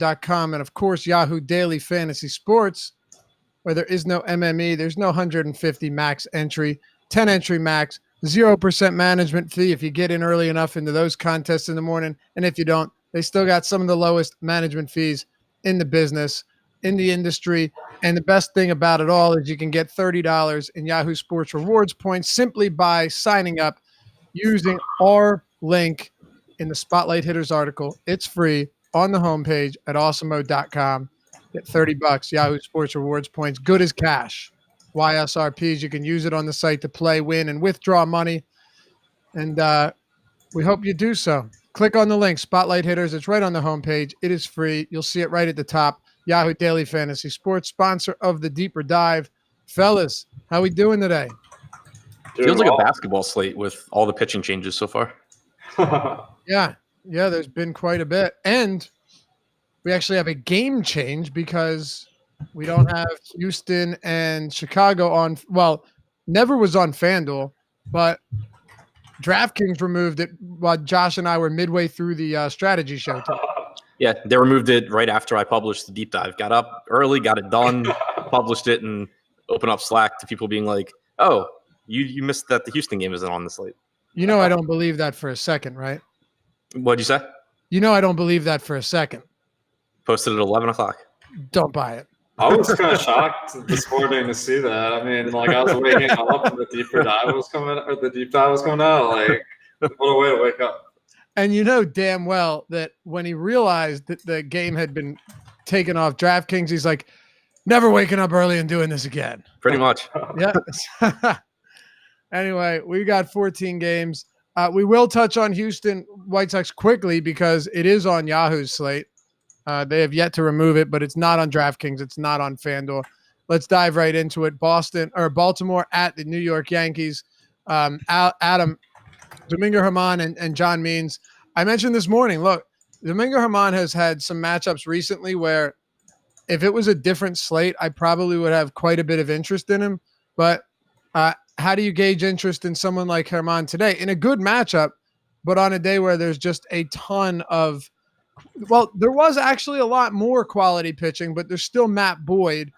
awesomemode.com, and of course Yahoo Daily Fantasy Sports, where there is no MME, there's no 150 max entry, 10 entry max, 0% management fee if you get in early enough into those contests in the morning, and if you don't, they still got some of the lowest management fees in the business, in the industry. And the best thing about it all is you can get $30 in Yahoo Sports Rewards points simply by signing up using our link in the Spotlight Hitters article. It's free on the homepage at awesomemode.com. Get $30 Yahoo Sports Rewards points, good as cash. YSRPs, you can use it on the site to play, win, and withdraw money. And we hope you do so. Click on the link, Spotlight Hitters. It's right on the homepage. It is free. You'll see it right at the top. Yahoo Daily Fantasy Sports, sponsor of the Deeper Dive. Fellas, how we doing today? Feels like a basketball slate with all the pitching changes so far. Yeah, there's been quite a bit. And we actually have a game change because we don't have Houston and Chicago on – well, never was on FanDuel, but DraftKings removed it while Josh and I were midway through the strategy show today. Yeah, they removed it right after I published the deep dive. Got up early, got it done, published it, and opened up Slack to people being like, oh, you missed that the Houston game isn't on the slate. You know I don't believe that for a second, right? What'd you say? You know I don't believe that for a second. Posted at 11 o'clock. Don't buy it. I was kind of shocked this morning to see that. I mean, like, I was waking up and the deep dive was coming out. Like, what a way to wake up. And you know damn well that when he realized that the game had been taken off DraftKings, he's like, never waking up early and doing this again. Pretty much. Yeah. Anyway, we got 14 games. We will touch on Houston White Sox quickly because it is on Yahoo's slate. They have yet to remove it, but it's not on DraftKings. It's not on FanDuel. Let's dive right into it. Baltimore at the New York Yankees. Adam, Domingo Germán and John Means. I mentioned this morning, look, Domingo Germán has had some matchups recently where if it was a different slate, I probably would have quite a bit of interest in him. But how do you gauge interest in someone like Germán today? In a good matchup, but on a day where there's just a ton of – well, there was actually a lot more quality pitching, but there's still Matt Boyd,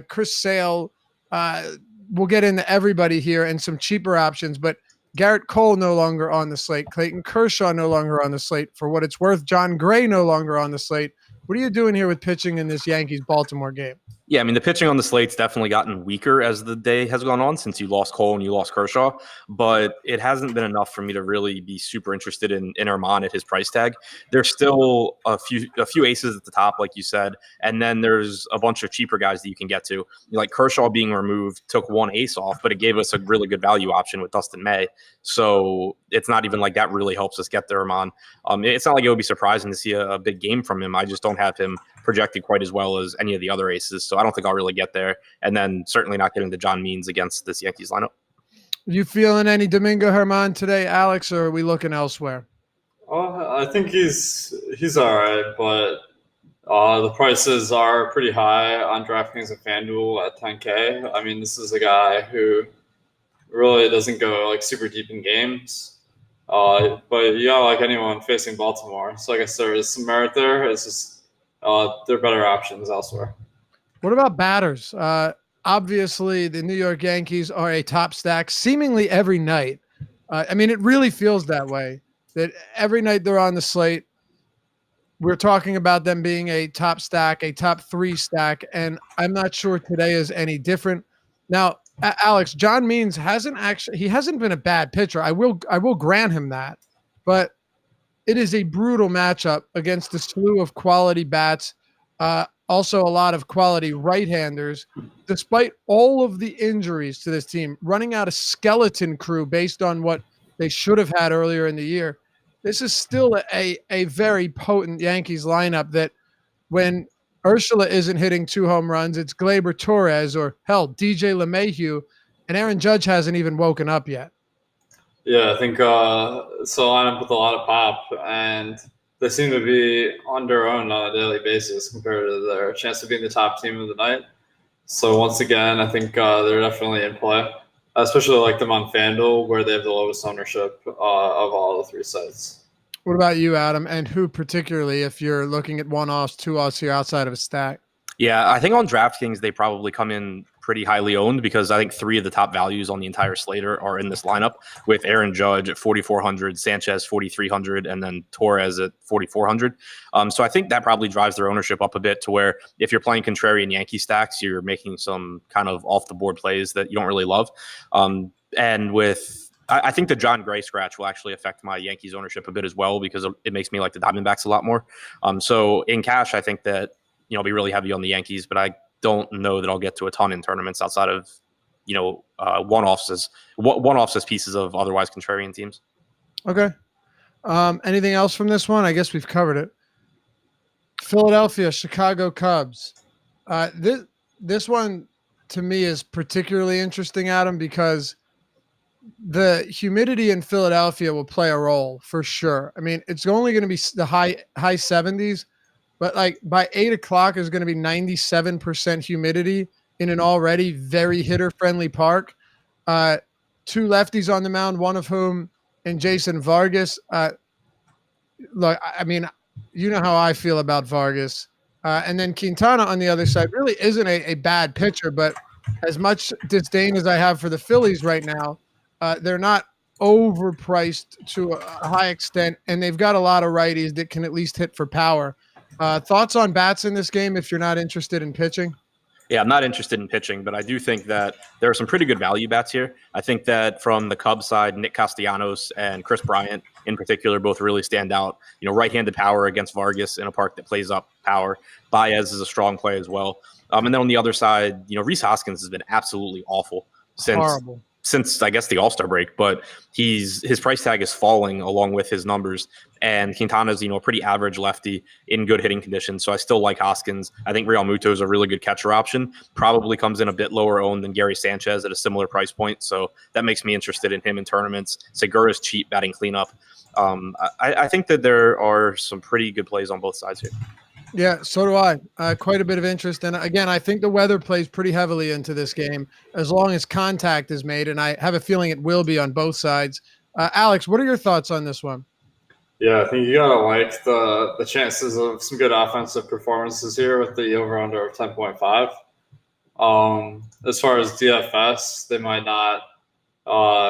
Chris Sale. We'll get into everybody here and some cheaper options, but Garrett Cole no longer on the slate. Clayton Kershaw no longer on the slate. For what it's worth, John Gray no longer on the slate. What are you doing here with pitching in this Yankees-Baltimore game? Yeah, I mean, the pitching on the slate's definitely gotten weaker as the day has gone on since you lost Cole and you lost Kershaw, but it hasn't been enough for me to really be super interested in Germán at his price tag. There's still a few aces at the top, like you said, and then there's a bunch of cheaper guys that you can get to. Like Kershaw being removed took one ace off, but it gave us a really good value option with Dustin May. So it's not even like that really helps us get there, Germán. It's not like it would be surprising to see a big game from him. I just don't have him projected quite as well as any of the other aces, so I don't think I'll really get there. And then certainly not getting the John Means against this Yankees lineup. You feeling any Domingo Germán today, Alex, or are we looking elsewhere? I think he's all right, but the prices are pretty high on DraftKings and FanDuel at 10K. I mean, this is a guy who really doesn't go like super deep in games. But you got like anyone facing Baltimore. So I guess there is some merit there. It's just there are better options elsewhere. What about batters? Obviously, the New York Yankees are a top stack seemingly every night. I mean, it really feels that way, that every night they're on the slate, we're talking about them being a top stack, a top 3 stack, and I'm not sure today is any different. Now, Alex, John Means hasn't been a bad pitcher. I will grant him that, but it is a brutal matchup against a slew of quality bats. Also a lot of quality right-handers, despite all of the injuries to this team, running out a skeleton crew based on what they should have had earlier in the year. This is still a very potent Yankees lineup that when Urshela isn't hitting 2 home runs, it's Gleyber Torres or, hell, DJ LeMahieu, and Aaron Judge hasn't even woken up yet. Yeah, I think so. Line up with a lot of pop, and they seem to be on their own on a daily basis compared to their chance of being the top team of the night. So once again, I think they're definitely in play. I especially like them on FanDuel, where they have the lowest ownership of all the 3 sites. What about you, Adam? And who particularly, if you're looking at one-offs, two-offs here outside of a stack? Yeah, I think on DraftKings, they probably come in pretty highly owned because I think 3 of the top values on the entire slate are in this lineup with Aaron Judge at 4,400, Sanchez 4,300, and then Torres at 4,400. So I think that probably drives their ownership up a bit to where if you're playing contrarian Yankee stacks, you're making some kind of off-the-board plays that you don't really love. I think the John Gray scratch will actually affect my Yankees ownership a bit as well because it makes me like the Diamondbacks a lot more. So in cash, I think that I'll be really heavy on the Yankees, but I don't know that I'll get to a ton in tournaments outside of one-offs as pieces of otherwise contrarian teams. Okay. Anything else from this one? I guess we've covered it. Philadelphia, Chicago Cubs. This one to me is particularly interesting, Adam, because the humidity in Philadelphia will play a role for sure. I mean, it's only going to be the high 70s, but like by 8 o'clock is going to be 97% humidity in an already very hitter-friendly park. 2 lefties on the mound, one of whom and Jason Vargas. Look, I mean, you know how I feel about Vargas. And then Quintana on the other side really isn't a bad pitcher, but as much disdain as I have for the Phillies right now, they're not overpriced to a high extent, and they've got a lot of righties that can at least hit for power. Thoughts on bats in this game if you're not interested in pitching? Yeah, I'm not interested in pitching, but I do think that there are some pretty good value bats here. I think that from the Cubs side, Nick Castellanos and Chris Bryant in particular both really stand out. Right-handed power against Vargas in a park that plays up power. Baez is a strong play as well. And then on the other side, Rhys Hoskins has been absolutely awful since I guess the All-Star break, but his price tag is falling along with his numbers. And Quintana's, a pretty average lefty in good hitting conditions. So I still like Hoskins. I think Real Muto is a really good catcher option. Probably comes in a bit lower owned than Gary Sanchez at a similar price point. So that makes me interested in him in tournaments. Segura's cheap batting cleanup. I think that there are some pretty good plays on both sides here. Yeah, so do I. Quite a bit of interest. And again, I think the weather plays pretty heavily into this game as long as contact is made. And I have a feeling it will be on both sides. Alex, what are your thoughts on this one? Yeah, I think you gotta like the chances of some good offensive performances here with the over/under of 10.5. As far as DFS, they might not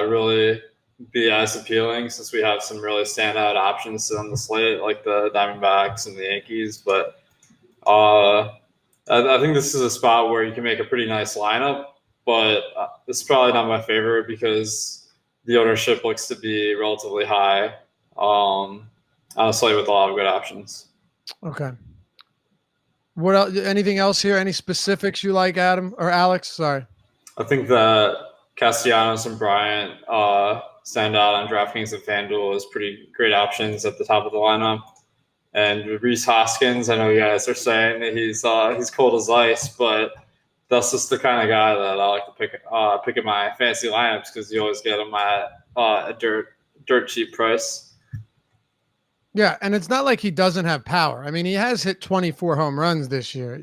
really be as appealing since we have some really standout options on the slate, like the Diamondbacks and the Yankees. But I think this is a spot where you can make a pretty nice lineup. But it's probably not my favorite because the ownership looks to be relatively high. On a slate with a lot of good options. Okay. What else? Anything else here? Any specifics you like, Adam or Alex? Sorry. I think that Castellanos and Bryant stand out on DraftKings and FanDuel as pretty great options at the top of the lineup. And Rhys Hoskins, I know you guys are saying that he's cold as ice, but that's just the kind of guy that I like to pick in my fantasy lineups because you always get him at a dirt cheap price. Yeah, and it's not like he doesn't have power. I mean, he has hit 24 home runs this year.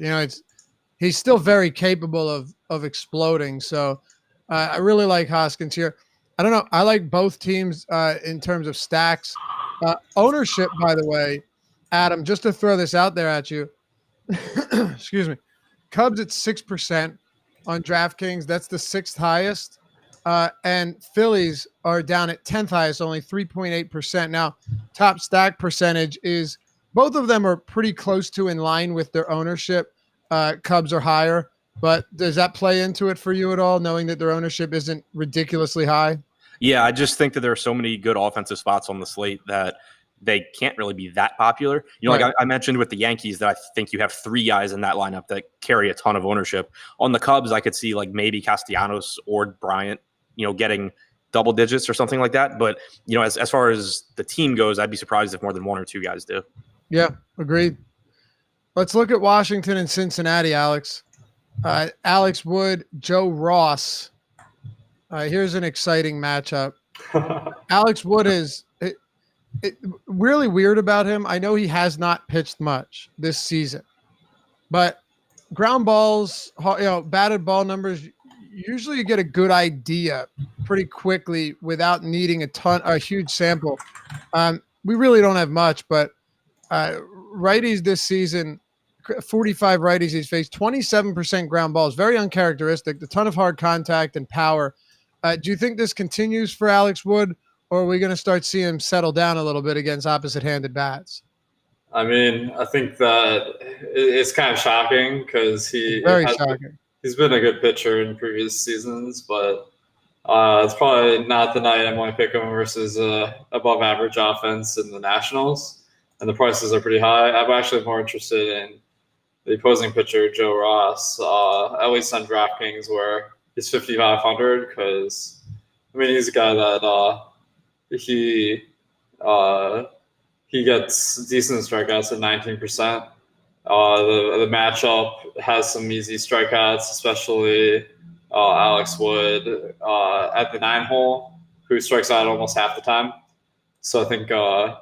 He's still very capable of exploding. So I really like Hoskins here. I don't know. I like both teams in terms of stacks. Ownership, by the way, Adam, just to throw this out there at you. Excuse me. Cubs at 6% on DraftKings. That's the 6th highest. And Phillies are down at 10th highest, only 3.8%. Now, top stack percentage is both of them are pretty close to in line with their ownership. Cubs are higher, but does that play into it for you at all, knowing that their ownership isn't ridiculously high? Yeah, I just think that there are so many good offensive spots on the slate that they can't really be that popular. Right. Like I mentioned with the Yankees that I think you have 3 guys in that lineup that carry a ton of ownership. On the Cubs, I could see like maybe Castellanos or Bryant, getting double digits or something like that. But, as far as the team goes, I'd be surprised if more than 1 or 2 guys do. Yeah, agreed. Let's look at Washington and Cincinnati, Alex. Alex Wood, Joe Ross. Here's an exciting matchup. Alex Wood is really weird about him. I know he has not pitched much this season, but ground balls, batted ball numbers, usually you get a good idea pretty quickly without needing a huge sample. we really don't have much, but righties this season, 45 righties he's faced, 27% ground balls, very uncharacteristic, a ton of hard contact and power. Do you think this continues for Alex Wood, or are we going to start seeing him settle down a little bit against opposite-handed bats? I mean, I think that it's kind of shocking because Shocking. He's been a good pitcher in previous seasons, but it's probably not the night I'm going to pick him versus above average offense in the Nationals, and the prices are pretty high. I'm actually more interested in the opposing pitcher, Joe Ross, at least on DraftKings, where he's 5,500, because I mean he's a guy that he gets decent strikeouts at 19%. The matchup has some easy strikeouts, especially Alex Wood at the 9-hole, who strikes out almost half the time. So I think, I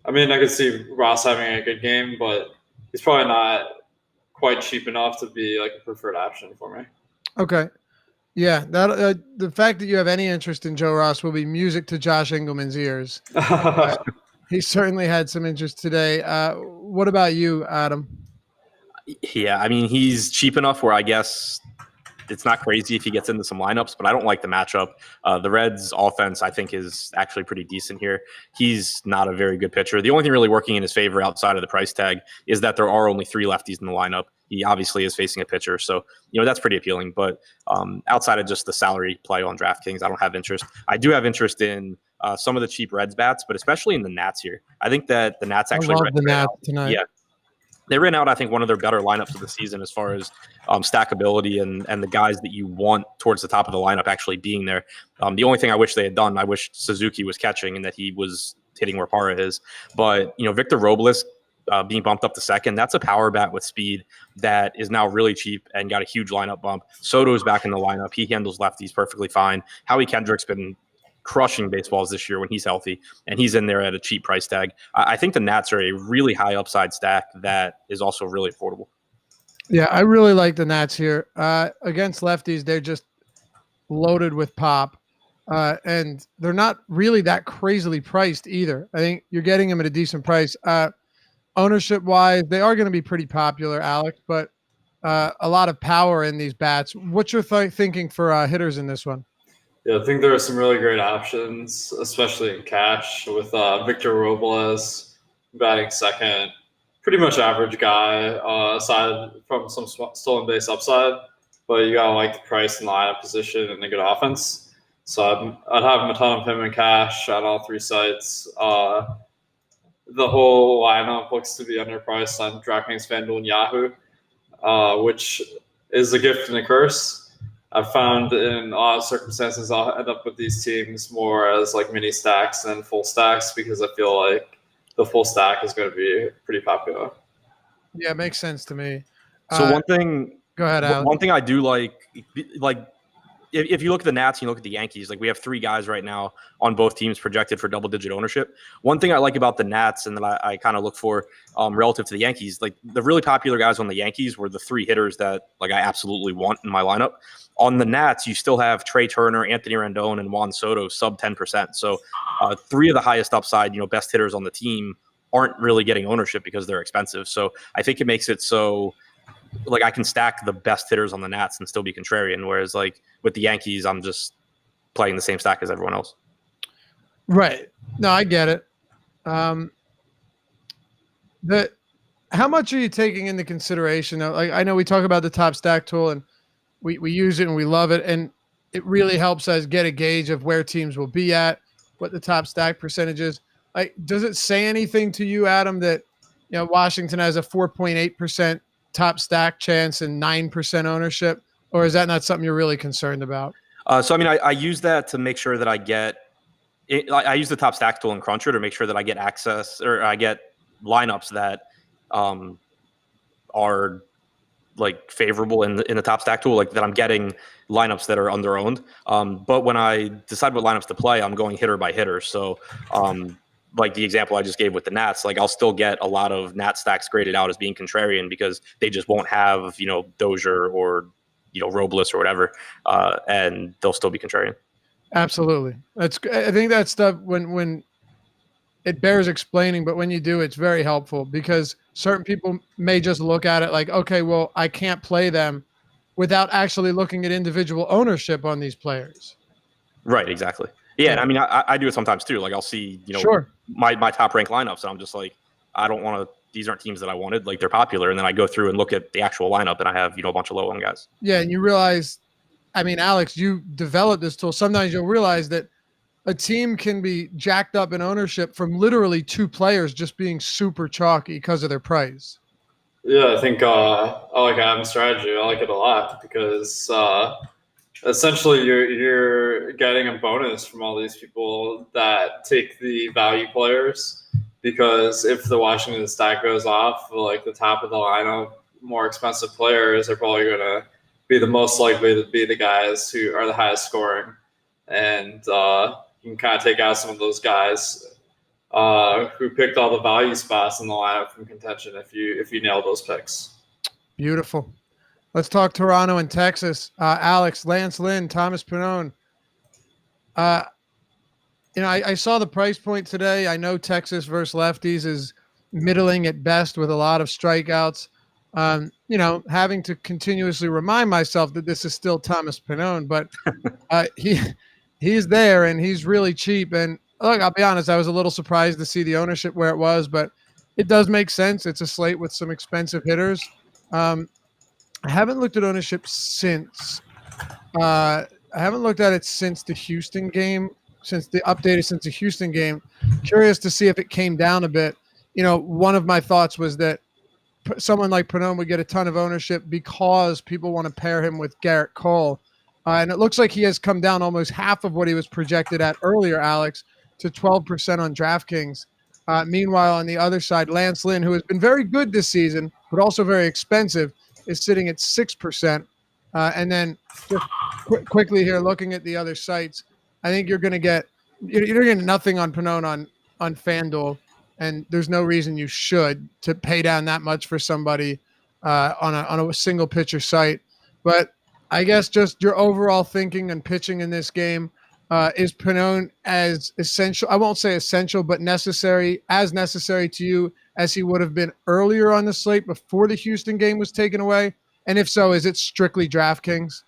could see Ross having a good game, but he's probably not quite cheap enough to be like a preferred option for me. Okay. Yeah, that the fact that you have any interest in Joe Ross will be music to Josh Engelman's ears. He certainly had some interest today. What about you, Adam? Yeah, I mean, he's cheap enough where I guess it's not crazy if he gets into some lineups, but I don't like the matchup. The Reds' offense, I think, is actually pretty decent here. He's not a very good pitcher. The only thing really working in his favor outside of the price tag is that there are only 3 lefties in the lineup. He obviously is facing a pitcher, so that's pretty appealing. But outside of just the salary play on DraftKings, I don't have interest. I do have interest in some of the cheap Reds bats, but especially in the Nats here. I think that the Nats actually love the Nats tonight. Yeah. They ran out, I think, one of their better lineups of the season as far as stackability and the guys that you want towards the top of the lineup actually being there. The only thing I wish they had done, I wish Suzuki was catching and that he was hitting where Parra is. But, Victor Robles being bumped up to second, that's a power bat with speed that is now really cheap and got a huge lineup bump. Soto's back in the lineup. He handles lefties perfectly fine. Howie Kendrick's been crushing baseballs this year when he's healthy, and he's in there at a cheap price tag. I think the Nats are a really high upside stack that is also really affordable. Yeah, I really like the Nats here. Against lefties, they're just loaded with pop, and they're not really that crazily priced either. I think you're getting them at a decent price. Ownership-wise, they are going to be pretty popular, Alex, but a lot of power in these bats. What's your thinking for hitters in this one? Yeah, I think there are some really great options, especially in cash, with Victor Robles batting second. Pretty much average guy, aside from some stolen base upside, but you gotta like the price and lineup position and a good offense. So I'd have a ton of him in cash on all 3 sites. The whole lineup looks to be underpriced on DraftKings FanDuel and Yahoo, which is a gift and a curse. I've found in odd circumstances I'll end up with these teams more as like mini stacks than full stacks, because I feel like the full stack is going to be pretty popular. Yeah, it makes sense to me. So one thing, go ahead, Alex. One thing I do like if you look at the Nats and you look at the Yankees, like we have 3 guys right now on both teams projected for double-digit ownership. One thing I like about the Nats and that I kind of look for relative to the Yankees, like the really popular guys on the Yankees were the 3 hitters that like I absolutely want in my lineup. On the Nats, you still have Trey Turner, Anthony Rendon, and Juan Soto sub 10%. So 3 of the highest upside, best hitters on the team aren't really getting ownership because they're expensive. So I think it makes it so like I can stack the best hitters on the Nats and still be contrarian. Whereas like with the Yankees, I'm just playing the same stack as everyone else. Right. No, I get it. How much are you taking into consideration? Like I know we talk about the top stack tool and we use it and we love it, and it really helps us get a gauge of where teams will be at, what the top stack percentage is. Like, does it say anything to you, Adam, that Washington has a 4.8% top stack chance and 9% ownership, or is that not something you're really concerned about? So I mean, I use that to make sure that I get it. I use the top stack tool in Cruncher to make sure that I get access or I get lineups that are like favorable in the top stack tool, like that I'm getting lineups that are under-owned. But when I decide what lineups to play, I'm going hitter by hitter. So like the example I just gave with the Nats, like I'll still get a lot of Nat stacks graded out as being contrarian because they just won't have, Dozier or, Robles or whatever. And they'll still be contrarian. Absolutely. I think that stuff when it bears explaining, but when you do, it's very helpful because certain people may just look at it like, okay, well, I can't play them without actually looking at individual ownership on these players. Right, exactly. Yeah, and I mean, I do it sometimes too. Like I'll see, Sure. my top ranked lineups, and I'm just like, I don't want to. These aren't teams that I wanted. Like they're popular, and then I go through and look at the actual lineup, and I have a bunch of low end guys. Yeah, and you realize, I mean, Alex, you developed this tool. Sometimes you'll realize that a team can be jacked up in ownership from literally 2 players just being super chalky because of their price. Yeah, I think I like Adam's strategy. I like it a lot because essentially you're getting a bonus from all these people that take the value players, because if the Washington stack goes off, like the top of the lineup, more expensive players are probably going to be the most likely to be the guys who are the highest scoring, and you can kind of take out some of those guys who picked all the value spots in the lineup from contention if you nail those picks. Beautiful. Let's talk Toronto and Texas. Alex, Lance Lynn, Thomas Pannone. I saw the price point today. I know Texas versus lefties is middling at best with a lot of strikeouts. Having to continuously remind myself that this is still Thomas Pannone, but he's there and he's really cheap. And look, I'll be honest, I was a little surprised to see the ownership where it was, but it does make sense. It's a slate with some expensive hitters. I haven't looked at ownership since. I haven't looked at it since the Houston game, since the Houston game. Curious to see if it came down a bit. One of my thoughts was that someone like Pannone would get a ton of ownership because people want to pair him with Garrett Cole. And it looks like he has come down almost half of what he was projected at earlier, Alex, to 12% on DraftKings. Meanwhile, on the other side, Lance Lynn, who has been very good this season, but also very expensive, is sitting at 6%. And then just quickly here, looking at the other sites, I think you're getting nothing on Pannone on FanDuel, and there's no reason you should to pay down that much for somebody on a single pitcher site. But I guess just your overall thinking and pitching in this game, is Pannone as essential? I won't say essential, but necessary to you as he would have been earlier on the slate before the Houston game was taken away? And if so, is it strictly DraftKings?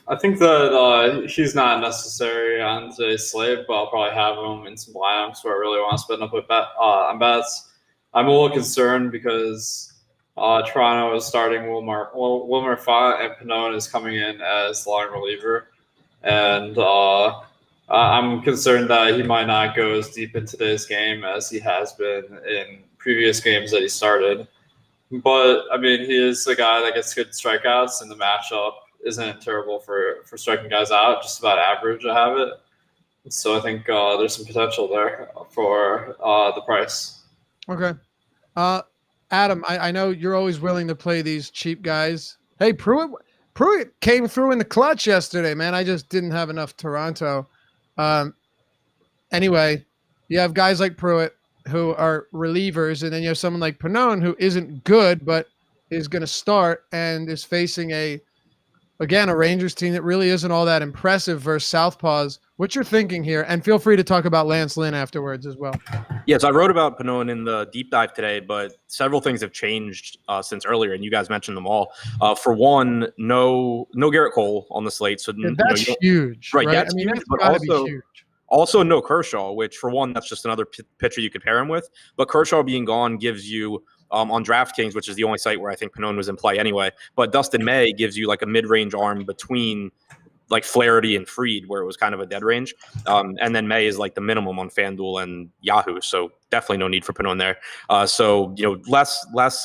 I think that he's not necessary on today's slate, but I'll probably have him in some lineups where I really want to spend up on bets. I'm a little concerned because Toronto is starting Wilmer Font, and Pannone is coming in as long reliever. And I'm concerned that he might not go as deep in today's game as he has been in previous games that he started. But, I mean, he is a guy that gets good strikeouts, and the matchup isn't terrible for striking guys out, just about average, I have it. So I think there's some potential there for the price. Okay. Adam, I know you're always willing to play these cheap guys. Hey, Pruitt came through in the clutch yesterday, man. I just didn't have enough Toronto. Anyway, you have guys like Pruitt who are relievers, and then you have someone like Pannone who isn't good but is going to start and is facing a Rangers team that really isn't all that impressive versus Southpaws. What you're thinking here, and feel free to talk about Lance Lynn afterwards as well. Yes, I wrote about Pannone in the deep dive today, but several things have changed since earlier, and you guys mentioned them all. For one, no Garrett Cole on the slate, so that's huge, right? That's huge, that's but huge. Also no Kershaw, which for one, that's just another pitcher you could pair him with. But Kershaw being gone gives you on DraftKings, which is the only site where I think Pannone was in play anyway. But Dustin May gives you like a mid-range arm between like Flaherty and Fried, where it was kind of a dead range. And then May is like the minimum on FanDuel and Yahoo. So definitely no need for Pannone there. So, less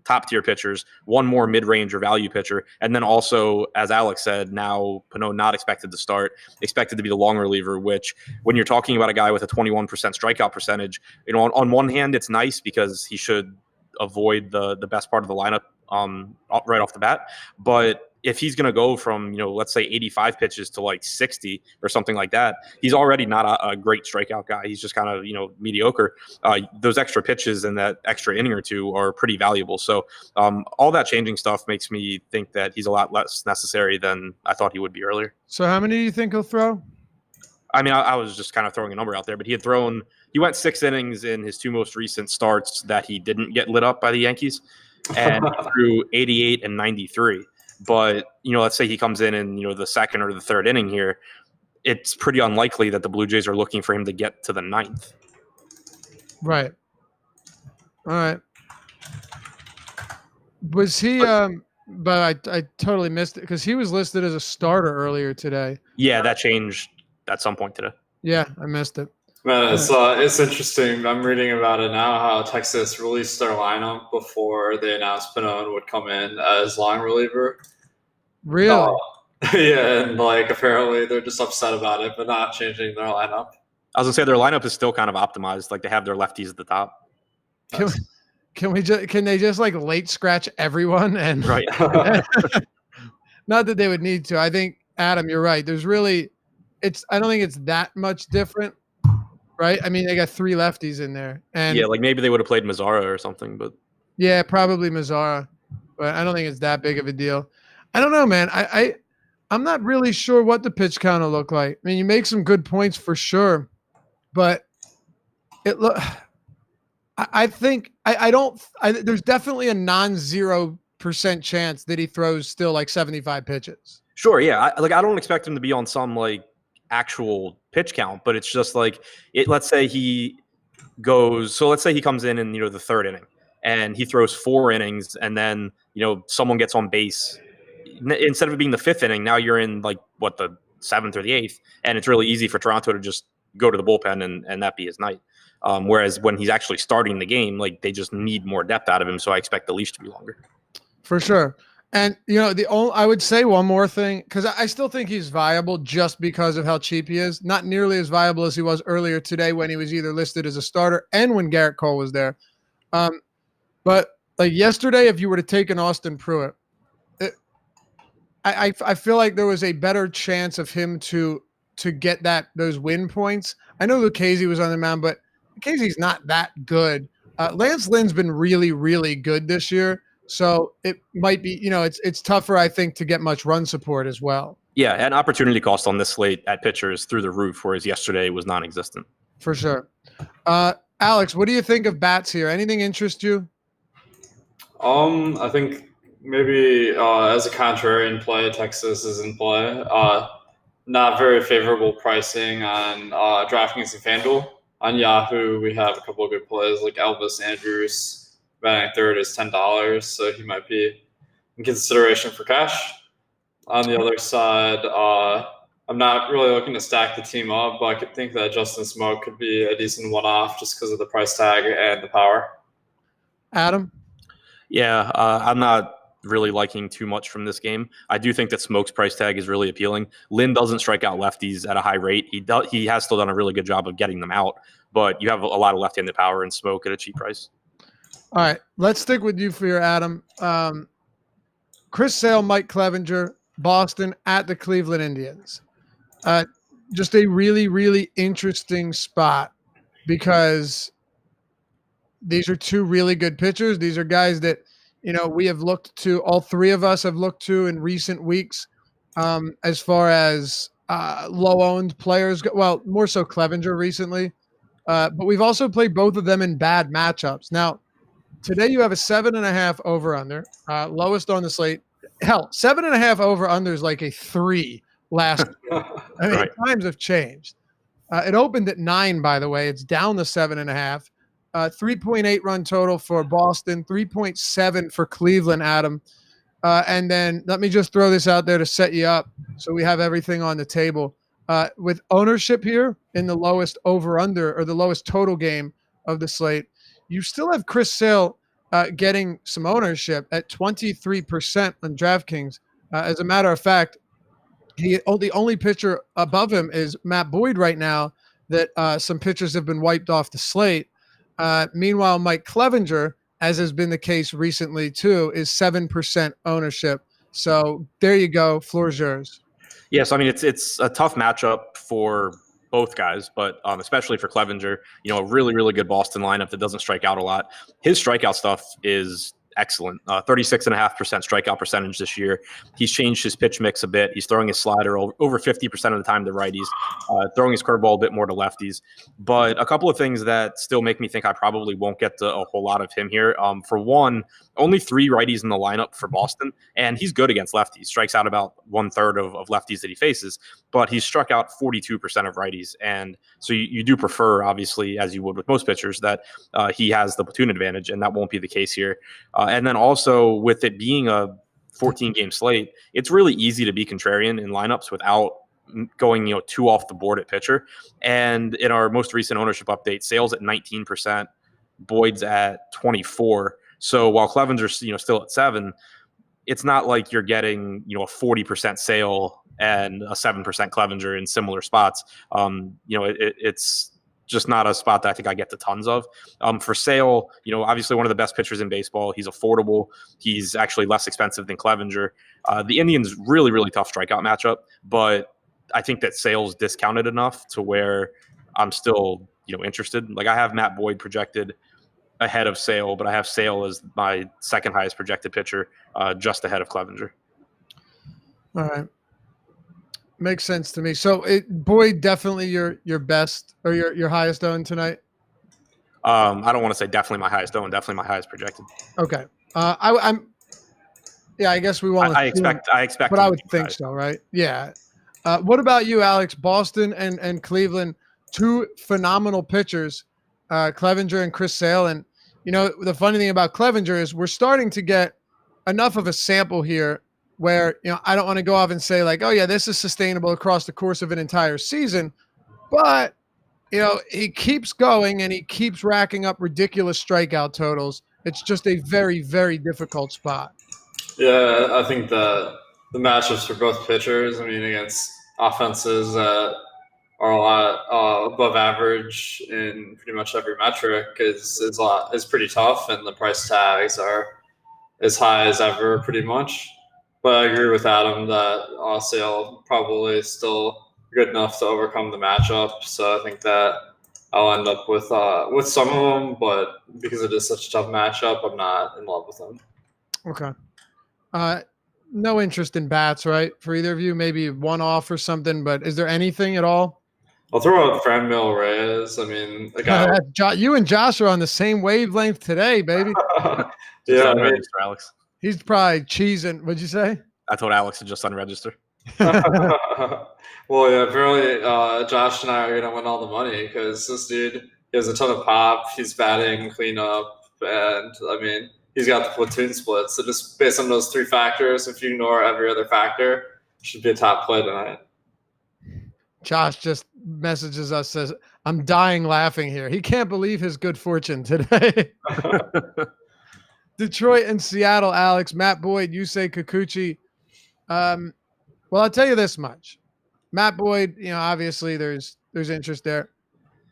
top tier pitchers, one more mid-range or value pitcher. And then also, as Alex said, now Pannone not expected to start, expected to be the long reliever, which when you're talking about a guy with a 21% strikeout percentage, on one hand, it's nice because he should avoid the best part of the lineup right off the bat. But if he's going to go from, let's say 85 pitches to like 60 or something like that, he's already not a great strikeout guy. He's just kind of, mediocre. Those extra pitches and that extra inning or two are pretty valuable. So all that changing stuff makes me think that he's a lot less necessary than I thought he would be earlier. So how many do you think he'll throw? I mean, I was just kind of throwing a number out there, but he had thrown he went 6 innings in his 2 most recent starts that he didn't get lit up by the Yankees, and he threw 88 and 93. But, let's say he comes in, the second or the third inning here, it's pretty unlikely that the Blue Jays are looking for him to get to the 9th. Right. All right. Was he but I totally missed it because he was listed as a starter earlier today. Yeah, that changed at some point today. Yeah, I missed it. Man, it's interesting. I'm reading about it now, how Texas released their lineup before they announced Pannone would come in as long reliever. Really? Yeah, and apparently they're just upset about it, but not changing their lineup. I was gonna say their lineup is still kind of optimized. Like, they have their lefties at the top. Can they just late scratch everyone and Right? Not that they would need to. I think, Adam, you're right. There's really, I don't think it's that much different, right? I mean, they got 3 lefties in there, and yeah, maybe they would have played Mazzara or something, but yeah, probably Mazzara, but I don't think it's that big of a deal. I don't know, man. I'm not really sure what the pitch count will look like. I mean, you make some good points for sure, but I think there's definitely a non-0% chance that he throws still 75 pitches. Sure, yeah. I don't expect him to be on some actual pitch count, but it's just let's say he comes in the 3rd inning and he throws 4 innings, and then someone gets on base. Instead of it being the 5th inning, now you're in the 7th or the 8th, and it's really easy for Toronto to just go to the bullpen and that be his night. Whereas when he's actually starting the game, they just need more depth out of him, so I expect the leash to be longer. For sure. And I would say one more thing, because I still think he's viable just because of how cheap he is. Not nearly as viable as he was earlier today when he was either listed as a starter and when Garrett Cole was there. But yesterday, if you were to take an Austin Pruitt, I feel like there was a better chance of him to get those win points. I know Lucchesi was on the mound, but Lucchesi's not that good. Lance Lynn's been really, really good this year, so it might be, it's tougher, I think, to get much run support as well. Yeah, and opportunity cost on this slate at pitcher is through the roof, whereas yesterday was non-existent. For sure. Alex, what do you think of bats here? Anything interest you? I think maybe as a contrarian play, Texas is in play. Not very favorable pricing on DraftKings and FanDuel. On Yahoo, we have a couple of good plays, like Elvis Andrus, batting 3rd is $10, so he might be in consideration for cash. On the other side, I'm not really looking to stack the team up, but I could think that Justin Smoke could be a decent one-off just because of the price tag and the power. Adam? Yeah, I'm not really liking too much from this game. I do think that Smoke's price tag is really appealing. Lynn doesn't strike out lefties at a high rate. He has still done a really good job of getting them out, but you have a lot of left-handed power and Smoke at a cheap price. All right, let's stick with you for your Adam. Chris Sale, Mike Clevenger, Boston at the Cleveland Indians. Just a really, really interesting spot because these are 2 really good pitchers. These are guys that we have looked to, all 3 of us have looked to in recent weeks as far as low-owned players go. Well, more so Clevenger recently. But we've also played both of them in bad matchups. Now, today you have a 7.5 over-under, lowest on the slate. Hell, 7.5 over-under is like a 3 last year. I mean, right. Times have changed. It opened at 9, by the way. It's down to 7.5. 3.8 run total for Boston, 3.7 for Cleveland, Adam. And then let me just throw this out there to set you up so we have everything on the table. With ownership here in the lowest over-under or the lowest total game of the slate, you still have Chris Sale getting some ownership at 23% on DraftKings. As a matter of fact, the only pitcher above him is Matt Boyd right now that some pitchers have been wiped off the slate. Meanwhile, Mike Clevenger, as has been the case recently too, is 7% ownership. So there you go. Floor's yours. Yes, I mean, it's a tough matchup for both guys, but especially for Clevenger, a really, really good Boston lineup that doesn't strike out a lot. His strikeout stuff is excellent. 36.5% strikeout percentage this year. He's changed his pitch mix a bit. He's throwing his slider over 50% of the time to righties, throwing his curveball a bit more to lefties. But a couple of things that still make me think I probably won't get to a whole lot of him here. For one, only 3 righties in the lineup for Boston, and he's good against lefties. Strikes out about 1/3 of lefties that he faces, but he's struck out 42% of righties. And so you do prefer, obviously, as you would with most pitchers, that he has the platoon advantage, and that won't be the case here. And then also with it being a 14-game slate, it's really easy to be contrarian in lineups without going too off the board at pitcher. And in our most recent ownership update, Sale's at 19%, Boyd's at 24%. So while Clevenger's still at 7%, it's not like you're getting a 40% Sale and a 7% Clevenger in similar spots. It's just not a spot that I think I get the tons of. For Sale, obviously one of the best pitchers in baseball. He's affordable. He's actually less expensive than Clevenger. The Indians really, really tough strikeout matchup, but I think that Sale's discounted enough to where I'm still interested. Like I have Matt Boyd projected ahead of Sale, but I have Sale as my second highest projected pitcher, just ahead of Clevenger. All right. Makes sense to me. So Boyd definitely your best or your highest owned tonight? I don't want to say definitely my highest owned, definitely my highest projected. Okay. I guess we won't. I expect, but I would think so, right? Yeah. What about you, Alex? Boston and Cleveland, 2 phenomenal pitchers, Clevenger and Chris Sale. And the funny thing about Clevenger is we're starting to get enough of a sample here where, I don't want to go off and say like, oh yeah, this is sustainable across the course of an entire season, but he keeps going and he keeps racking up ridiculous strikeout totals. It's just a very, very difficult spot. Yeah, I think the matchups for both pitchers, against offenses that are a lot above average in pretty much every metric is pretty tough, and the price tags are as high as ever pretty much. But I agree with Adam that Sale probably still good enough to overcome the matchup. So I think that I'll end up with some of them, but because it is such a tough matchup, I'm not in love with them. Okay. No interest in bats, right? For either of you, maybe one off or something, but is there anything at all? I'll throw out Franmil Reyes. The guy. You and Josh are on the same wavelength today, baby. Yeah, Alex. He's probably cheesing. What'd you say? I told Alex to just unregister. Well, yeah, apparently Josh and I are going to win all the money because this dude, he has a ton of pop. He's batting, cleanup, and he's got the platoon split. So just based on those 3 factors, if you ignore every other factor, should be a top play tonight. Josh just messages us, says, I'm dying laughing here. He can't believe his good fortune today. Detroit and Seattle, Alex. Matt Boyd, Yusei Kikuchi. Well, I'll tell you this much. Matt Boyd, obviously there's interest there.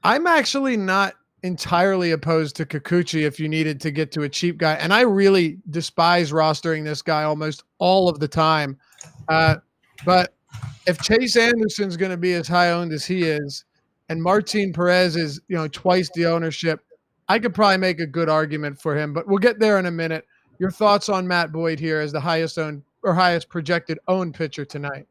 I'm actually not entirely opposed to Kikuchi if you needed to get to a cheap guy. And I really despise rostering this guy almost all of the time. But if Chase Anderson's going to be as high owned as he is, and Martin Perez is, twice the ownership, I could probably make a good argument for him, but we'll get there in a minute. Your thoughts on Matt Boyd here as the highest owned or highest projected owned pitcher tonight?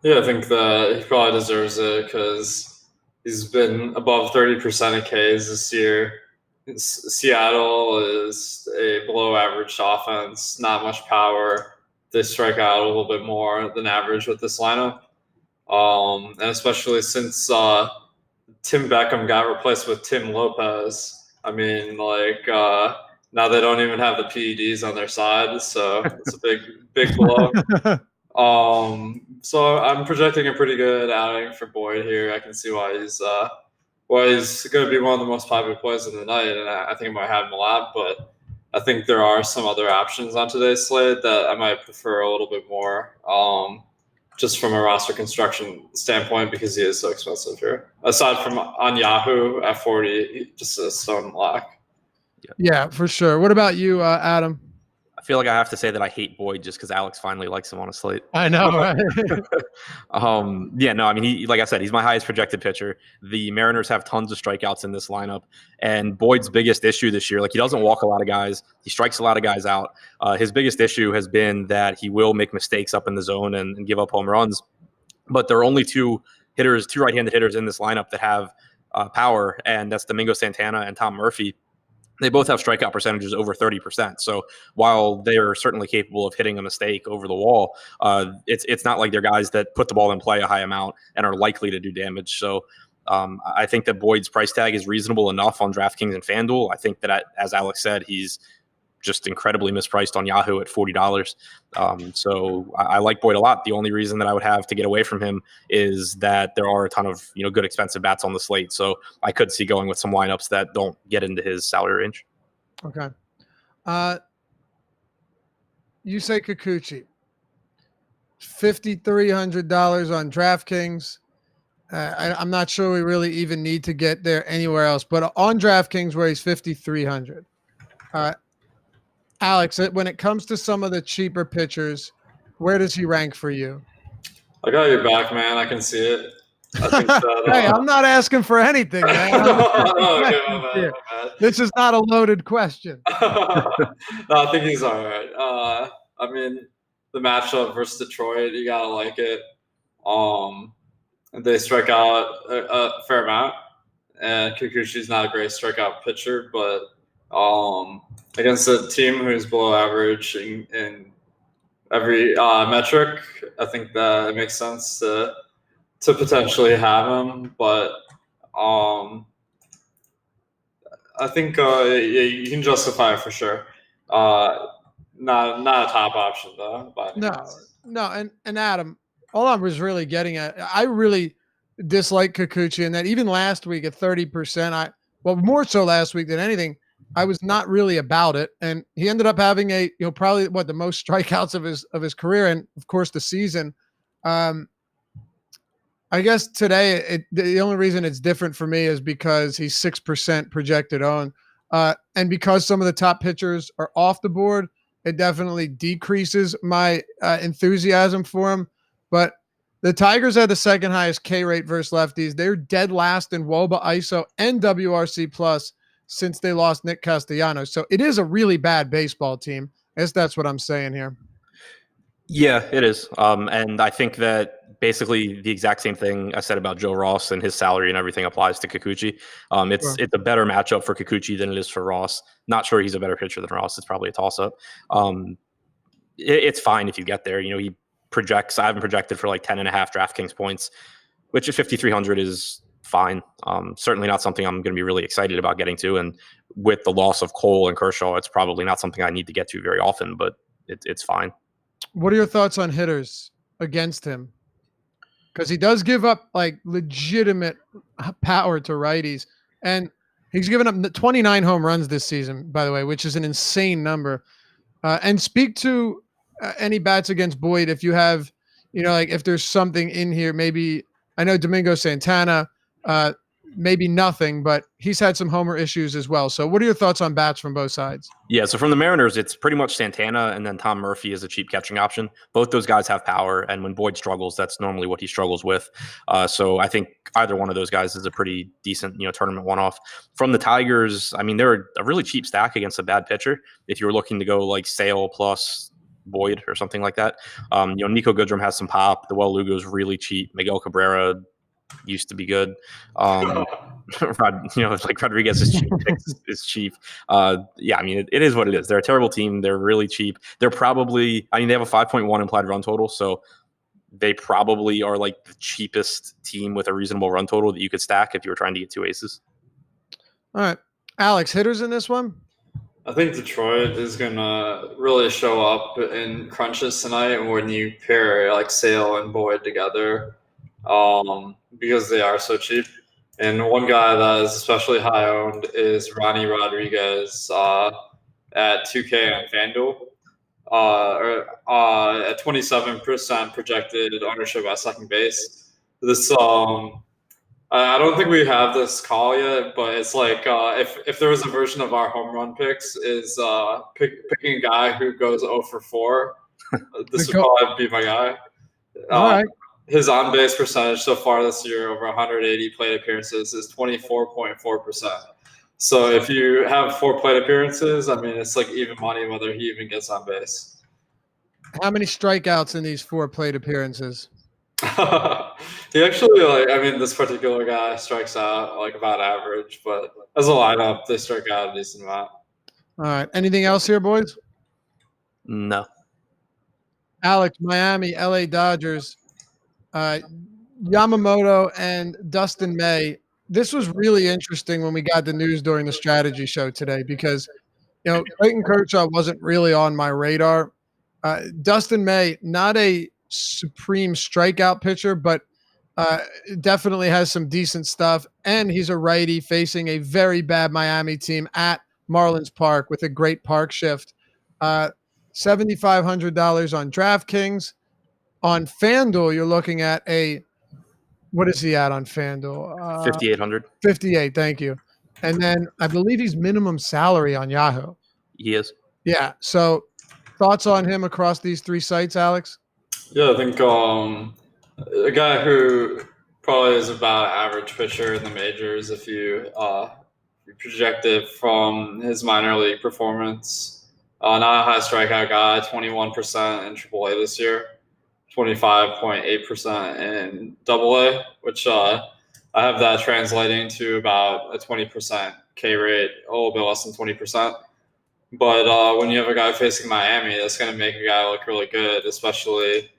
Yeah, I think that he probably deserves it because he's been above 30% of Ks this year. Seattle is a below average offense, not much power. They strike out a little bit more than average with this lineup. And especially since Tim Beckham got replaced with Tim Lopez. Now they don't even have the PEDs on their side, so it's a big blow. So I'm projecting a pretty good outing for Boyd here. I can see why he's going to be one of the most popular plays of the night, and I think I might have him a lot, but I think there are some other options on today's slate that I might prefer a little bit more, just from a roster construction standpoint, because he is so expensive here. Aside from on Yahoo at 40, just a stone lock. Yeah, for sure. What about you, Adam? feel like I have to say that I hate Boyd just because Alex finally likes him on a slate. I know, right? Yeah, no, I mean, he, like I said, he's my highest projected pitcher. The Mariners have tons of strikeouts in this lineup, and Boyd's biggest issue this year, like he doesn't walk a lot of guys, he strikes a lot of guys out. His biggest issue has been that he will make mistakes up in the zone and give up home runs. But there are only two right-handed hitters in this lineup that have power, and that's Domingo Santana and Tom Murphy. They both have strikeout percentages over 30%. So while they're certainly capable of hitting a mistake over the wall, it's not like they're guys that put the ball in play a high amount and are likely to do damage. So I think that Boyd's price tag is reasonable enough on DraftKings and FanDuel. I think that, as Alex said, he's just incredibly mispriced on Yahoo at $40. So I like Boyd a lot. The only reason that I would have to get away from him is that there are a ton of good expensive bats on the slate. So I could see going with some lineups that don't get into his salary range. Okay. You say Kikuchi, $5,300 on DraftKings. I'm not sure we really even need to get there anywhere else, but on DraftKings where he's $5,300. Alex, when it comes to some of the cheaper pitchers, where does he rank for you? I got your back, man. I can see it. I think that, Hey, I'm not asking for anything, man. Okay, my bad. This is not a loaded question. No, I think he's all right. I mean, the matchup versus Detroit, you gotta like it. They strike out a fair amount, and Kikuchi's not a great strikeout pitcher, but against a team who's below average in every metric, I think that it makes sense to potentially have him. But I think you can justify it for sure. Not a top option though. No, and Adam, all I was really getting at, I really dislike Kikuchi, and that even last week at 30%, more so last week than anything, I was not really about it, and he ended up having probably the most strikeouts of his career, and of course the season. I guess today the only reason it's different for me is because he's 6% projected on, and because some of the top pitchers are off the board, it definitely decreases my enthusiasm for him. But the Tigers had the second highest K rate versus lefties. They're dead last in WOBA, ISO, and WRC plus since they lost Nick Castellanos. So it is a really bad baseball team. I guess that's what I'm saying here. Yeah, it is. And I think that basically the exact same thing I said about Joe Ross and his salary and everything applies to Kikuchi. It's a better matchup for Kikuchi than it is for Ross. Not sure he's a better pitcher than Ross. It's probably a toss-up. It's fine if you get there. He projects. I haven't projected for like 10.5 DraftKings points, which at 5,300 is fine. Certainly not something I'm going to be really excited about getting to. And with the loss of Cole and Kershaw, it's probably not something I need to get to very often, but it's fine. What are your thoughts on hitters against him? Because he does give up like legitimate power to righties, and he's given up 29 home runs this season, by the way, which is an insane number. And speak to any bats against Boyd if you have, like if there's something in here. Maybe I know Domingo Santana, maybe nothing, but he's had some homer issues as well. So what are your thoughts on bats from both sides? Yeah, so from the Mariners, it's pretty much Santana and then Tom Murphy is a cheap catching option. Both those guys have power, and when Boyd struggles, that's normally what he struggles with. So I think either one of those guys is a pretty decent, tournament one-off. From the Tigers, I mean, they're a really cheap stack against a bad pitcher. If you're looking to go like Sale plus Boyd or something like that, Nico Goodrum has some pop. The Lugo's really cheap. Miguel Cabrera used to be good. Like Rodriguez is cheap. Is cheap. Yeah, I mean, it is what it is. They're a terrible team. They're really cheap. They're probably, they have a 5.1 implied run total, so they probably are like the cheapest team with a reasonable run total that you could stack if you were trying to get two aces. All right, Alex, hitters in this one? I think Detroit is going to really show up in crunches tonight when you pair like Sale and Boyd together. Because they are so cheap. And one guy that is especially high owned is Ronnie Rodriguez at 2K on FanDuel, at 27% projected ownership at second base. This I don't think we have this call yet, but it's like if there was a version of our home run picks, is picking a guy who goes 0 for 4. This would probably be my guy. All right. His on base percentage so far this year over 180 plate appearances is 24.4%. So if you have 4 plate appearances, I mean, it's like even money whether he even gets on base. How many strikeouts in these 4 plate appearances? He actually, like, I mean, this particular guy strikes out like about average, but as a lineup, they strike out a decent amount. All right. Anything else here, boys? No. Alex, Miami, LA Dodgers, Yamamoto and Dustin May. This was really interesting when we got the news during the strategy show today because, Clayton Kershaw wasn't really on my radar. Dustin May, not a supreme strikeout pitcher, but definitely has some decent stuff. And he's a righty facing a very bad Miami team at Marlins Park with a great park shift. $7,500 on DraftKings. On FanDuel, you're looking at what is he at on FanDuel? 5,800. 58, thank you. And then I believe he's minimum salary on Yahoo. He is. Yeah. So thoughts on him across these 3 sites, Alex? Yeah, I think a guy who probably is about average pitcher in the majors if you project it from his minor league performance. Not a high strikeout guy, 21% in AAA this year, 25.8% in AA, which I have that translating to about a 20% K rate, a little bit less than 20%. But when you have a guy facing Miami, that's going to make a guy look really good, especially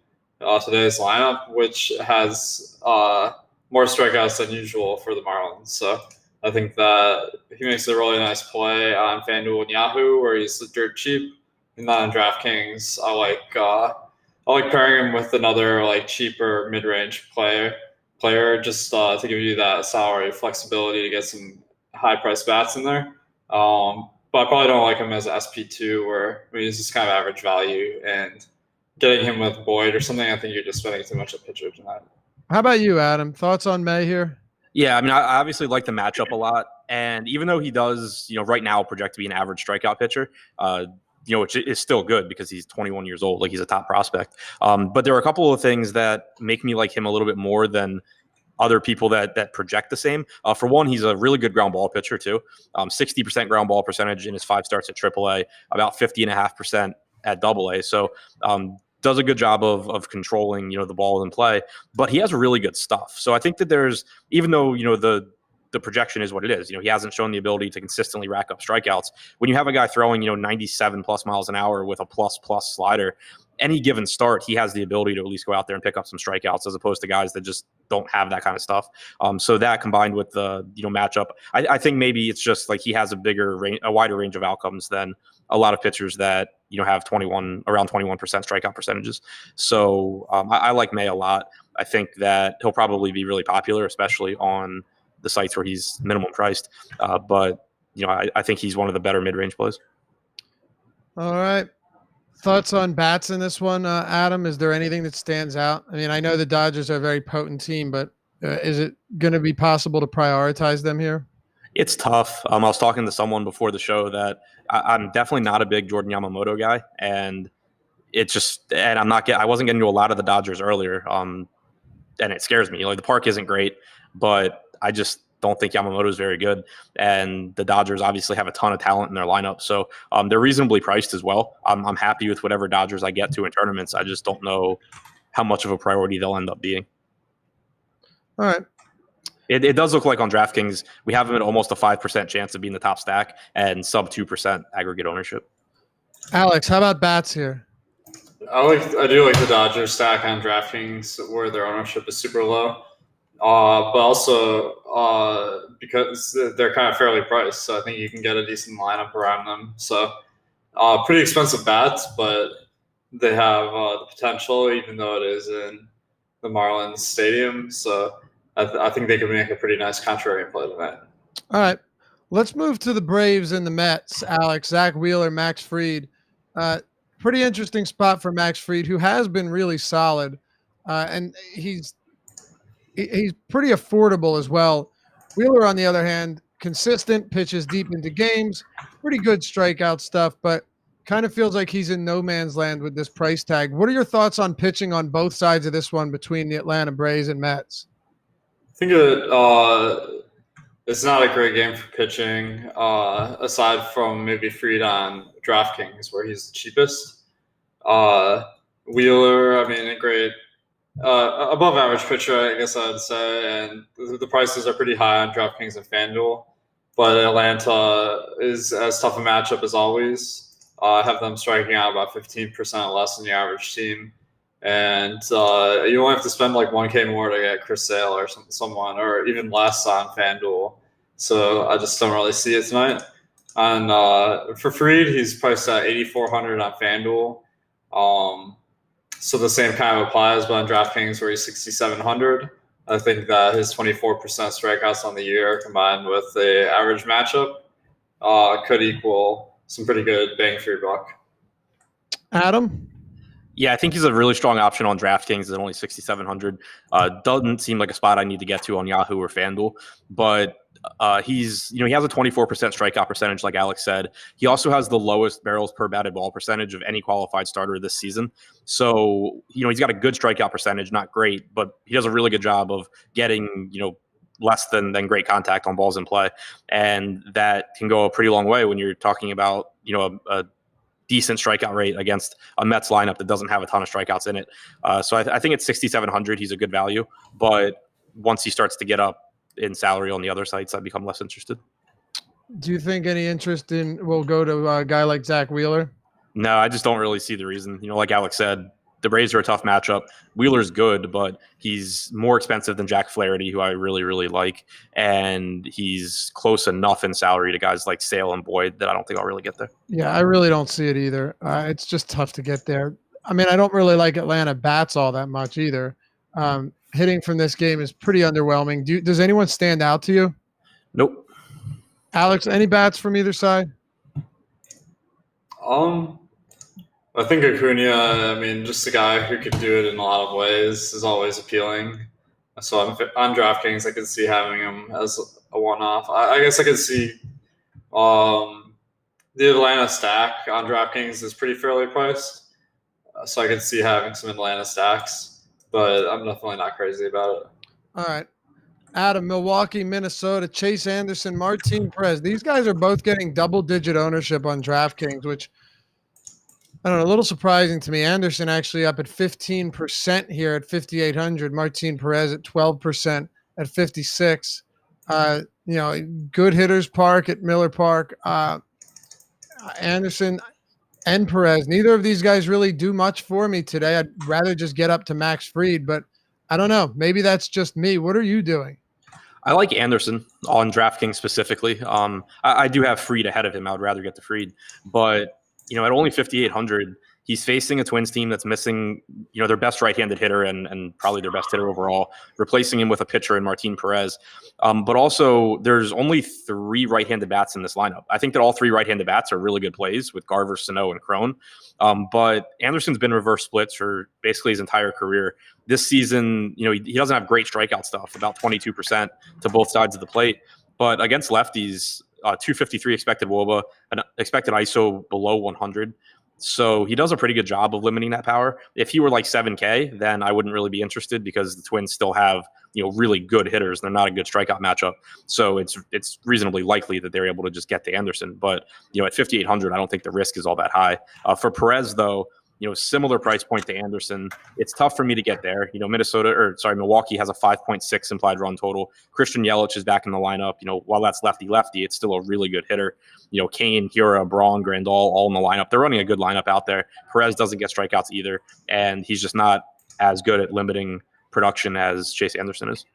today's lineup, which has more strikeouts than usual for the Marlins. So I think that he makes a really nice play on FanDuel and Yahoo, where he's dirt cheap, and then on DraftKings, I like pairing him with another like cheaper mid-range player just to give you that salary flexibility to get some high-priced bats in there. But I probably don't like him as SP2, where he's just kind of average value, and getting him with Boyd or something, I think you're just spending too much at pitcher tonight. How about you, Adam? Thoughts on May here? Yeah, I mean, I obviously like the matchup a lot. And even though he does, right now project to be an average strikeout pitcher, which is still good because he's 21 years old, like he's a top prospect. But there are a couple of things that make me like him a little bit more than other people that project the same. For one, he's a really good ground ball pitcher too. 60% ground ball percentage in his 5 starts at AAA, about 50.5% at AA. So does a good job of controlling, the ball in play, but he has really good stuff. So I think that there's, even though, the projection is what it is, he hasn't shown the ability to consistently rack up strikeouts. When you have a guy throwing, 97 plus miles an hour with a plus slider, any given start, he has the ability to at least go out there and pick up some strikeouts, as opposed to guys that just don't have that kind of stuff. So that combined with the matchup, I think maybe it's just like he has a wider range of outcomes than a lot of pitchers that have around 21% strikeout percentages. So I like May a lot. I think that he'll probably be really popular, especially on the sites where he's minimum priced. But I think he's one of the better mid-range plays. All right. Thoughts on bats in this one, Adam? Is there anything that stands out? I mean, I know the Dodgers are a very potent team, but is it going to be possible to prioritize them here? It's tough. I was talking to someone before the show that I'm definitely not a big Jordan Yamamoto guy, and I wasn't getting to a lot of the Dodgers earlier, and it scares me. Like, the park isn't great, but I just don't think Yamamoto is very good, and the Dodgers obviously have a ton of talent in their lineup, so they're reasonably priced as well. I'm happy with whatever Dodgers I get to in tournaments. I just don't know how much of a priority they'll end up being. All right. It does look like on DraftKings we have him at almost a 5% chance of being the top stack and sub 2% aggregate ownership. Alex, how about bats here? I do like the Dodgers stack on DraftKings where their ownership is super low, but also because they're kind of fairly priced, so I think you can get a decent lineup around them. So pretty expensive bats, but they have the potential, even though it is in the Marlins Stadium. So I think they could make a pretty nice contrarian play tonight. All right. Let's move to the Braves and the Mets, Alex. Zach Wheeler, Max Fried. Pretty interesting spot for Max Fried, who has been really solid. And he's he's pretty affordable as well. Wheeler, on the other hand, consistent, pitches deep into games, pretty good strikeout stuff, but kind of feels like he's in no man's land with this price tag. What are your thoughts on pitching on both sides of this one between the Atlanta Braves and Mets? I think it's not a great game for pitching, aside from maybe Fried on DraftKings, where he's the cheapest. Wheeler, I mean, a great above average pitcher, I guess I'd say, and the prices are pretty high on DraftKings and FanDuel. But Atlanta is as tough a matchup as always. I have them striking out about 15% less than the average team. And you only have to spend like $1K more to get Chris Sale or someone, or even less on FanDuel. So I just don't really see it tonight. For Fried, he's priced at 8,400 on FanDuel. So the same kind of applies, but on DraftKings where he's 6,700. I think that his 24% strikeouts on the year combined with the average matchup could equal some pretty good bang for your buck. Adam? Yeah, I think he's a really strong option on DraftKings at only 6,700. Doesn't seem like a spot I need to get to on Yahoo or FanDuel, but he has a 24% strikeout percentage, like Alex said. He also has the lowest barrels per batted ball percentage of any qualified starter this season. So, he's got a good strikeout percentage, not great, but he does a really good job of getting, less than great contact on balls in play. And that can go a pretty long way when you're talking about, a decent strikeout rate against a Mets lineup that doesn't have a ton of strikeouts in it. So I think at 6,700, he's a good value. But once he starts to get up in salary on the other sites, I become less interested. Do you think any interest will go to a guy like Zach Wheeler? No, I just don't really see the reason. Like Alex said, the Braves are a tough matchup. Wheeler's good, but he's more expensive than Jack Flaherty, who I really, really like. And he's close enough in salary to guys like Sale and Boyd that I don't think I'll really get there. Yeah, I really don't see it either. It's just tough to get there. I mean, I don't really like Atlanta bats all that much either. Hitting from this game is pretty underwhelming. Does anyone stand out to you? Nope. Alex, any bats from either side? I think Acuna, just a guy who could do it in a lot of ways, is always appealing. So on DraftKings, I could see having him as a one-off. I guess I could see the Atlanta stack on DraftKings is pretty fairly priced. So I could see having some Atlanta stacks, but I'm definitely not crazy about it. All right. Adam, Milwaukee, Minnesota, Chase Anderson, Martin Perez. These guys are both getting double-digit ownership on DraftKings, which – I don't know, a little surprising to me. Anderson actually up at 15% here at 5,800. Martin Perez at 12% at 56. Good hitters park at Miller Park. Anderson and Perez. Neither of these guys really do much for me today. I'd rather just get up to Max Fried, but I don't know. Maybe that's just me. What are you doing? I like Anderson on DraftKings specifically. I do have Fried ahead of him. I would rather get to Fried, but at only 5,800, he's facing a Twins team that's missing, their best right-handed hitter and probably their best hitter overall, replacing him with a pitcher in Martin Perez. But also, there's only 3 right-handed bats in this lineup. I think that all 3 right-handed bats are really good plays with Garver, Sano, and Crone. But Anderson's been reverse splits for basically his entire career. This season, he doesn't have great strikeout stuff, about 22% to both sides of the plate. But against lefties, 253 expected WOBA, an expected ISO below 100. So he does a pretty good job of limiting that power. If he were like 7K, then I wouldn't really be interested because the Twins still have, really good hitters. They're not a good strikeout matchup. So it's reasonably likely that they're able to just get to Anderson. But, at 5,800, I don't think the risk is all that high. For Perez, though, similar price point to Anderson. It's tough for me to get there. Milwaukee has a 5.6 implied run total. Christian Yelich is back in the lineup. While that's lefty-lefty, it's still a really good hitter. Kane, Hura, Braun, Grandal, all in the lineup. They're running a good lineup out there. Perez doesn't get strikeouts either, and he's just not as good at limiting production as Chase Anderson is.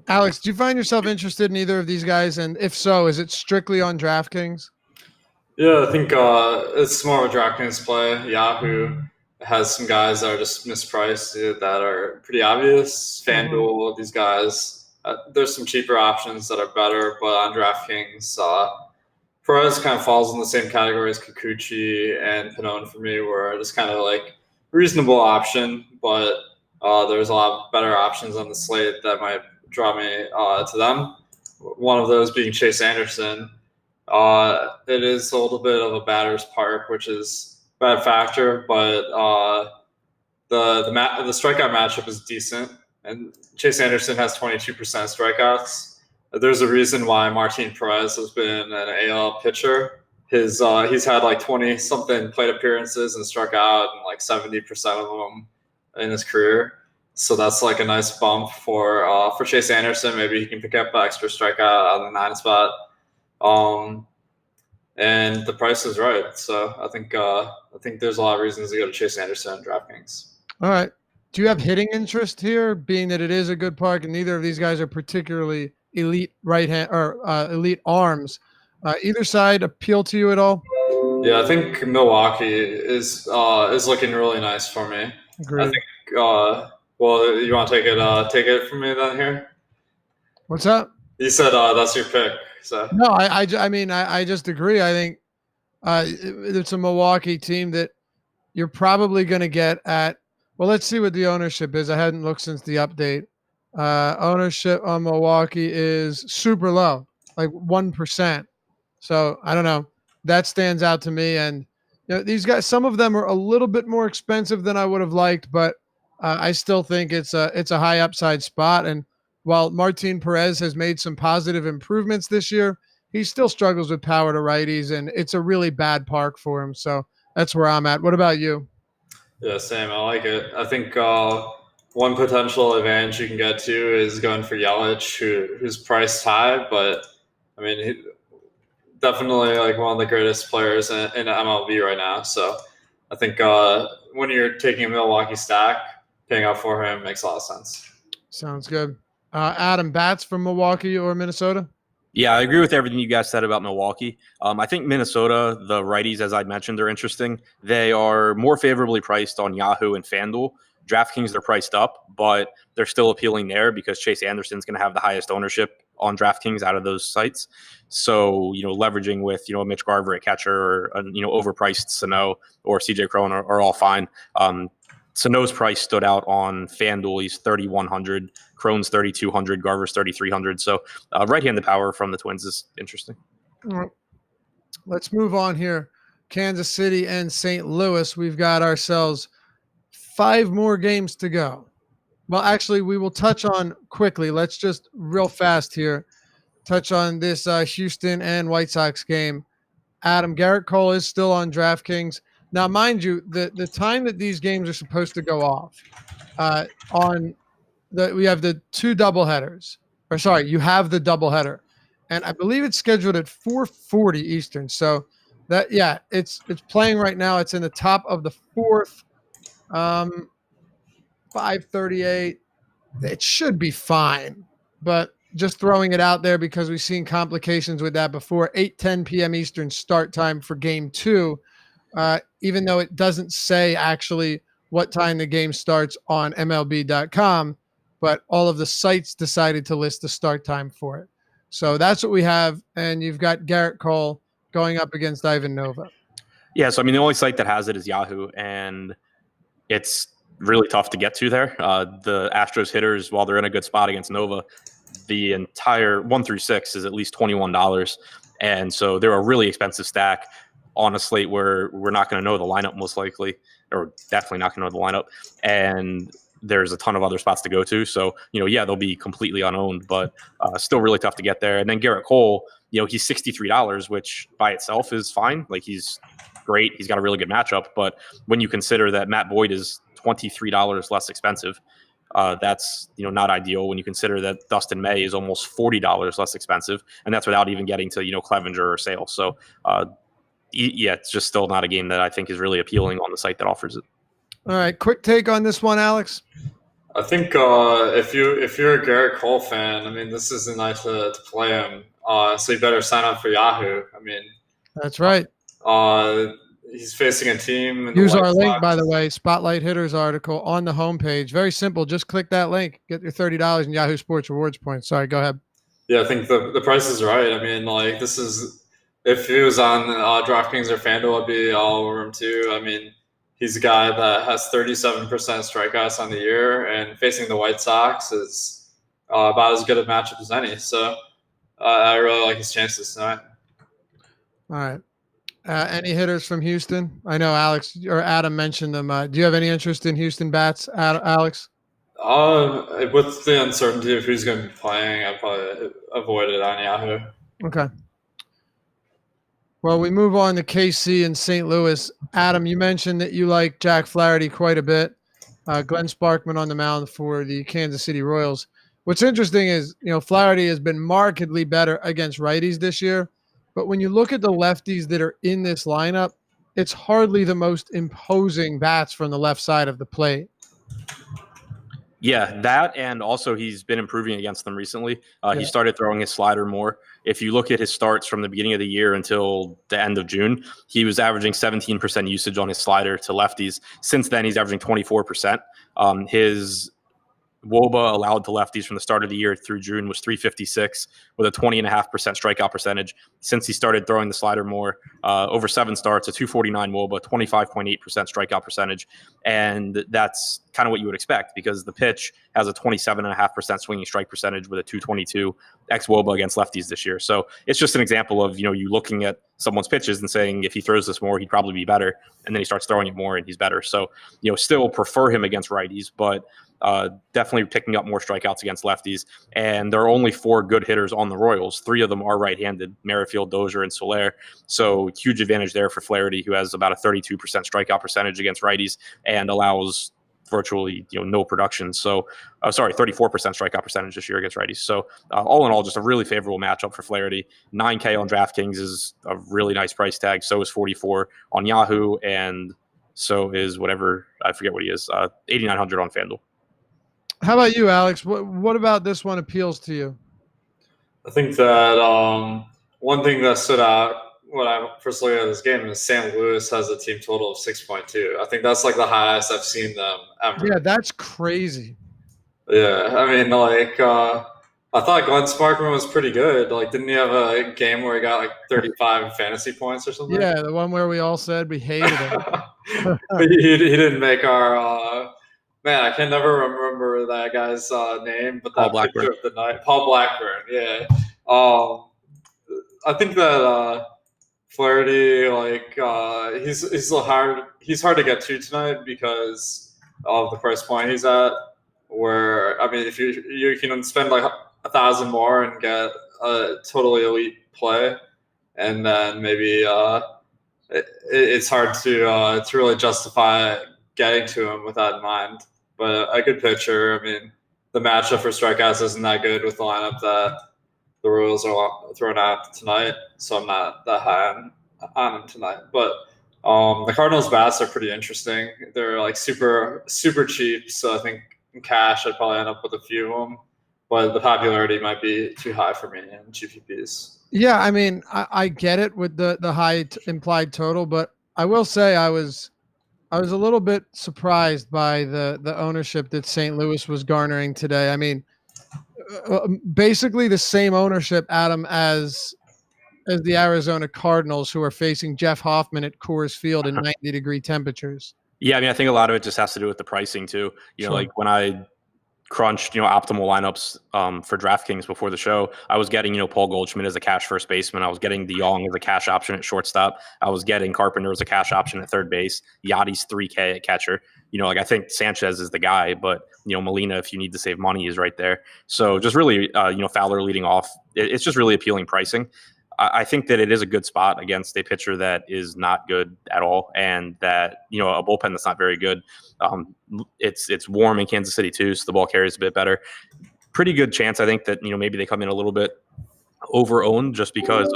Alex, do you find yourself interested in either of these guys? And if so, is it strictly on DraftKings? Yeah, I think it's more of a DraftKings play. Yahoo has some guys that are just mispriced that are pretty obvious. FanDuel, these guys, there's some cheaper options that are better, but on DraftKings, Perez kind of falls in the same category as Kikuchi and Pannone for me, where it's kind of like reasonable option, but There's a lot better options on the slate that might draw me to them. One of those being Chase Anderson. It is a little bit of a batter's park, which is a bad factor, but the strikeout matchup is decent, and Chase Anderson has 22% strikeouts. There's a reason why Martin Perez has been an AL pitcher. He's had like 20 something plate appearances and struck out in like 70% of them in his career. So that's like a nice bump for Chase Anderson. Maybe he can pick up an extra strikeout on the 9 spot. And the price is right. So I think there's a lot of reasons to go to Chase Anderson and DraftKings. All right. Do you have hitting interest here, being that it is a good park and neither of these guys are particularly elite right hand or elite arms? Either side appeal to you at all? Yeah, I think Milwaukee is looking really nice for me. Great. I think. Well, you want to take it from me then here? What's up? You said that's your pick. So no, I mean I just agree. I think it's a Milwaukee team that you're probably going to get at. Well, let's see what the ownership is. I hadn't looked since the update. Ownership on Milwaukee is super low, like 1%. So I don't know. That stands out to me. And these guys, some of them are a little bit more expensive than I would have liked, but I still think it's a high upside spot. And while Martin Perez has made some positive improvements this year, he still struggles with power to righties, and it's a really bad park for him. So that's where I'm at. What about you? Yeah, same. I like it. I think one potential advantage you can get to is going for Yelich, who's priced high, but I mean, he, definitely like one of the greatest players in MLB right now. So I think when you're taking a Milwaukee stack, paying up for him makes a lot of sense. Sounds good. Adam, bats from Milwaukee or Minnesota? Yeah, I agree with everything you guys said about Milwaukee. I think Minnesota, the righties, as I mentioned, are interesting. They are more favorably priced on Yahoo and FanDuel. DraftKings, they're priced up, but they're still appealing there because Chase Anderson's going to have the highest ownership on DraftKings out of those sites. So, leveraging with, a Mitch Garver at catcher or, overpriced Sano or CJ Cron are all fine. Sano's price stood out on FanDuel. He's 3,100. Cron's 3,200. Garver's 3,300. So right-handed power from the Twins is interesting. All right. Let's move on here. Kansas City and St. Louis. We've got ourselves 5 more games to go. Well, actually, we will touch on quickly. Let's just real fast here touch on this Houston and White Sox game. Adam, Garrett Cole is still on DraftKings. Now, mind you, the time that these games are supposed to go off we have the 2 doubleheaders. Or sorry, you have the doubleheader. And I believe it's scheduled at 4:40 Eastern. So it's playing right now. It's in the top of the 4th. 5:38. It should be fine. But just throwing it out there because we've seen complications with that before. 8:10 p.m. Eastern start time for game 2. Even though it doesn't say actually what time the game starts on MLB.com, but all of the sites decided to list the start time for it. So that's what we have, and you've got Garrett Cole going up against Ivan Nova. Yeah, so I mean, the only site that has it is Yahoo, and it's really tough to get to there. The Astros hitters, while they're in a good spot against Nova, the entire 1 through 6 is at least $21, and so they're a really expensive stack on a slate where we're not going to know the lineup most likely, or definitely not going to know the lineup, and there's a ton of other spots to go to. So, they'll be completely unowned, but still really tough to get there. And then Garrett Cole, he's $63, which by itself is fine. Like, he's great. He's got a really good matchup. But when you consider that Matt Boyd is $23 less expensive, that's, not ideal. When you consider that Dustin May is almost $40 less expensive, and that's without even getting to, Clevenger or Sale. So, it's just still not a game that I think is really appealing on the site that offers it. All right, quick take on this one, Alex. I think if you're a Garrett Cole fan, I mean, this is the night to play him. So you better sign up for Yahoo. I mean, that's right. He's facing a team. Use our link, by the way, Spotlight Hitters article on the homepage. Very simple. Just click that link. Get your $30 in Yahoo Sports Rewards points. Sorry, go ahead. Yeah, I think the price is right. I mean, like, if it was on DraftKings or FanDuel, I'd be all over him too. I mean, he's a guy that has 37% strikeouts on the year, and facing the White Sox is about as good a matchup as any. So I really like his chances tonight. All right. Any hitters from Houston? I know Alex or Adam mentioned them. Do you have any interest in Houston bats, Alex? With the uncertainty of who's going to be playing, I'd probably avoid it on Yahoo. Okay. Well, we move on to KC and St. Louis. Adam, you mentioned that you like Jack Flaherty quite a bit. Glenn Sparkman on the mound for the Kansas City Royals. What's interesting is, Flaherty has been markedly better against righties this year. But when you look at the lefties that are in this lineup, it's hardly the most imposing bats from the left side of the plate. Yeah, that, and also he's been improving against them recently. He Yeah. started throwing his slider more. If you look at his starts from the beginning of the year until the end of June, he was averaging 17% usage on his slider to lefties. Since then, he's averaging 24%. His WOBA allowed to lefties from the start of the year through June was 356 with a 20.5% strikeout percentage. Since he started throwing the slider more, over 7 starts, a 249 WOBA, 25.8% strikeout percentage. And that's kind of what you would expect because the pitch has a 27.5% swinging strike percentage with a 222 x WOBA against lefties this year. So it's just an example of, you looking at someone's pitches and saying, if he throws this more, he'd probably be better. And then he starts throwing it more and he's better. So, still prefer him against righties, but definitely picking up more strikeouts against lefties. And there are only 4 good hitters on the Royals. 3 of them are right-handed, Merrifield, Dozier, and Soler. So huge advantage there for Flaherty, who has about a 32% strikeout percentage against righties and allows virtually no production. So 34% strikeout percentage this year against righties. So all in all, just a really favorable matchup for Flaherty. $9K on DraftKings is a really nice price tag. So is 44 on Yahoo, and so is whatever, I forget what he is, 8,900 on FanDuel. How about you, Alex? What about this one appeals to you? I think that one thing that stood out when I first looked at this game is St. Louis has a team total of 6.2. I think that's like the highest I've seen them ever. Yeah, that's crazy. Yeah, I mean, I thought Glenn Sparkman was pretty good. Didn't he have a game where he got 35 fantasy points or something? Yeah, the one where we all said we hated him. he didn't make our man, I can never remember that guy's name, but that picture of the night, Paul Blackburn. Yeah, I think that Flaherty, he's hard to get to tonight because of the price point he's at. Where I mean, if you can spend like 1,000 more and get a totally elite play, and then maybe it's hard to really justify getting to him with that in mind. But a good pitcher. I mean, the matchup for strikeouts isn't that good with the lineup that the Royals are throwing out tonight, so I'm not that high on him tonight. But the Cardinals bats are pretty interesting. They're super cheap, so I think in cash I'd probably end up with a few of them. But the popularity might be too high for me in GPPs. Yeah, I mean, I get it with the high implied total, but I will say I was a little bit surprised by the ownership that St. Louis was garnering today. I mean, basically the same ownership, Adam, as the Arizona Cardinals, who are facing Jeff Hoffman at Coors Field in 90-degree temperatures. Yeah, I mean, I think a lot of it just has to do with the pricing too. Sure. Like when I crunched, optimal lineups for DraftKings before the show, I was getting, Paul Goldschmidt as a cash first baseman. I was getting DeYoung as a cash option at shortstop. I was getting Carpenter as a cash option at third base. Yachty's $3K at catcher. I think Sanchez is the guy, but, Molina, if you need to save money, is right there. So just really, Fowler leading off. It's just really appealing pricing. I think that it is a good spot against a pitcher that is not good at all, and that a bullpen that's not very good. It's warm in Kansas City too, so the ball carries a bit better. Pretty good chance, I think, that maybe they come in a little bit over owned just because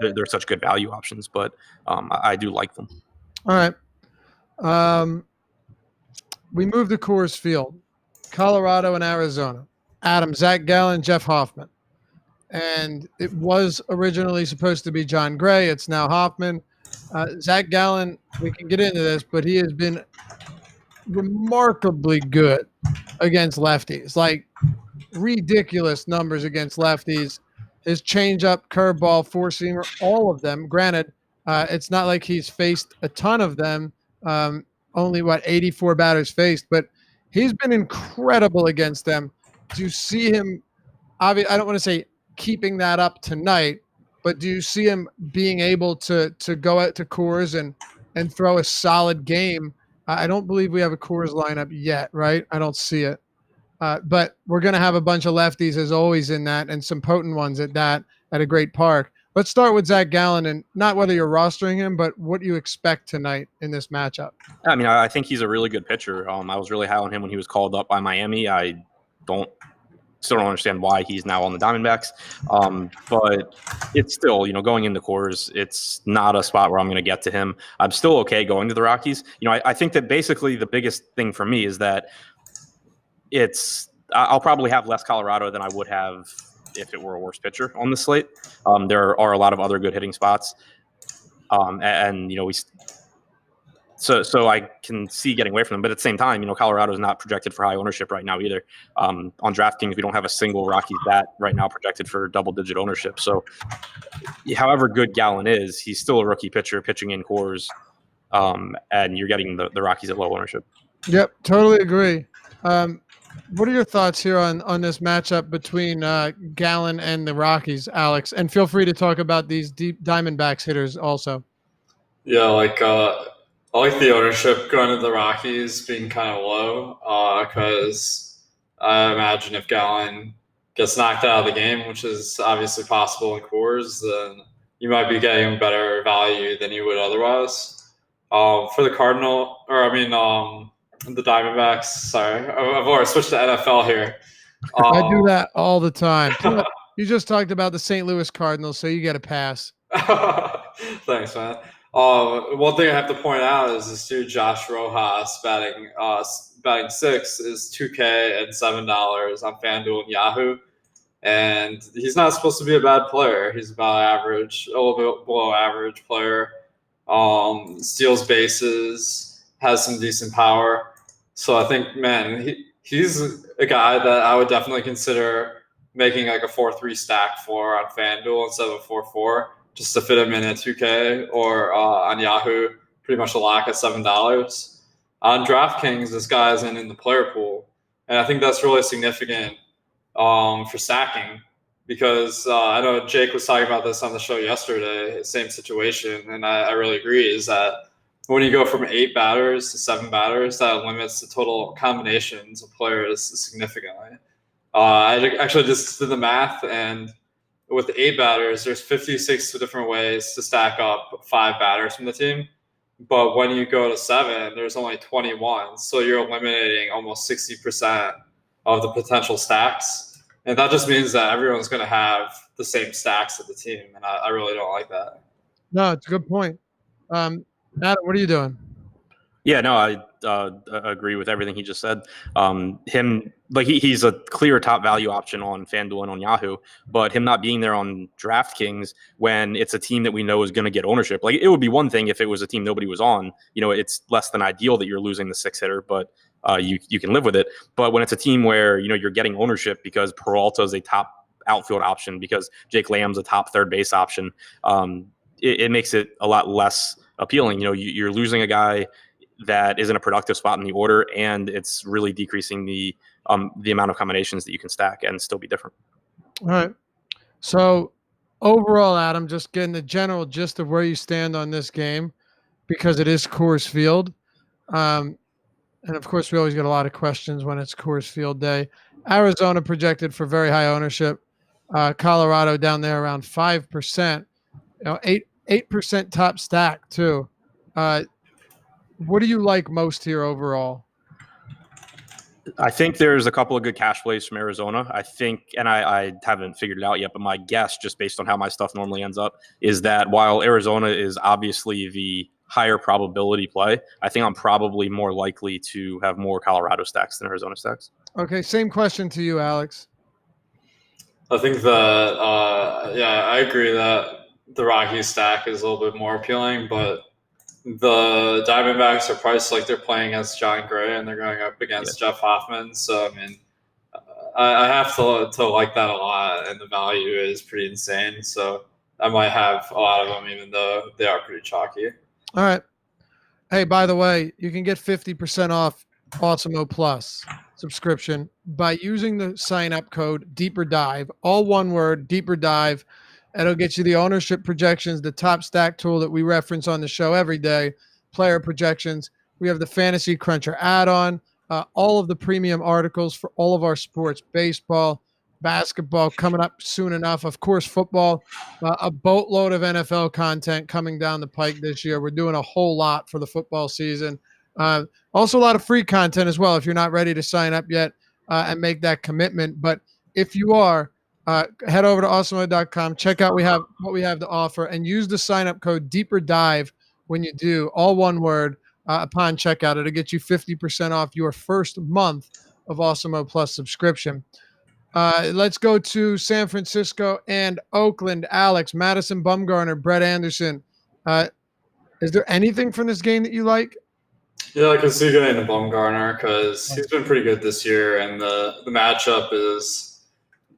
they're such good value options. But I do like them. All right, we moved to Coors Field, Colorado and Arizona. Adam, Zach Gallen, Jeff Hoffman. And it was originally supposed to be John Gray. It's now Hoffman. Zach Gallen, we can get into this, but he has been remarkably good against lefties. Ridiculous numbers against lefties. His changeup, curveball, four-seamer, all of them. Granted, it's not like he's faced a ton of them, Only 84 batters faced, but he's been incredible against them. Do you see him? I don't want to say keeping that up tonight, but do you see him being able to go out to Coors and throw a solid game? I don't believe we have a Coors lineup yet, right? I don't see it. But we're going to have a bunch of lefties as always in that, and some potent ones at that at a great park. Let's start with Zach Gallen, and not whether you're rostering him, but what you expect tonight in this matchup. I mean, I think he's a really good pitcher. I was really high on him when he was called up by Miami. I still don't understand why he's now on the Diamondbacks. But it's still, going into Coors, it's not a spot where I'm going to get to him. I'm still okay going to the Rockies. I think that basically the biggest thing for me is that I'll probably have less Colorado than I would have if it were a worse pitcher on the slate. There are a lot of other good hitting spots. So I can see getting away from them. But at the same time, Colorado is not projected for high ownership right now either. On DraftKings, we don't have a single Rockies bat right now projected for double-digit ownership. So however good Gallen is, he's still a rookie pitcher pitching in Coors, and you're getting the Rockies at low ownership. Yep, totally agree. What are your thoughts here on this matchup between Gallen and the Rockies, Alex? And feel free to talk about these deep Diamondbacks hitters also. Yeah, I like the ownership going to the Rockies being kind of low because I imagine if Gallen gets knocked out of the game, which is obviously possible in Coors, then you might be getting better value than you would otherwise. For the the Diamondbacks, sorry, I've already switched to NFL here. I do that all the time. You just talked about the St. Louis Cardinals, so you get a pass. Thanks, man. One thing I have to point out is this dude Josh Rojas batting 6 is $2K and $7 on FanDuel and Yahoo, and he's not supposed to be a bad player. He's about average, a little bit below average player. Steals bases, has some decent power. So I think, man, he's a guy that I would definitely consider making like a 4-3 stack for on FanDuel instead of a 4-4, just to fit him in at 2K, or on Yahoo, pretty much a lock at $7. On DraftKings, this guy isn't in the player pool, and I think that's really significant for stacking, because I know Jake was talking about this on the show yesterday, same situation, and I really agree, is that when you go from 8 batters to 7 batters, that limits the total combinations of players significantly. I actually just did the math, and with 8 batters, there's 56 different ways to stack up 5 batters from the team. But when you go to 7, there's only 21. So you're eliminating almost 60% of the potential stacks. And that just means that everyone's going to have the same stacks of the team. And I really don't like that. No, it's a good point. Adam, what are you doing? Yeah, no, I agree with everything he just said. He's a clear top value option on FanDuel and on Yahoo, but him not being there on DraftKings when it's a team that we know is going to get ownership. Like, it would be one thing if it was a team nobody was on. It's less than ideal that you're losing the 6-hitter, but you can live with it. But when it's a team where you're getting ownership because Peralta is a top outfield option, because Jake Lamb's a top third base option, it makes it a lot less appealing. You're losing a guy that is in a productive spot in the order, and it's really decreasing the amount of combinations that you can stack and still be different. All right. So overall, Adam, just getting the general gist of where you stand on this game, because it is Coors Field. And of course, we always get a lot of questions when it's Coors Field day. Arizona projected for very high ownership. Colorado down there around 5%. 8% top stack too. What do you like most here overall? I think there's a couple of good cash plays from Arizona. I think, and I haven't figured it out yet, but my guess, just based on how my stuff normally ends up, is that while Arizona is obviously the higher probability play, I think I'm probably more likely to have more Colorado stacks than Arizona stacks. Okay, same question to you, Alex. I think that, I agree that the Rockies stack is a little bit more appealing, but the Diamondbacks are priced like they're playing against John Gray and they're going up against Jeff Hoffman. So, I mean, I have to like that a lot, and the value is pretty insane. So I might have a lot of them, even though they are pretty chalky. All right. Hey, by the way, you can get 50% off Awesemo Plus subscription by using the sign-up code Deeper Dive, all one word, Deeper Dive. It'll get you the ownership projections, the top stack tool that we reference on the show every day, player projections. We have the Fantasy Cruncher add-on, all of the premium articles for all of our sports, baseball, basketball coming up soon enough. Of course, football, a boatload of NFL content coming down the pike this year. We're doing a whole lot for the football season. Also, a lot of free content as well if you're not ready to sign up yet and make that commitment. But if you are, head over to awesemo.com, check out what we have to offer, and use the sign-up code Deeper Dive when you do, all one word, upon checkout. It'll get you 50% off your first month of Awesemo Plus subscription. Let's go to San Francisco and Oakland. Alex, Madison Bumgarner, Brett Anderson. Is there anything from this game that you like? Yeah, I can see getting the Bumgarner because he's been pretty good this year, and the matchup is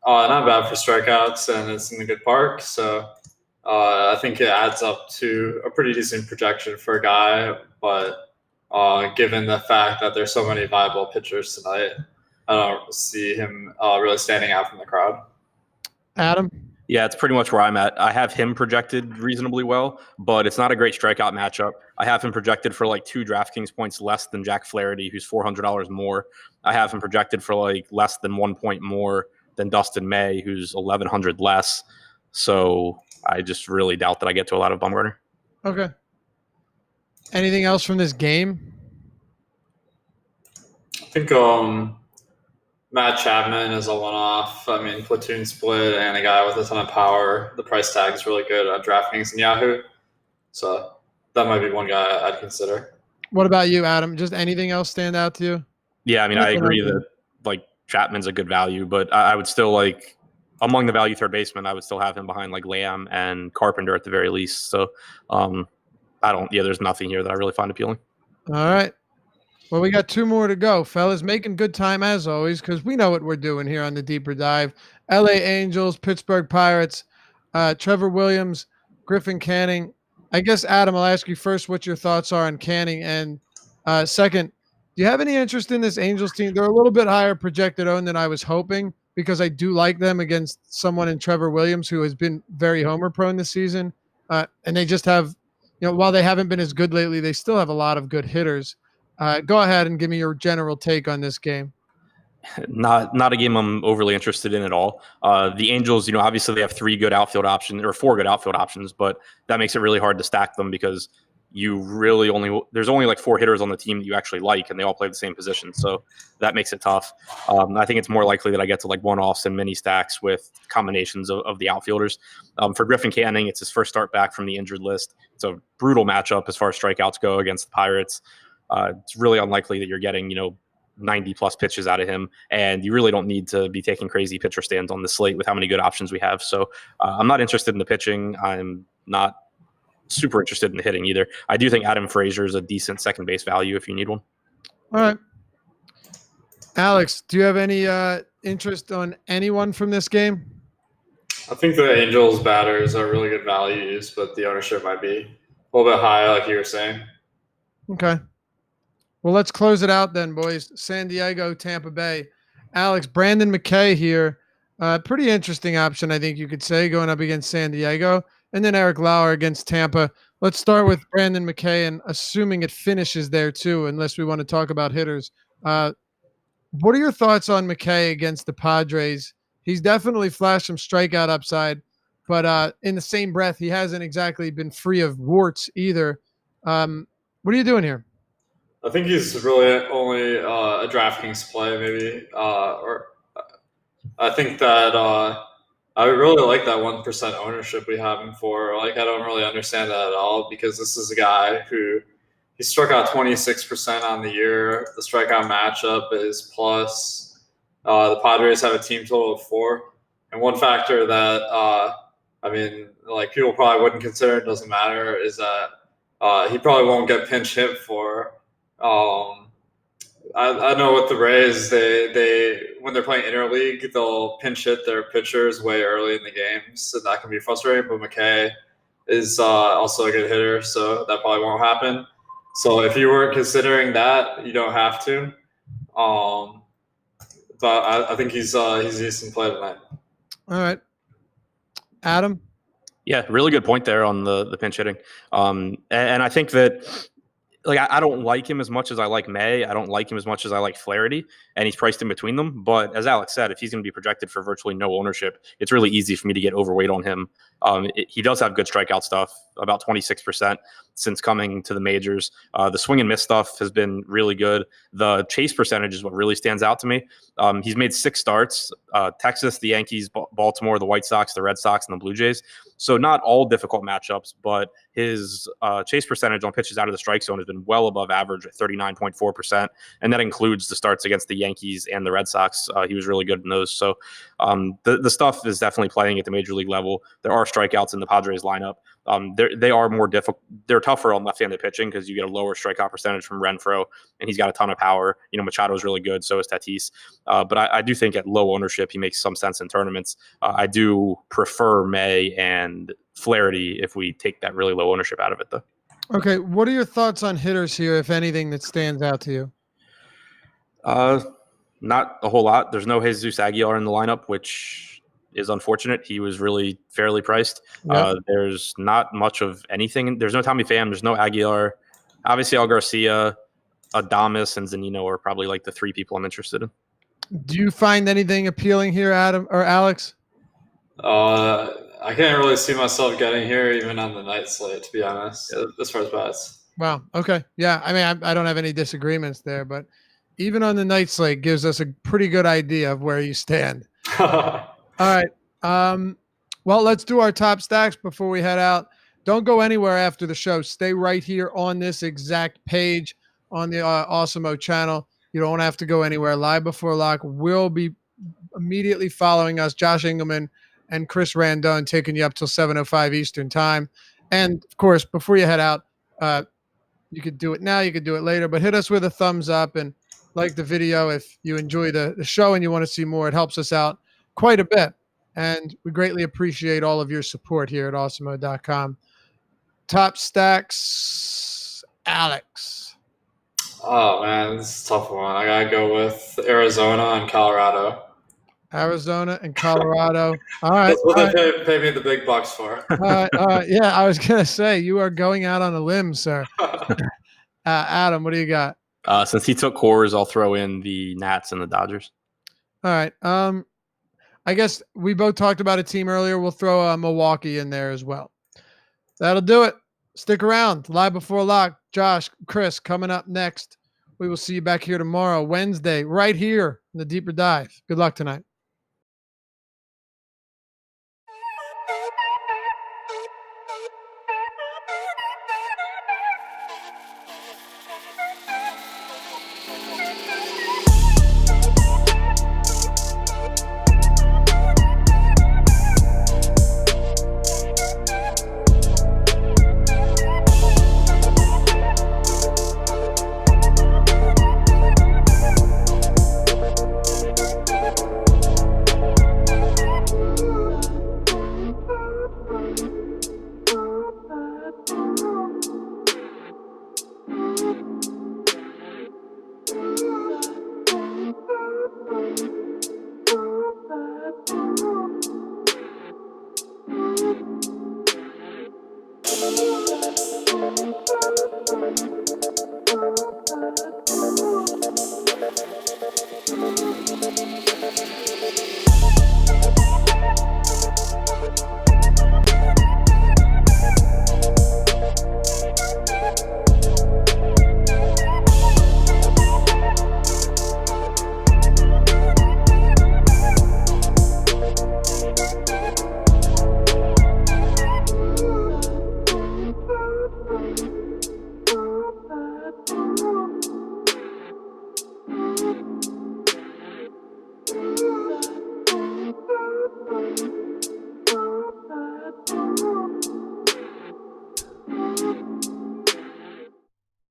not bad for strikeouts, and it's in a good park. So I think it adds up to a pretty decent projection for a guy. But given the fact that there's so many viable pitchers tonight, I don't see him really standing out from the crowd. Adam? Yeah, it's pretty much where I'm at. I have him projected reasonably well, but it's not a great strikeout matchup. I have him projected for like 2 DraftKings points less than Jack Flaherty, who's $400 more. I have him projected for like less than 1 point more than Dustin May, who's 1,100 less. So I just really doubt that I get to a lot of Bumgarner. Okay. Anything else from this game? I think Matt Chapman is a one-off. I mean, platoon split and a guy with a ton of power. The price tag is really good on DraftKings and Yahoo. So that might be one guy I'd consider. What about you, Adam? Just anything else stand out to you? Yeah, I mean, I agree that like Chapman's a good value, but I would still like among the value third baseman, I would still have him behind like Lamb and Carpenter at the very least. So there's nothing here that I really find appealing. All right. Well, we got 2 more to go, fellas. Making good time as always, because we know what we're doing here on the Deeper Dive. LA Angels, Pittsburgh Pirates, Trevor Williams, Griffin Canning. I guess, Adam, I'll ask you first what your thoughts are on Canning. And second, do you have any interest in this Angels team? They're a little bit higher projected owned than I was hoping, because I do like them against someone in Trevor Williams who has been very homer prone this season. And they just have, while they haven't been as good lately, they still have a lot of good hitters. Go ahead and give me your general take on this game. Not a game I'm overly interested in at all. The Angels, obviously they have 3 good outfield options or 4 good outfield options, but that makes it really hard to stack them because there's only like 4 hitters on the team that you actually like, and they all play the same position. So that makes it tough. I think it's more likely that I get to like one-offs and mini stacks with combinations of the outfielders. For Griffin Canning, it's his first start back from the injured list. It's a brutal matchup as far as strikeouts go against the Pirates. It's really unlikely that you're getting, 90 plus pitches out of him, and you really don't need to be taking crazy pitcher stands on the slate with how many good options we have. So I'm not interested in the pitching. I'm not super interested in the hitting either. I do think Adam Frazier is a decent second base value if you need one. All right. Alex, do you have any interest on anyone from this game? I think the Angels batters are really good values, but the ownership might be a little bit high, like you were saying. Okay. Well, let's close it out then, boys. San Diego, Tampa Bay. Alex, Brandon Mckay here. Pretty interesting option, I think you could say, going up against San Diego. And then Eric Lauer against Tampa. Let's start with Brandon Mckay, and assuming it finishes there too, unless we want to talk about hitters. What are your thoughts on Mckay against the Padres? He's definitely flashed some strikeout upside, but in the same breath, he hasn't exactly been free of warts either. What are you doing here? I think he's really only a DraftKings play, maybe. Or I think that I really like that 1% ownership we have him for. Like, I don't really understand that at all, because this is a guy who he struck out 26% on the year. The strikeout matchup is plus. The Padres have a team total of 4. And one factor that, people probably wouldn't consider, it doesn't matter, is that he probably won't get pinch hit for. I know with the Rays, they when they're playing interleague, they'll pinch hit their pitchers way early in the games, so that can be frustrating. But Mckay is also a good hitter, so that probably won't happen. So if you were considering that, you don't have to. But I think he's a decent play tonight. All right, Adam. Yeah, really good point there on the pinch hitting. And I think that like I don't like him as much as I like May. I don't like him as much as I like Flaherty, and he's priced in between them. But as Alex said, if he's going to be projected for virtually no ownership, it's really easy for me to get overweight on him. He does have good strikeout stuff, about 26% since coming to the majors. The swing and miss stuff has been really good. The chase percentage is what really stands out to me. He's made 6 starts, Texas, the Yankees, Baltimore, the White Sox, the Red Sox, and the Blue Jays. So not all difficult matchups, but his chase percentage on pitches out of the strike zone has been well above average at 39.4%. And that includes the starts against the Yankees and the Red Sox. He was really good in those. So the stuff is definitely playing at the major league level. There are strikeouts in the Padres lineup. They are more difficult. They're tougher on left-handed pitching because you get a lower strikeout percentage from Renfroe, and he's got a ton of power. Machado is really good. So is Tatis. But I do think at low ownership, he makes some sense in tournaments. I do prefer May and Flaherty if we take that really low ownership out of it, though. Okay, what are your thoughts on hitters here, if anything, that stands out to you? Not a whole lot. There's no Jesus Aguilar in the lineup, which is unfortunate. He was really fairly priced. Yep. There's not much of anything. There's no Tommy Pham. There's no Aguilar. Obviously, Al Garcia, Adames, and Zunino are probably like the 3 people I'm interested in. Do you find anything appealing here, Adam or Alex? I can't really see myself getting here even on the night slate, to be honest, as far as bets. Wow. Okay. Yeah. I mean, I don't have any disagreements there, but even on the night slate gives us a pretty good idea of where you stand. All right. Well, let's do our top stacks before we head out. Don't go anywhere after the show. Stay right here on this exact page on the Awesemo channel. You don't have to go anywhere. Live Before Lock will be immediately following us, Josh Engelman and Chris Randone, taking you up till 7:05 Eastern time. And of course, before you head out, you could do it now, you could do it later, but hit us with a thumbs up and like the video if you enjoy the show and you want to see more. It helps us out quite a bit. And we greatly appreciate all of your support here at awesemo.com. Top stacks, Alex. Oh, man, this is a tough one. I got to go with Arizona and Colorado. Arizona and Colorado. All right. That's what they pay me the big bucks for. Yeah, I was going to say, you are going out on a limb, sir. Adam, what do you got? Since he took Coors, I'll throw in the Nats and the Dodgers. All right. I guess we both talked about a team earlier. We'll throw Milwaukee in there as well. That'll do it. Stick around. Live Before Lock. Josh, Chris, coming up next. We will see you back here tomorrow, Wednesday, right here in the Deeper Dive. Good luck tonight.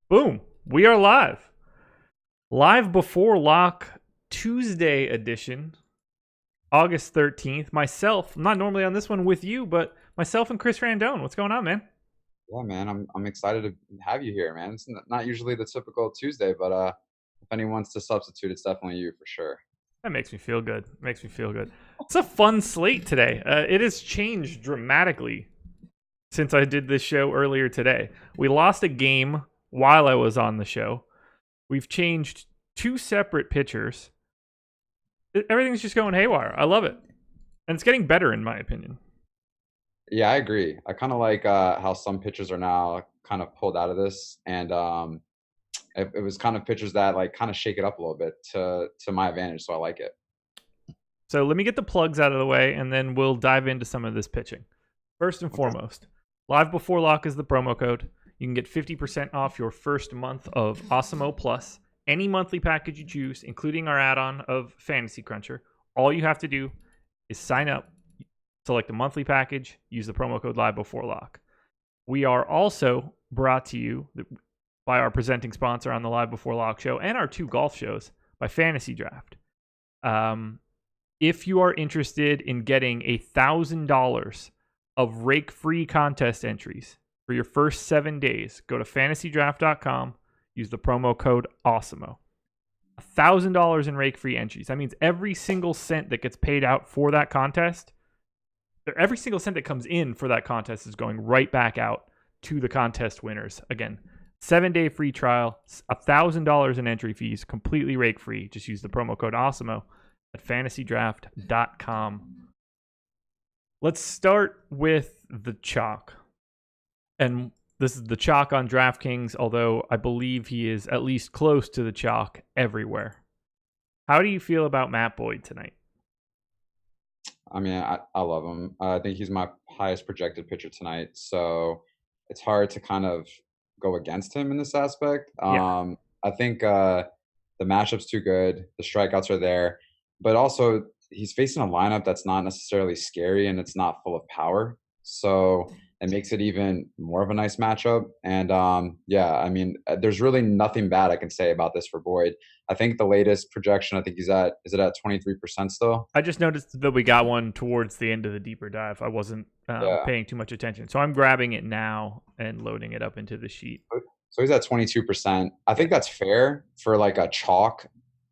Boom. We are live. Live Before Lock Tuesday edition, August 13th. Myself, I'm not normally on this one with you, but myself and Chris Randone. What's going on, man? Yeah, man, I'm excited to have you here, man. It's not usually the typical Tuesday, but if anyone wants to substitute, it's definitely you for sure. That makes me feel good. Makes me feel good. It's a fun slate today. It has changed dramatically since I did this show earlier today. We lost a game while I was on the show. We've changed 2 separate pitchers. Everything's just going haywire. I love it. And it's getting better, in my opinion. Yeah, I agree. I kind of like how some pitchers are now kind of pulled out of this, and it was kind of pitchers that like kind of shake it up a little bit to my advantage. So I like it. So let me get the plugs out of the way, and then we'll dive into some of this pitching. First and foremost, Live Before Lock is the promo code. You can get 50% off your first month of Awesemo Plus. Any monthly package you choose, including our add-on of Fantasy Cruncher. All you have to do is sign up, select the monthly package, use the promo code Live Before Lock. We are also brought to you by our presenting sponsor on the Live Before Lock show and our 2 golf shows by FantasyDraft. If you are interested in getting $1,000 of rake-free contest entries for your first 7 days, go to FantasyDraft.com, use the promo code AWESEMO. $1,000 in rake-free entries. That means every single cent that gets paid out for that contest, every single cent that comes in for that contest is going right back out to the contest winners. Again, 7-day free trial, $1,000 in entry fees, completely rake-free. Just use the promo code AWESEMO at FantasyDraft.com. Let's start with the chalk. And this is the chalk on DraftKings, although I believe he is at least close to the chalk everywhere. How do you feel about Matt Boyd tonight? I mean, I love him. I think he's my highest projected pitcher tonight. So it's hard to kind of go against him in this aspect. Yeah. I think the matchup's too good. The strikeouts are there. But also, he's facing a lineup that's not necessarily scary and it's not full of power. So it makes it even more of a nice matchup. And yeah, I mean, there's really nothing bad I can say about this for Boyd. I think the latest projection, I think is it at 23% still? I just noticed that we got one towards the end of the deeper dive. I wasn't paying too much attention. So I'm grabbing it now and loading it up into the sheet. So he's at 22%. I think that's fair for like a chalk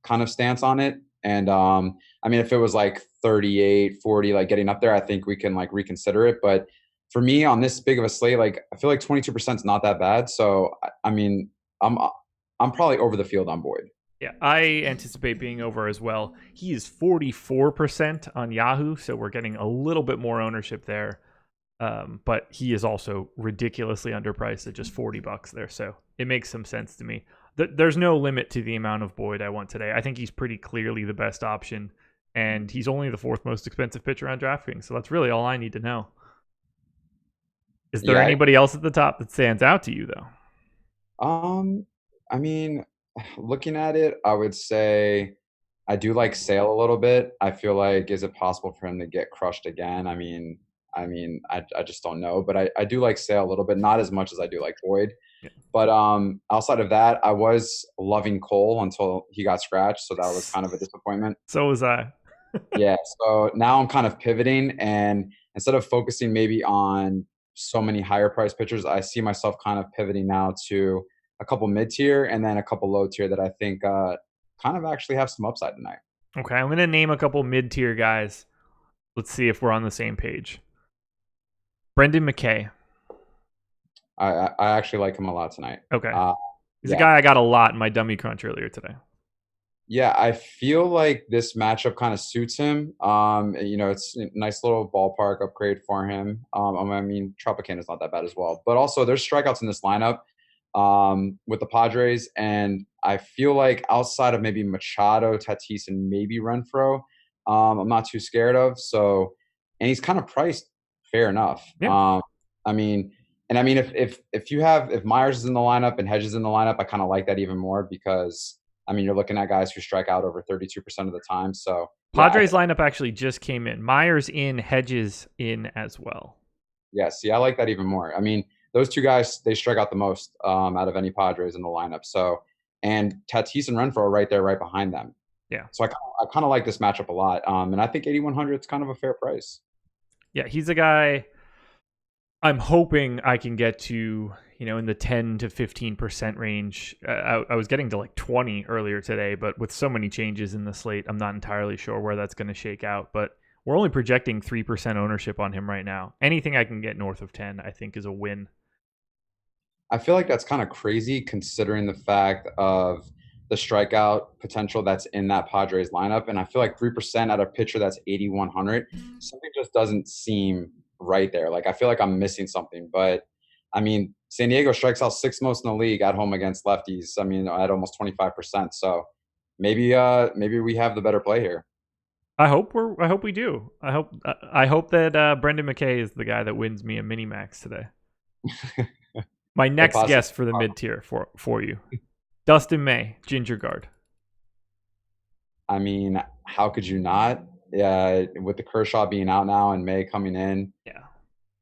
kind of stance on it. And I mean, if it was like 38, 40, like getting up there, I think we can like reconsider it. But for me on this big of a slate, like I feel like 22% is not that bad. So I mean, I'm probably over the field on Boyd. Yeah, I anticipate being over as well. He is 44% on Yahoo, so we're getting a little bit more ownership there. But he is also ridiculously underpriced at just $40 there, so it makes some sense to me. There's no limit to the amount of Boyd I want today. I think he's pretty clearly the best option, and he's only the 4th most expensive pitcher on DraftKings, so that's really all I need to know. Is there anybody else at the top that stands out to you, though? I mean, looking at it, I would say I do like Sale a little bit. I feel like, is it possible for him to get crushed again? I mean, I just don't know, but I do like Sale a little bit, not as much as I do like Boyd. Yeah. But outside of that, I was loving Cole until he got scratched, so that was kind of a disappointment. So was I. Yeah, so now I'm kind of pivoting, and instead of focusing maybe on so many higher price pitchers, I see myself kind of pivoting now to a couple mid-tier and then a couple low-tier that I think kind of actually have some upside tonight. Okay, I'm going to name a couple mid-tier guys. Let's see if we're on the same page. Brendan Mckay. I actually like him a lot tonight. Okay. He's a guy I got a lot in my dummy crunch earlier today. Yeah, I feel like this matchup kind of suits him. You know, it's a nice little ballpark upgrade for him. I mean, Tropicana is not that bad as well. But also, there's strikeouts in this lineup with the Padres. And I feel like outside of maybe Machado, Tatis, and maybe Renfroe, I'm not too scared of. So, and he's kind of priced fair enough. Yeah. I mean, if Myers is in the lineup and Hedges in the lineup, I kind of like that even more because I mean, you're looking at guys who strike out over 32% of the time. So Padres lineup actually just came in. Myers in, Hedges in as well. Yeah, see, I like that even more. I mean, those two guys, they strike out the most out of any Padres in the lineup. So, and Tatis and Renfroe are right there, right behind them. Yeah. So I kind of like this matchup a lot. And I think 8,100 is kind of a fair price. Yeah, he's a guy. I'm hoping I can get to, in the 10 to 15% range. I was getting to like 20 earlier today, but with so many changes in the slate, I'm not entirely sure where that's going to shake out. But we're only projecting 3% ownership on him right now. Anything I can get north of 10, I think, is a win. I feel like that's kind of crazy considering the fact of the strikeout potential that's in that Padres lineup. And I feel like 3% at a pitcher that's 8,100, something just doesn't seem right there. Like, I feel like I'm missing something. But I mean, San Diego strikes out sixth most in the league at home against lefties. I mean, at almost 25%. So maybe we have the better play here. I hope we do. I hope that Brendan Mckay is the guy that wins me a mini max today. My next guess for the mid tier for you, Dustin May, Ginger Guard. I mean, how could you not? Yeah, with the Kershaw being out now and May coming in. Yeah.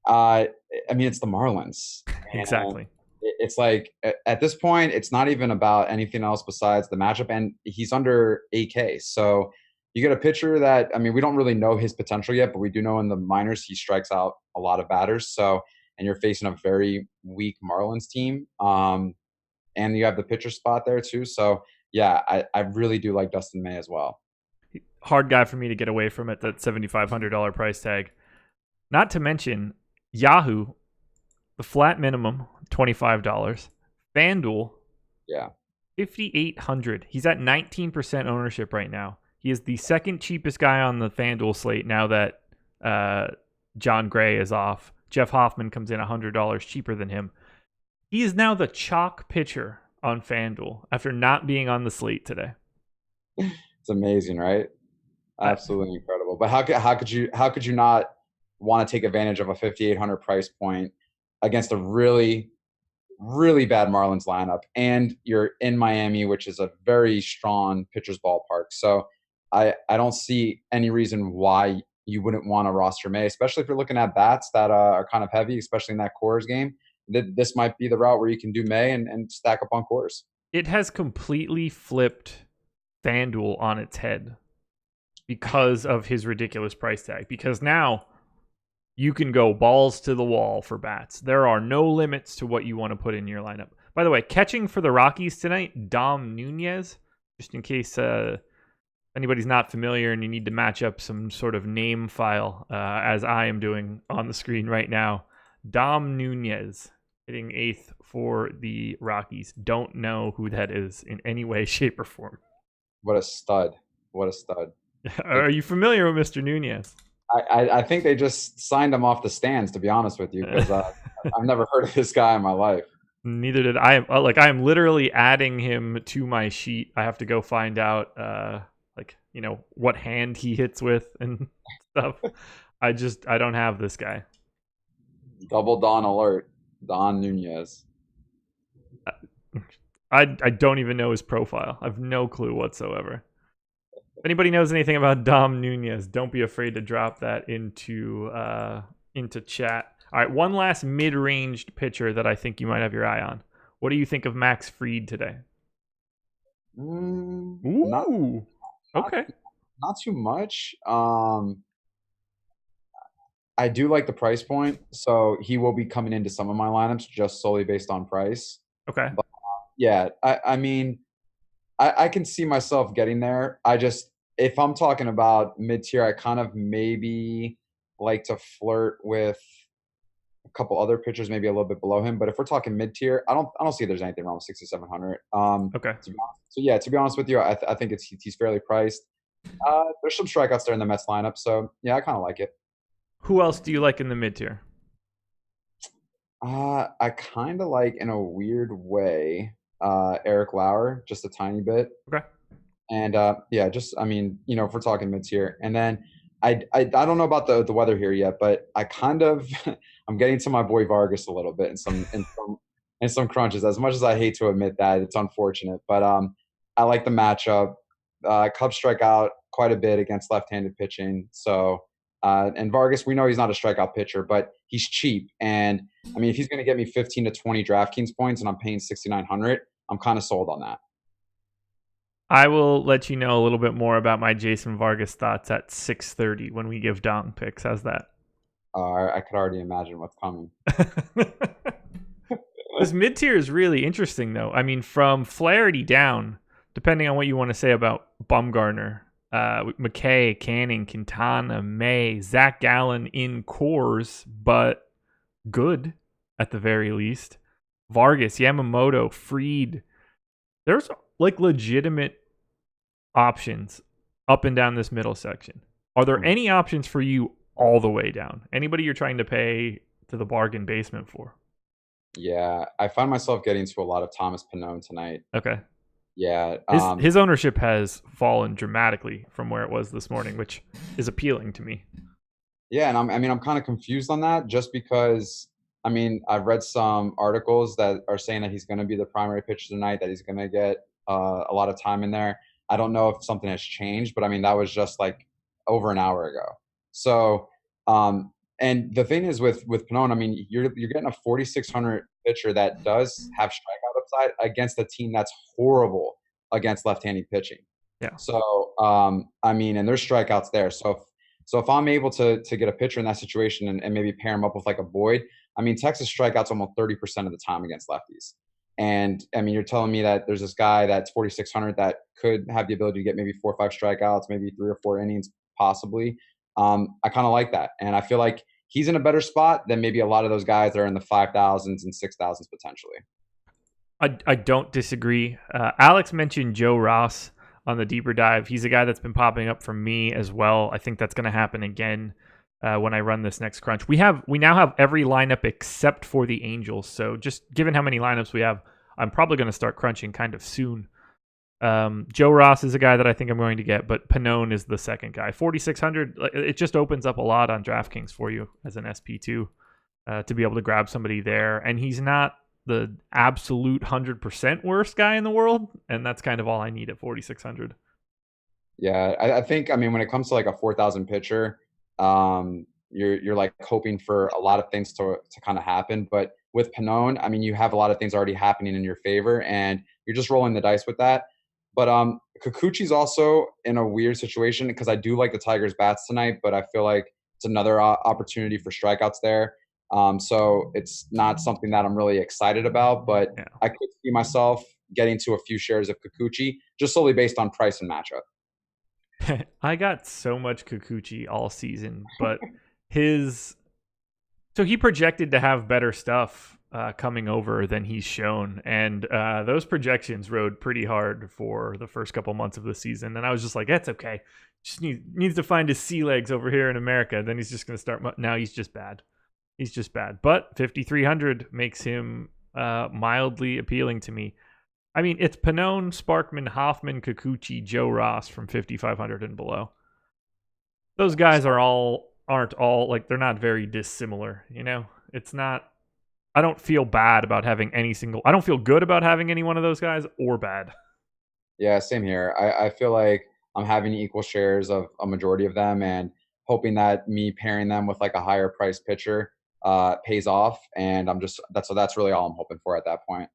I mean, it's the Marlins. Exactly. It's like at this point, it's not even about anything else besides the matchup, and he's under 8K. So you get a pitcher that, I mean, we don't really know his potential yet, but we do know in the minors he strikes out a lot of batters. So, and you're facing a very weak Marlins team, and you have the pitcher spot there too. So yeah, I really do like Dustin May as well. Hard guy for me to get away from at that $7,500 price tag. Not to mention Yahoo, the flat minimum, $25. FanDuel, yeah, $5,800. He's at 19% ownership right now. He is the second cheapest guy on the FanDuel slate now that John Gray is off. Jeff Hoffman comes in $100 cheaper than him. He is now the chalk pitcher on FanDuel after not being on the slate today. It's amazing, right? Absolutely incredible. But how could you not want to take advantage of a 5,800 price point against a really, really bad Marlins lineup, and you're in Miami, which is a very strong pitcher's ballpark. So I don't see any reason why you wouldn't want to roster May, especially if you're looking at bats that are kind of heavy, especially in that Coors game. This might be the route where you can do May and stack up on Coors. It has completely flipped FanDuel on its head because of his ridiculous price tag. Because now you can go balls to the wall for bats. There are no limits to what you want to put in your lineup. By the way, catching for the Rockies tonight, Dom Nunez, just in case anybody's not familiar and you need to match up some sort of name file, as I am doing on the screen right now. Dom Nunez hitting 8th for the Rockies. Don't know who that is in any way, shape, or form. What a stud. What a stud. Are you familiar with Mr. Nunez? I think they just signed him off the stands, to be honest with you, because I've never heard of this guy in my life. Neither did I. I am literally adding him to my sheet. I have to go find out what hand he hits with and stuff. I don't have this guy. Double Don alert. Don Nunez. I don't even know his profile. I have no clue whatsoever. If anybody knows anything about Dom Nunez, don't be afraid to drop that into chat. All right, one last mid-ranged pitcher that I think you might have your eye on. What do you think of Max Fried today? Ooh, okay. Not too much. I do like the price point, so he will be coming into some of my lineups just solely based on price. Okay. But, yeah, I mean, I can see myself getting there. If I'm talking about mid-tier, I kind of maybe like to flirt with a couple other pitchers, maybe a little bit below him. But if we're talking mid-tier, I don't see there's anything wrong with 6,700. Okay. To be honest with you, I think he's fairly priced. There's some strikeouts there in the Mets lineup, so yeah, I kind of like it. Who else do you like in the mid-tier? I kind of like, in a weird way, Eric Lauer, just a tiny bit. Okay. And if we're talking mid-tier, and then I don't know about the weather here yet, but I kind of I'm getting to my boy Vargas a little bit in some crunches. As much as I hate to admit that, it's unfortunate, but I like the matchup. Cubs strike out quite a bit against left-handed pitching, so. And Vargas, we know he's not a strikeout pitcher, but he's cheap. And I mean, if he's going to get me 15 to 20 DraftKings points and I'm paying 6,900, I'm kind of sold on that. I will let you know a little bit more about my Jason Vargas thoughts at 6:30 when we give Dong picks. How's that? I could already imagine what's coming. This mid tier is really interesting, though. I mean, from Flaherty down, depending on what you want to say about Bumgarner, Mckay, Canning, Quintana, May, Zach Gallen in cores, but good at the very least. Vargas, Yamamoto, Fried. There's like legitimate options up and down this middle section. Are there any options for you all the way down? Anybody you're trying to pay to the bargain basement for? Yeah, I find myself getting to a lot of Thomas Pannone tonight. Okay. Yeah. His ownership has fallen dramatically from where it was this morning, which is appealing to me. Yeah, and I'm kind of confused on that just because, I've read some articles that are saying that he's going to be the primary pitcher tonight, that he's going to get a lot of time in there. I don't know if something has changed, but that was just like over an hour ago. So, and the thing is with Pannone, you're getting a 4,600 pitcher that does have strikeout upside against a team that's horrible against left-handed pitching. Yeah. So, and there's strikeouts there. So if I'm able to get a pitcher in that situation and maybe pair him up with like a Boyd, Texas strikeouts almost 30% of the time against lefties. And you're telling me that there's this guy that's 4,600 that could have the ability to get maybe 4 or 5 strikeouts, maybe 3 or 4 innings, possibly. I kind of like that. And I feel like he's in a better spot than maybe a lot of those guys that are in the 5,000s and 6,000s potentially. I don't disagree. Alex mentioned Joe Ross on the deeper dive. He's a guy that's been popping up for me as well. I think that's going to happen again when I run this next crunch. We now have every lineup except for the Angels. So just given how many lineups we have, I'm probably going to start crunching kind of soon. Joe Ross is a guy that I think I'm going to get, but Pannone is the second guy. 4,600, it just opens up a lot on DraftKings for you as an SP2 to be able to grab somebody there. And he's not the absolute 100% worst guy in the world, and that's kind of all I need at 4,600. Yeah, I think when it comes to like a 4,000 pitcher, you're like hoping for a lot of things to kind of happen. But with Pannone, you have a lot of things already happening in your favor, and you're just rolling the dice with that. But Kikuchi's also in a weird situation because I do like the Tigers' bats tonight, but I feel like it's another opportunity for strikeouts there. So it's not something that I'm really excited about, but yeah. I could see myself getting to a few shares of Kikuchi just solely based on price and matchup. I got so much Kikuchi all season, but so he projected to have better stuff coming over than he's shown, and those projections rode pretty hard for the first couple months of the season, and I was just like, that's okay. Just needs to find his sea legs over here in America, then he's just going to start. Now he's just bad. He's just bad. But 5,300 makes him mildly appealing to me. It's Pannone, Sparkman, Hoffman, Kikuchi, Joe Ross from 5,500 and below. Those guys aren't all like, they're not very dissimilar. It's not. I don't feel bad about having I don't feel good about having any one of those guys or bad. Yeah, same here. I feel like I'm having equal shares of a majority of them and hoping that me pairing them with like a higher price pitcher pays off, and that's really all I'm hoping for at that point.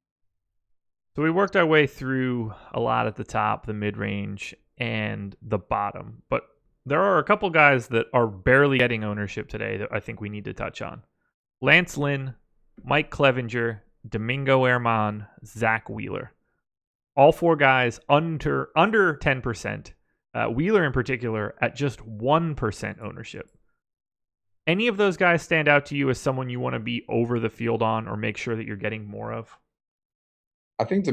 So we worked our way through a lot at the top, the mid-range, and the bottom, but there are a couple guys that are barely getting ownership today that I think we need to touch on. Lance Lynn, Mike Clevenger, Domingo Herman, Zach Wheeler. All 4 guys under 10%. Wheeler in particular at just 1% ownership. Any of those guys stand out to you as someone you want to be over the field on or make sure that you're getting more of? I think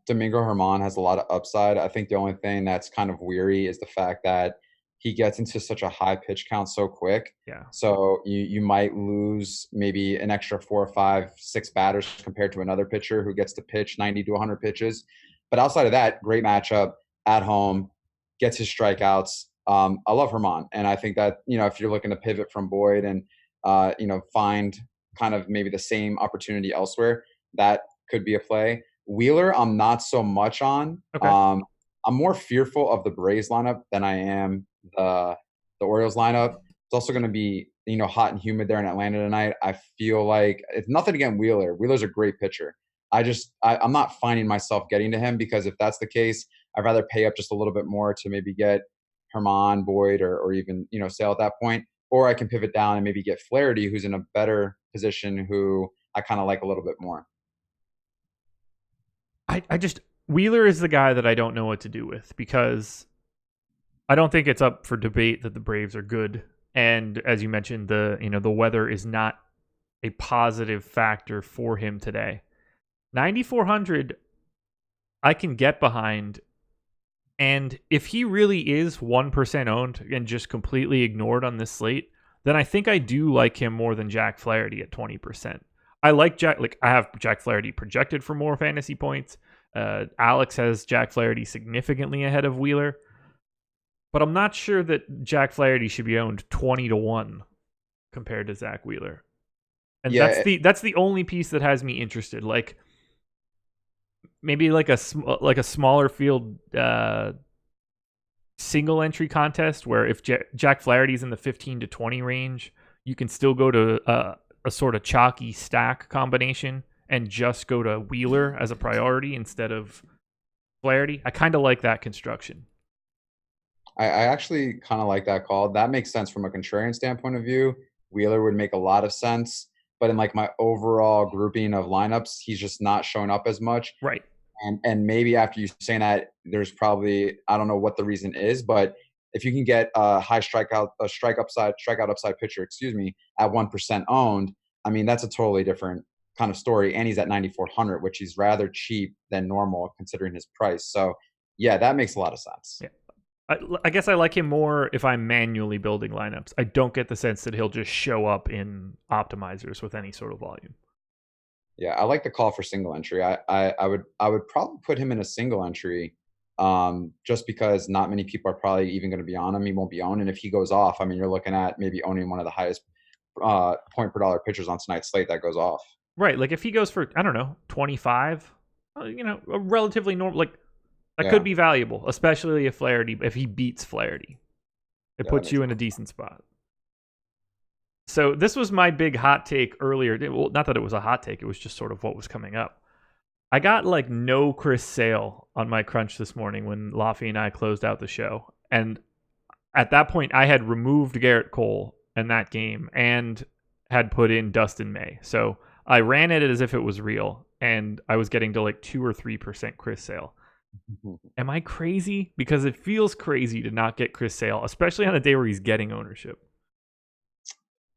Domingo Herman has a lot of upside. I think the only thing that's kind of weary is the fact that he gets into such a high pitch count so quick. Yeah. So you might lose maybe an extra 4 or 5, 6 batters compared to another pitcher who gets to pitch 90 to 100 pitches. But outside of that, great matchup at home, gets his strikeouts. I love Herman, and I think that if you're looking to pivot from Boyd and find kind of maybe the same opportunity elsewhere, that could be a play. Wheeler, I'm not so much on. Okay. I'm more fearful of the Braves lineup than I am the Orioles lineup. It's also going to be hot and humid there in Atlanta tonight. I feel like it's nothing against Wheeler. Wheeler's a great pitcher. I'm not finding myself getting to him because if that's the case, I'd rather pay up just a little bit more to maybe get Herman, Boyd, or even Sale at that point. or I can pivot down and maybe get Flaherty, who's in a better position, who I kind of like a little bit more. I just Wheeler is the guy that I don't know what to do with, because I don't think it's up for debate that the Braves are good. And as you mentioned, the weather is not a positive factor for him today. 9,400 I can get behind. And if he really is 1% owned and just completely ignored on this slate, then I think I do like him more than Jack Flaherty at 20%. I like Jack. Like, I have Jack Flaherty projected for more fantasy points. Alex has Jack Flaherty significantly ahead of Wheeler, but I'm not sure that Jack Flaherty should be owned 20-1 compared to Zach Wheeler. And that's the only piece that has me interested. Like, maybe like a smaller field single entry contest where if Jack Flaherty's in the 15 to 20 range, you can still go to a sort of chalky stack combination and just go to Wheeler as a priority instead of Flaherty. I kind of like that construction. I actually kind of like that call. That makes sense from a contrarian standpoint of view. Wheeler would make a lot of sense, but in like my overall grouping of lineups, he's just not showing up as much. Right. And maybe after you saying that, there's probably, I don't know what the reason is, but if you can get a high strikeout upside pitcher, at 1% owned, I mean, that's a totally different kind of story. And he's at 9,400, which is rather cheap than normal considering his price. So yeah, that makes a lot of sense. Yeah. I guess I like him more if I'm manually building lineups. I don't get the sense that he'll just show up in optimizers with any sort of volume. Yeah, I like the call for single entry. I would probably put him in a single entry, just because not many people are probably even going to be on him. He won't be owned, and if he goes off, I mean, you're looking at maybe owning one of the highest point per dollar pitchers on tonight's slate that goes off. Right, like if he goes for 25, a relatively normal, like that could be valuable, especially if he beats Flaherty. It puts you in a decent spot. So this was my big hot take earlier. Well, not that it was a hot take. It was just sort of what was coming up. I got like no Chris Sale on my crunch this morning when Laffy and I closed out the show. And at that point, I had removed Garrett Cole in that game and had put in Dustin May. So I ran it as if it was real. And I was getting to like 2 or 3% Chris Sale. Am I crazy? Because it feels crazy to not get Chris Sale, especially on a day where he's getting ownership.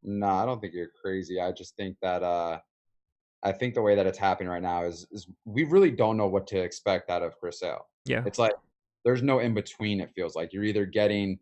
No, I don't think you're crazy. I just think that I think the way that it's happening right now is we really don't know what to expect out of Chris Sale. Yeah. It's like there's no in between, it feels like. You're either getting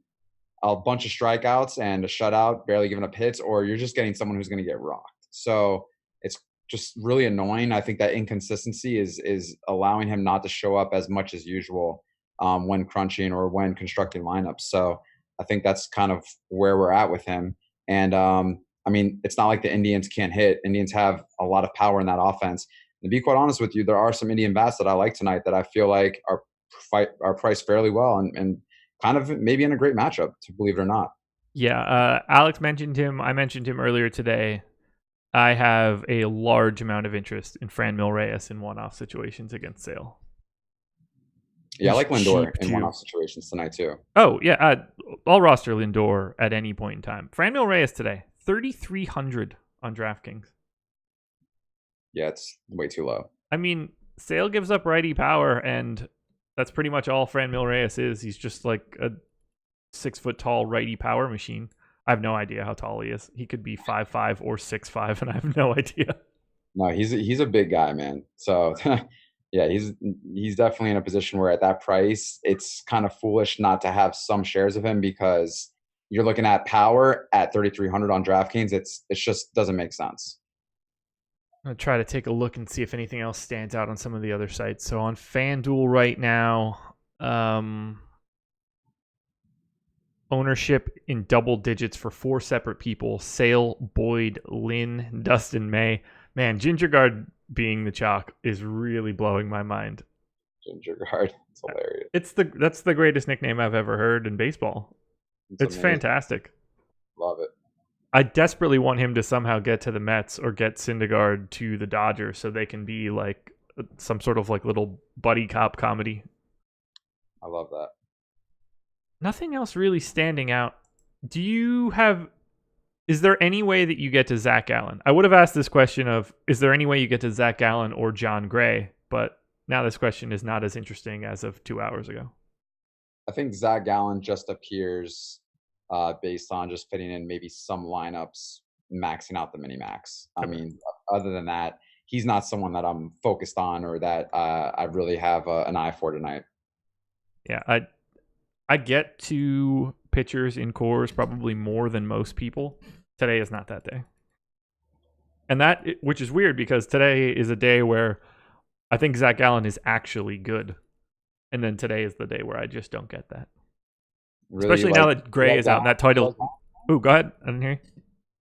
a bunch of strikeouts and a shutout, barely giving up hits, or you're just getting someone who's going to get rocked. So it's just really annoying. I think that inconsistency is allowing him not to show up as much as usual when crunching or when constructing lineups. So I think that's kind of where we're at with him. And I mean, it's not like the Indians can't hit. Indians have a lot of power in that offense. And to be quite honest with you, there are some Indian bats that I like tonight that I feel like are priced fairly well and kind of maybe in a great matchup, to believe it or not. Yeah, Alex mentioned him. I mentioned him earlier today. I have a large amount of interest in Franmil Reyes in one-off situations against Sale. Yeah, I like Lindor in one-off situations tonight too. Oh, yeah. I'll roster Lindor at any point in time. Franmil Reyes today, 3,300 on DraftKings. Yeah, it's way too low. I mean, Sale gives up righty power, and that's pretty much all Franmil Reyes is. He's just like a 6-foot-tall righty power machine. I have no idea how tall he is. He could be 5'5" or 6'5", and I have no idea. No, he's a big guy, man. So yeah, he's definitely in a position where at that price, it's kind of foolish not to have some shares of him, because you're looking at power at 3,300 on DraftKings. It just doesn't make sense. I'm going to try to take a look and see if anything else stands out on some of the other sites. So on FanDuel right now, ownership in double digits for 4 separate people: Sale, Boyd, Lynn, Dustin May. Man, Gingergaard being the chalk is really blowing my mind. Gingergaard, it's hilarious. That's the greatest nickname I've ever heard in baseball. It's fantastic. Love it. I desperately want him to somehow get to the Mets or get Syndergaard to the Dodgers so they can be like some sort of like little buddy cop comedy. I love that. Nothing else really standing out. Do you have Is there any way that you get to Zach Gallen? I would have asked this question of, is there any way you get to Zach Gallen or John Gray? But now this question is not as interesting as of 2 hours ago. I think Zach Gallen just appears based on just fitting in maybe some lineups, maxing out the mini max. I mean, other than that, he's not someone that I'm focused on or that I really have an eye for tonight. Yeah, I get to pitchers in cores probably more than most people. Today is not that day. And that, which is weird because today is a day where I think Zach Gallen is actually good. And then today is the day where I just don't get that. Really, especially now that Gray is out and that title. Ooh, go ahead. I didn't hear you.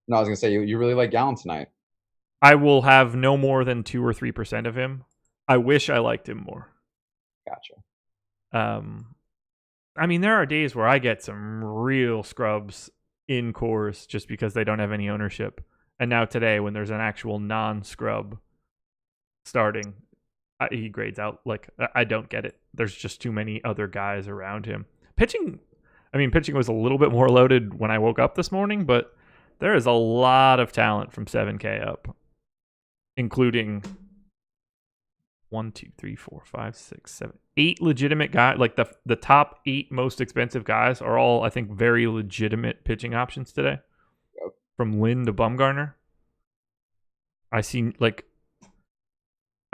No, I was going to say, you really like Gallen tonight. I will have no more than 2 or 3% of him. I wish I liked him more. Gotcha. I mean, there are days where I get some real scrubs in cores just because they don't have any ownership. And now today, when there's an actual non-scrub starting, he grades out. Like, I don't get it. There's just too many other guys around him. Pitching was a little bit more loaded when I woke up this morning, but there is a lot of talent from 7K up, including 1, 2, 3, 4, 5, 6, 7, 8 legitimate guys. Like the top 8 most expensive guys are all, I think, very legitimate pitching options today. Yep. From Lynn to Bumgarner. I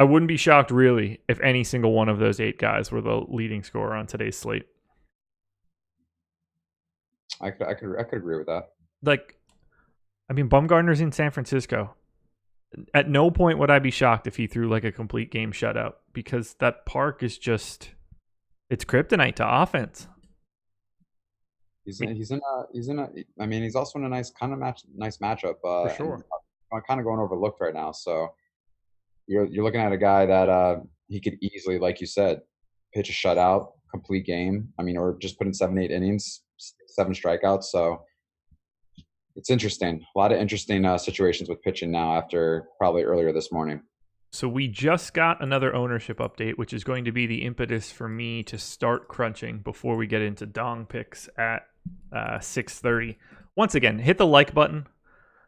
wouldn't be shocked really if any single one of those 8 guys were the leading scorer on today's slate. I could agree with that. Like, I mean, Bumgarner's in San Francisco. At no point would I be shocked if he threw like a complete game shutout because that park is just, it's kryptonite to offense. He's also in a nice matchup. For sure. Kind of going overlooked right now. So you're looking at a guy that he could easily, like you said, pitch a shutout, complete game. I mean, or just put in 7-8 innings, 7 strikeouts. So it's interesting. A lot of interesting situations with pitching now after probably earlier this morning. So we just got another ownership update, which is going to be the impetus for me to start crunching before we get into dong picks at 6:30. Once again, hit the like button,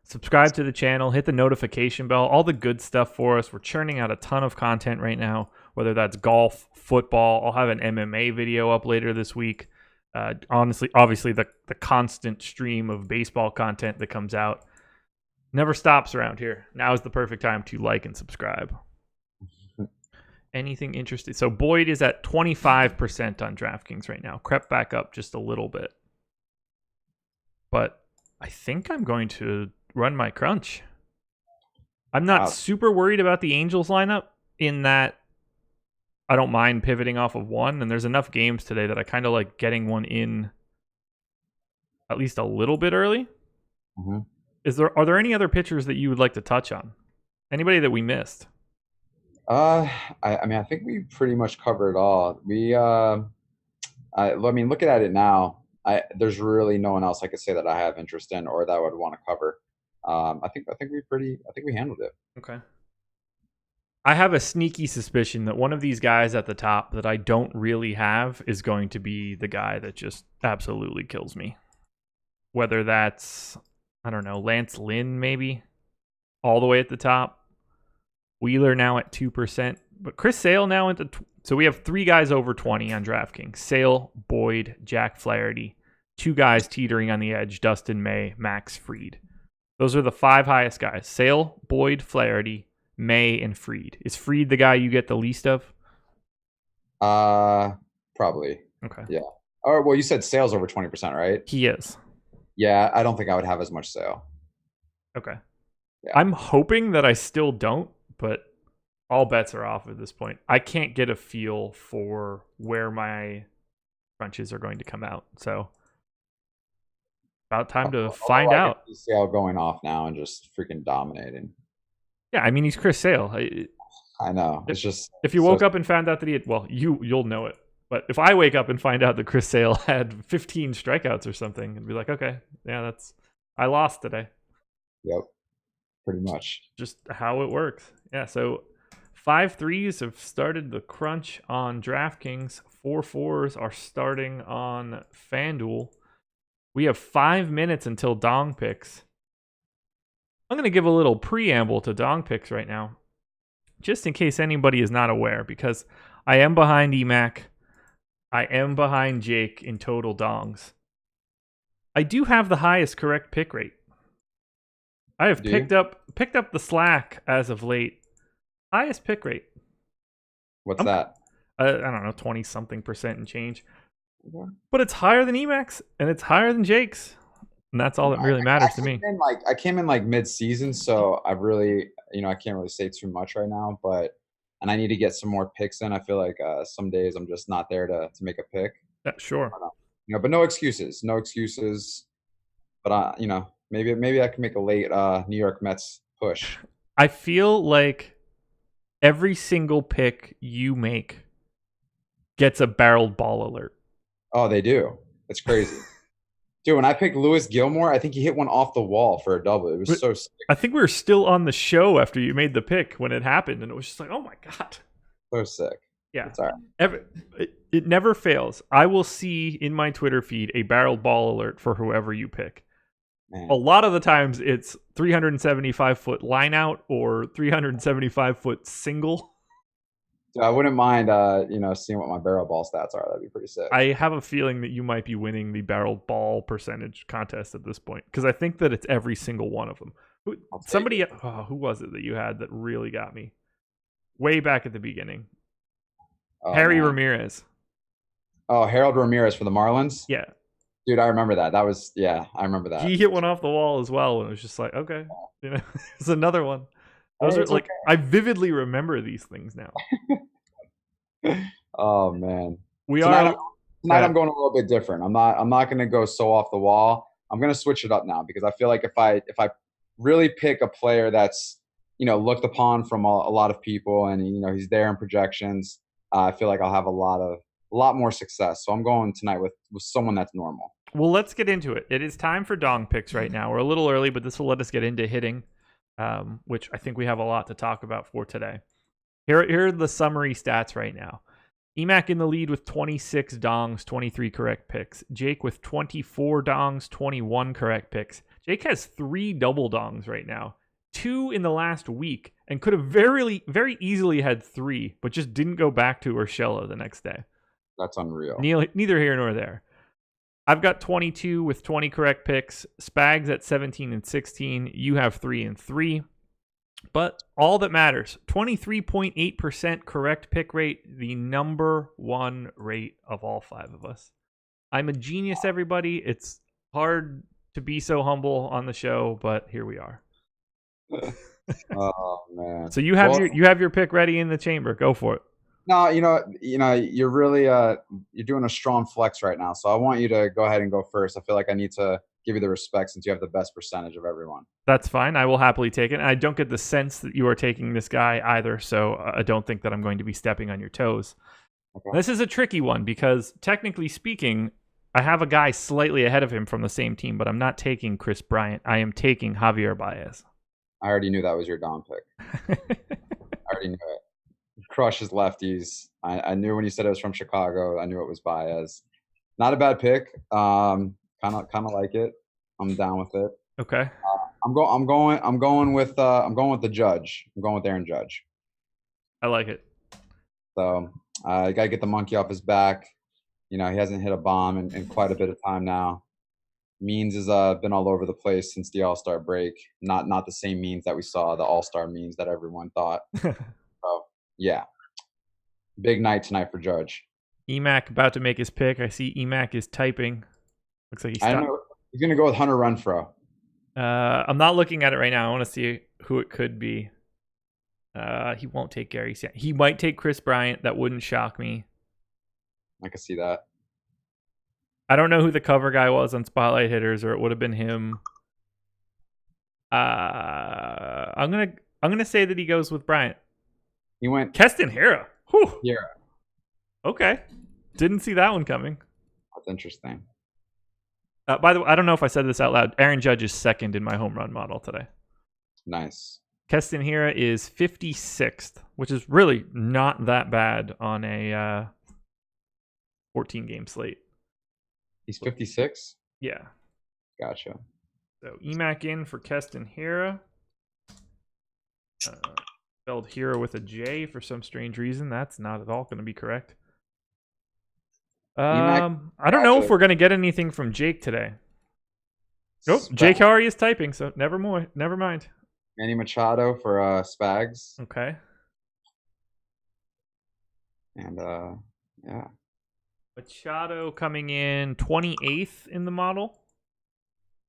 subscribe to the channel, hit the notification bell, all the good stuff for us. We're churning out a ton of content right now, whether that's golf, football. I'll have an MMA video up later this week. Obviously, the constant stream of baseball content that comes out never stops around here. Now is the perfect time to like and subscribe. Anything interesting? So Boyd is at 25% on DraftKings right now. Crept back up just a little bit. But I think I'm going to run my crunch. I'm not super worried about the Angels lineup in that I don't mind pivoting off of one, and there's enough games today that I kind of like getting one in at least a little bit early. Mm-hmm. Are there any other pitchers that you would like to touch on? Anybody that we missed? I think we pretty much covered it all. Looking at it now, there's really no one else I could say that I have interest in or that I would want to cover. I think we handled it. Okay. I have a sneaky suspicion that one of these guys at the top that I don't really have is going to be the guy that just absolutely kills me. Whether that's, I don't know, Lance Lynn maybe, all the way at the top. Wheeler now at 2%. But Chris Sale now into... So we have 3 guys over 20 on DraftKings. Sale, Boyd, Jack Flaherty. 2 guys teetering on the edge, Dustin May, Max Fried. Those are the 5 highest guys. Sale, Boyd, Flaherty, May, and Fried. Is Fried the guy you get the least of? Probably. Okay. Yeah. Or well, you said Sale's over 20%, right? He is. Yeah, I don't think I would have as much Sale. Okay. Yeah. I'm hoping that I still don't, but all bets are off at this point. I can't get a feel for where my crunches are going to come out. So about time to find out. Sale going off now and just freaking dominating. Yeah, I mean, he's Chris Sale. I know. It's just if you woke up and found out that you'll know it. But if I wake up and find out that Chris Sale had 15 strikeouts or something, and be like, okay, yeah, I lost today. Yep, pretty much. Just how it works. Yeah, so 5 3s have started the crunch on DraftKings. 4 4s are starting on FanDuel. We have 5 minutes until dong picks. I'm going to give a little preamble to Dong Picks right now, just in case anybody is not aware, because I am behind Emac. I am behind Jake in total dongs. I do have the highest correct pick rate. I have picked up the slack as of late. Highest pick rate. What's that? I don't know, 20-something% and change. But it's higher than Emac's, and it's higher than Jake's. And that's all that really matters to me. I came in like mid-season, so I really, I can't really say too much right now. And I need to get some more picks in. I feel like some days I'm just not there to make a pick. Sure. But no excuses. But maybe I can make a late New York Mets push. I feel like every single pick you make gets a barreled ball alert. Oh, they do. It's crazy. Dude, when I picked Lewis Gilmore, I think he hit one off the wall for a double. It was so sick. I think we were still on the show after you made the pick when it happened, and it was just like, oh my God. So sick. Yeah. It's all right. It never fails. I will see in my Twitter feed a barreled ball alert for whoever you pick. Man. A lot of the times it's 375-foot line out or 375-foot single. Dude, I wouldn't mind, seeing what my barrel ball stats are. That'd be pretty sick. I have a feeling that you might be winning the barrel ball percentage contest at this point because I think that it's every single one of them. Who was it that you had that really got me? Way back at the beginning. Harry Ramirez. Oh, Harold Ramirez for the Marlins? Yeah. Dude, I remember that. I remember that. He hit one off the wall as well, and it was just like, okay, it's another one. Those are like, I vividly remember these things now. Oh man, tonight I'm going a little bit different. I'm not going to go so off the wall. I'm going to switch it up now because I feel like if I really pick a player that's looked upon from a lot of people and he's there in projections, I feel like I'll have a lot more success. So I'm going tonight with someone that's normal. Well, let's get into it. It is time for Dong Picks right now. We're a little early, but this will let us get into hitting, which I think we have a lot to talk about for today. Here are the summary stats right now. Emac in the lead with 26 dongs, 23 correct picks. Jake with 24 dongs, 21 correct picks. Jake has 3 double dongs right now. 2 in the last week, and could have very, very easily had 3, but just didn't go back to Urshela the next day. That's unreal. Neither here nor there. I've got 22 with 20 correct picks. Spags at 17 and 16. You have 3 and 3. But all that matters, 23.8% correct pick rate, the number 1 rate of all 5 of us. I'm a genius, everybody. It's hard to be so humble on the show, but here we are. Oh man! So you have your pick ready in the chamber. Go for it. No, you're really you're doing a strong flex right now. So I want you to go ahead and go first. I feel like I need to give you the respect since you have the best percentage of everyone. That's fine. I will happily take it. And I don't get the sense that you are taking this guy either, so I don't think that I'm going to be stepping on your toes. Okay. This is a tricky one because technically speaking, I have a guy slightly ahead of him from the same team, but I'm not taking Chris Bryant. I am taking Javier Baez. I already knew that was your Dom pick. I already knew it. Crushes lefties. I knew when you said it was from Chicago. I knew it was Baez. Not a bad pick. Kind of like it. I'm down with it. Okay. I'm going with the Judge. I'm going with Aaron Judge. I like it. So you got to get the monkey off his back. He hasn't hit a bomb in quite a bit of time now. Means has been all over the place since the All-Star break. Not the same means that we saw, the All-Star means that everyone thought. So, yeah. Big night tonight for Judge. Emac about to make his pick. I see Emac is typing. Looks like I know. He's going to go with Hunter Renfroe. I'm not looking at it right now. I want to see who it could be. He won't take Gary Sand. He might take Chris Bryant. That wouldn't shock me. I can see that. I don't know who the cover guy was on Spotlight Hitters, or it would have been him. I'm gonna say that he goes with Bryant. He went Keston Hiura. Whew. Yeah. Okay. Didn't see that one coming. That's interesting. By the way, I don't know if I said this out loud. Aaron Judge is second in my home run model today. Nice. Keston Hiura is 56th, which is really not that bad on a 14-game slate. He's 56? Yeah. Gotcha. So Emac in for Keston Hiura. Spelled hero with a J for some strange reason. That's not at all going to be correct. I don't know if we're going to get anything from Jake today. Nope, Jake already is typing, so never mind. Manny Machado for Spags. Okay. And yeah. Machado coming in 28th in the model.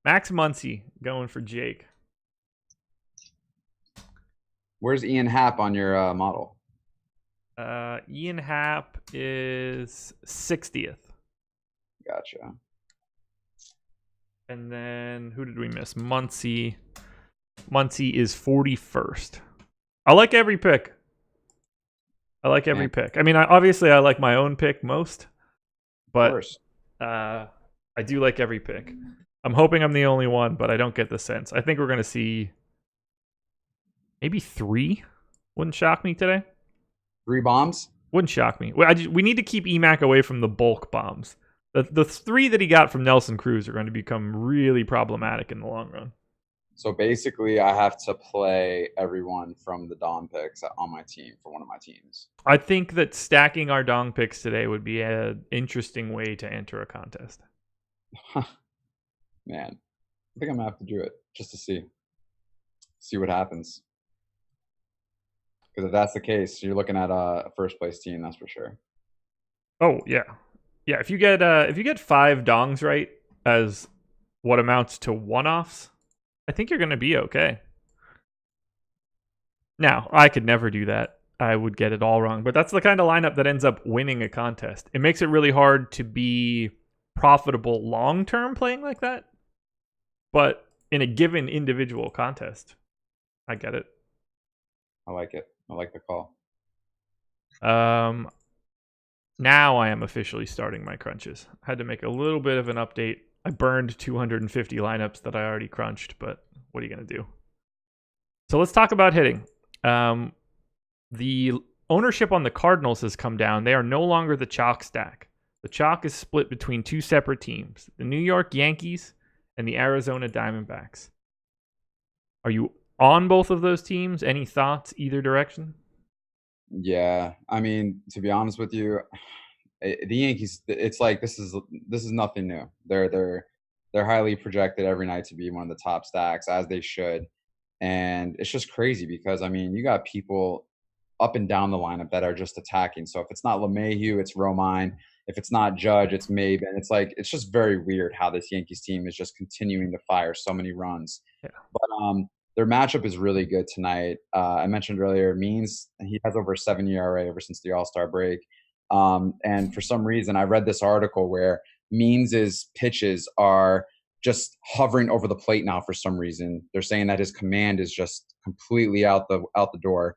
Max Muncy going for Jake. Where's Ian Happ on your model? Ian Happ is 60th. Gotcha. And then who did we miss? Muncy. Muncy is 41st. I like every pick. I mean, obviously I like my own pick most, but I do like every pick. I'm hoping I'm the only one, but I don't get the sense. I think we're going to see maybe 3. Wouldn't shock me today. 3 bombs? Wouldn't shock me. We need to keep Emac away from the bulk bombs. The 3 that he got from Nelson Cruz are going to become really problematic in the long run. So basically, I have to play everyone from the Dom picks on my team for one of my teams. I think that stacking our Dong picks today would be an interesting way to enter a contest. Man, I think I'm going to have to do it just to see what happens. Because if that's the case, you're looking at a first place team, that's for sure. Oh, yeah. Yeah, if you get 5 dongs right as what amounts to one-offs, I think you're going to be okay. Now, I could never do that. I would get it all wrong. But that's the kind of lineup that ends up winning a contest. It makes it really hard to be profitable long-term playing like that. But in a given individual contest, I get it. I like it. I like the call. Now I am officially starting my crunches. I had to make a little bit of an update. I burned 250 lineups that I already crunched, but what are you going to do? So let's talk about hitting. The ownership on the Cardinals has come down. They are no longer the chalk stack. The chalk is split between 2 separate teams, the New York Yankees and the Arizona Diamondbacks. Are you on both of those teams? Any thoughts either direction? Yeah, I mean, to be honest with you, the Yankees, it's like this is nothing new. They're highly projected every night to be one of the top stacks, as they should. And it's just crazy because, I mean, you got people up and down the lineup that are just attacking. So if it's not LeMahieu, it's Romine. If it's not Judge, it's Maben. It's like, it's just very weird how this Yankees team is just continuing to fire so many runs. Yeah. But their matchup is really good tonight. I mentioned earlier, Means, he has over a 7 ERA ever since the All-Star break. And for some reason, I read this article where Means' pitches are just hovering over the plate now for some reason. They're saying that his command is just completely out the door.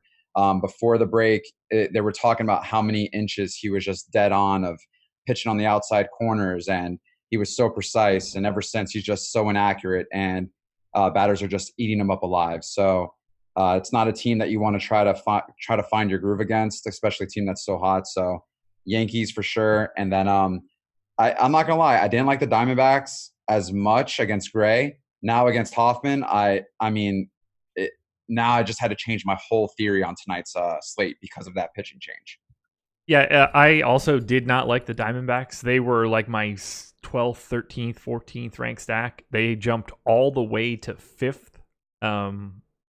Before the break, they were talking about how many inches he was just dead on of pitching on the outside corners, and he was so precise. And ever since, he's just so inaccurate, and batters are just eating him up alive. So it's not a team that you want to try to find your groove against, especially a team that's so hot. So Yankees for sure. And then I'm not gonna lie, I didn't like the Diamondbacks as much against Gray. Now against Hoffman, now I just had to change my whole theory on tonight's slate because of that pitching change. Yeah, I also did not like the Diamondbacks. They were like my 12th, 13th, 14th ranked stack. They jumped all the way to 5th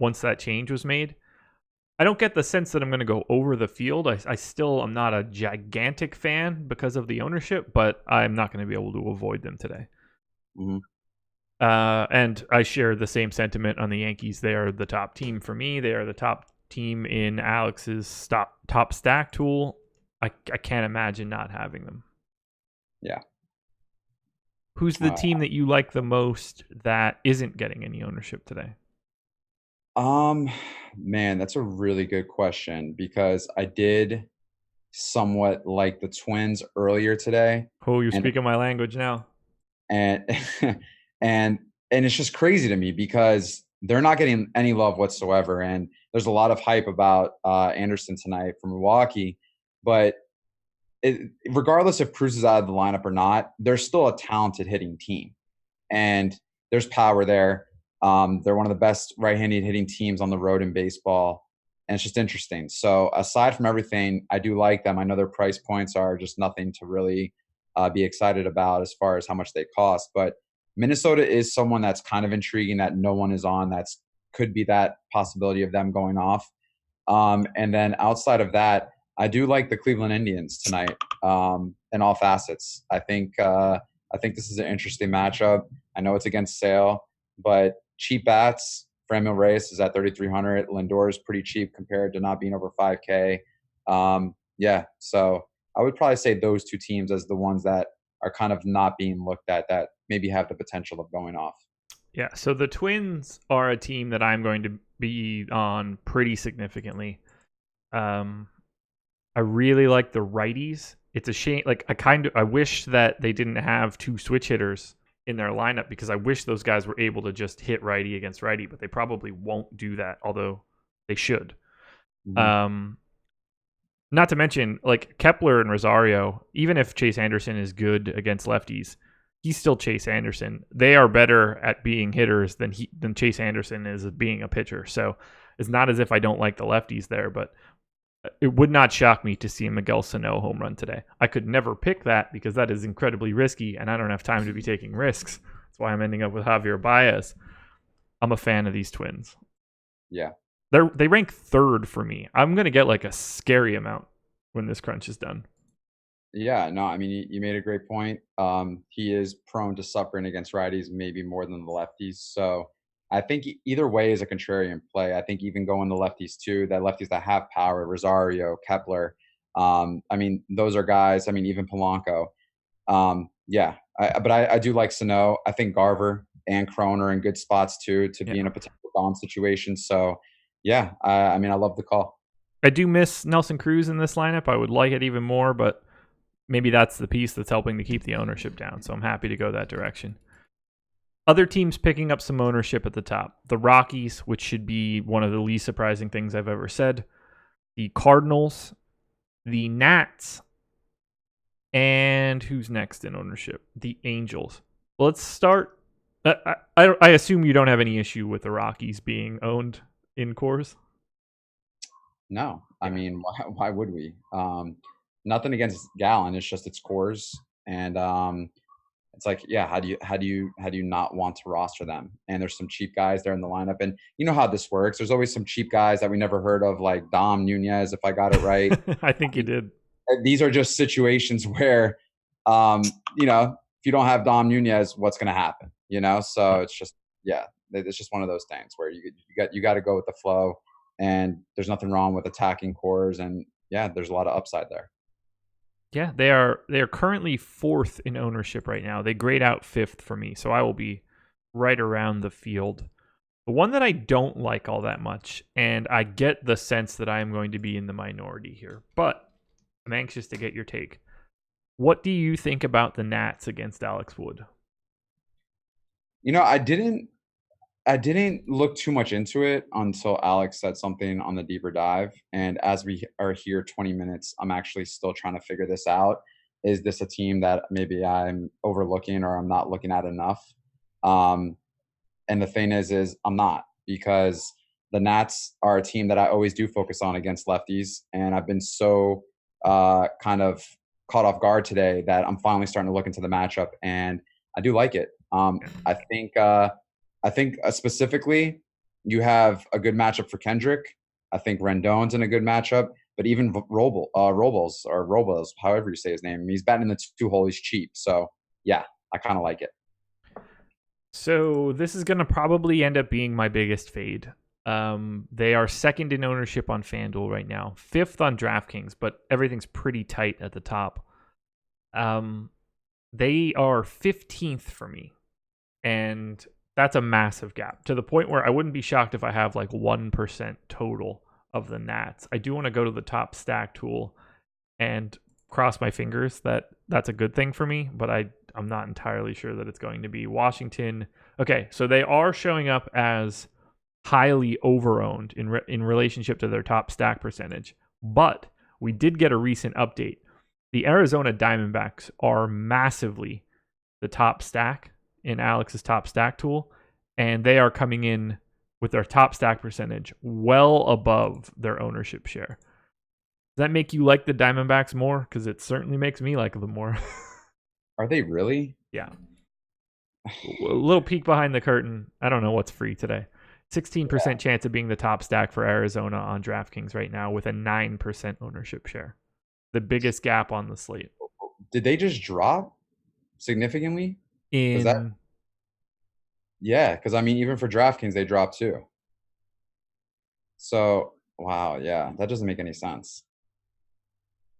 once that change was made. I don't get the sense that I'm going to go over the field. I still am not a gigantic fan because of the ownership, but I'm not going to be able to avoid them today. Mm-hmm. And I share the same sentiment on the Yankees. They are the top team for me. They are the top team in Alex's top stack tool. I can't imagine not having them. Yeah. Who's the team that you like the most that isn't getting any ownership today? Man, that's a really good question because I did somewhat like the Twins earlier today. Oh, you're speaking my language now. And and it's just crazy to me because they're not getting any love whatsoever. And there's a lot of hype about Anderson tonight from Milwaukee, but regardless if Cruz is out of the lineup or not, they're still a talented hitting team, and there's power there. They're one of the best right-handed hitting teams on the road in baseball, and it's just interesting. So aside from everything, I do like them. I know their price points are just nothing to really be excited about as far as how much they cost, but Minnesota is someone that's kind of intriguing that no one is on. That's could be that possibility of them going off. And then outside of that, I do like the Cleveland Indians tonight in all facets. I think this is an interesting matchup. I know it's against Sale, but cheap bats. Framil Reyes is at 3,300. Lindor is pretty cheap compared to not being over 5K. Yeah, so I would probably say those two teams as the ones that are kind of not being looked at that maybe have the potential of going off. Yeah, so the Twins are a team that I'm going to be on pretty significantly. I really like the righties. It's a shame. Like I wish that they didn't have two switch hitters in their lineup because I wish those guys were able to just hit righty against righty, but they probably won't do that, although they should. Mm-hmm. Not to mention, like Kepler and Rosario, even if Chase Anderson is good against lefties, he's still Chase Anderson. They are better at being hitters than Chase Anderson is at being a pitcher. So it's not as if I don't like the lefties there, but it would not shock me to see a Miguel Sano home run today. I could never pick that because that is incredibly risky, and I don't have time to be taking risks. That's why I'm ending up with Javier Baez. I'm a fan of these Twins. Yeah. They rank third for me. I'm going to get like a scary amount when this crunch is done. Yeah, no, I mean, you made a great point. He is prone to suffering against righties, maybe more than the lefties. So I think either way is a contrarian play. I think even going the lefties too, that lefties that have power, Rosario, Kepler. I mean, those are guys. I mean, even Polanco. Yeah, but I do like Sano. I think Garver and Crone are in good spots too to be in a potential bomb situation. So yeah, I mean, I love the call. I do miss Nelson Cruz in this lineup. I would like it even more, but maybe that's the piece that's helping to keep the ownership down. So I'm happy to go that direction. Other teams picking up some ownership at the top. The Rockies, which should be one of the least surprising things I've ever said. The Cardinals, the Nats, and who's next in ownership? The Angels. Let's start. I assume you don't have any issue with the Rockies being owned in Coors? No, I mean, why would we? Nothing against Gallon. It's just it's Coors, and it's like, yeah, how do you not want to roster them? And there's some cheap guys there in the lineup, and you know how this works. There's always some cheap guys that we never heard of, like Dom Nunez, if I got it right. I think you did. These are just situations where, you know, if you don't have Dom Nunez, what's going to happen? You know, so it's just, yeah, it's just one of those things where you got to go with the flow, and there's nothing wrong with attacking Coors, and yeah, there's a lot of upside there. Yeah, they are currently fourth in ownership right now. They grade out fifth for me, so I will be right around the field. The one that I don't like all that much, and I get the sense that I am going to be in the minority here, but I'm anxious to get your take. What do you think about the Nats against Alex Wood? You know, I didn't look too much into it until Alex said something on the deeper dive. And as we are here 20 minutes, I'm actually still trying to figure this out. Is this a team that maybe I'm overlooking or I'm not looking at enough? And the thing is I'm not, because the Nats are a team that I always do focus on against lefties. And I've been so kind of caught off guard today that I'm finally starting to look into the matchup, and I do like it. I think specifically you have a good matchup for Kendrick. I think Rendon's in a good matchup, but even Robles, however you say his name, he's batting in the 2-hole. He's cheap. So yeah, I kind of like it. So this is going to probably end up being my biggest fade. They are second in ownership on FanDuel right now, fifth on DraftKings, but everything's pretty tight at the top. They are 15th for me, and that's a massive gap, to the point where I wouldn't be shocked if I have like 1% total of the Nats. I do want to go to the top stack tool and cross my fingers that that's a good thing for me, but I'm not entirely sure that it's going to be. Washington. Okay, so they are showing up as highly overowned in relationship to their top stack percentage, but we did get a recent update. The Arizona Diamondbacks are massively the top stack in Alex's top stack tool, and they are coming in with their top stack percentage well above their ownership share. Does that make you like the Diamondbacks more? Because it certainly makes me like them more. Are they really? Yeah. A little peek behind the curtain. I don't know what's free today. 16% chance of being the top stack for Arizona on DraftKings right now with a 9% ownership share. The biggest gap on the slate. Did they just drop significantly? In Yeah, because I mean, even for DraftKings, they dropped too. So, wow, yeah, that doesn't make any sense.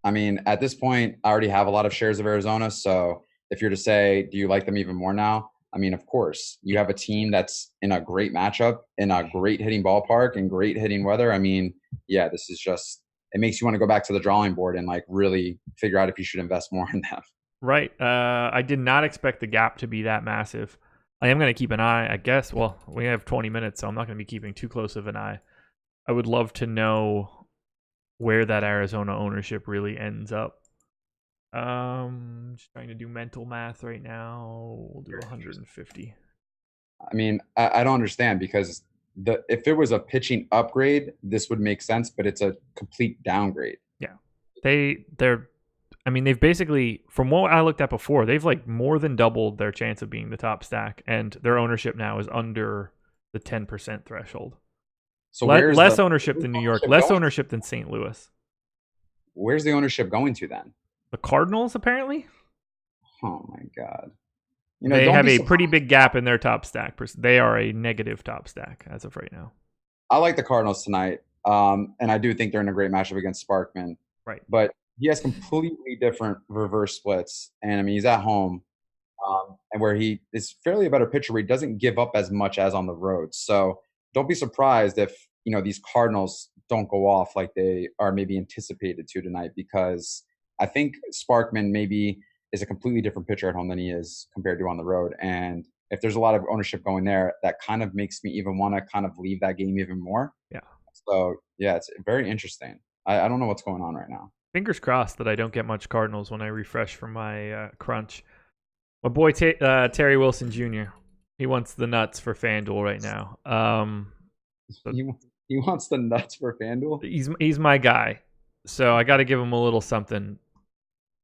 I mean, at this point, I already have a lot of shares of Arizona. So if you're to say, do you like them even more now? I mean, of course, you have a team that's in a great matchup, in a great hitting ballpark, and great hitting weather. I mean, yeah, this is just, it makes you want to go back to the drawing board and like really figure out if you should invest more in them. Right. I did not expect the gap to be that massive. I am going to keep an eye, I guess. Well, we have 20 minutes, so I'm not going to be keeping too close of an eye. I would love to know where that Arizona ownership really ends up. Just trying to do mental math right now. We'll do 150. I mean, I don't understand because if it was a pitching upgrade, this would make sense, but it's a complete downgrade. Yeah. They've basically, from what I looked at before, they've like more than doubled their chance of being the top stack, and their ownership now is under the 10% threshold. So less ownership than New York, less ownership than St. Louis. Where's the ownership going to then? The Cardinals, apparently. Oh my God! They have a pretty big gap in their top stack. They are a negative top stack as of right now. I like the Cardinals tonight, and I do think they're in a great matchup against Sparkman. Right, but he has completely different reverse splits, and I mean he's at home, and where he is fairly a better pitcher, where he doesn't give up as much as on the road. So don't be surprised if these Cardinals don't go off like they are maybe anticipated to tonight, because I think Sparkman maybe is a completely different pitcher at home than he is compared to on the road. And if there's a lot of ownership going there, that kind of makes me even want to kind of leave that game even more. Yeah. So yeah, it's very interesting. I don't know what's going on right now. Fingers crossed that I don't get much Cardinals when I refresh from my crunch. My boy Terry Wilson Jr., he wants the nuts for FanDuel right now. He wants the nuts for FanDuel? He's my guy. So I got to give him a little something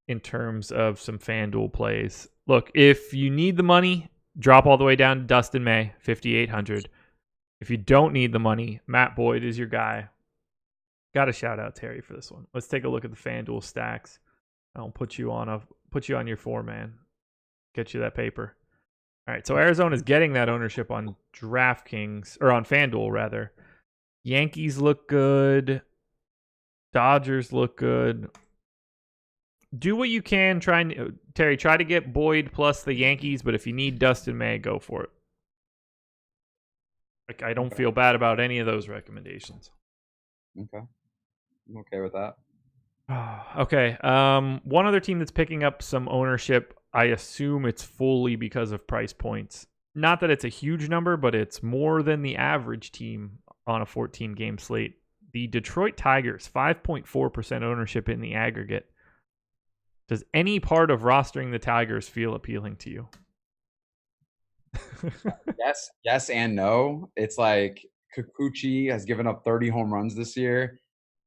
in terms of some FanDuel plays. Look, if you need the money, drop all the way down to Dustin May, 5,800. If you don't need the money, Matt Boyd is your guy. Got to shout out Terry for this one. Let's take a look at the FanDuel stacks. I'll put you on your 4-man. Get you that paper. All right, so Arizona's getting that ownership on DraftKings, or on FanDuel rather. Yankees look good. Dodgers look good. Do what you can. Terry, try to get Boyd plus the Yankees, but if you need Dustin May, go for it. Like, I don't feel bad about any of those recommendations. Okay. I'm okay with that. Okay. One other team that's picking up some ownership, I assume it's fully because of price points. Not that it's a huge number, but it's more than the average team on a 14-game slate. The Detroit Tigers, 5.4% ownership in the aggregate. Does any part of rostering the Tigers feel appealing to you? Yes and no. It's like Kikuchi has given up 30 home runs this year.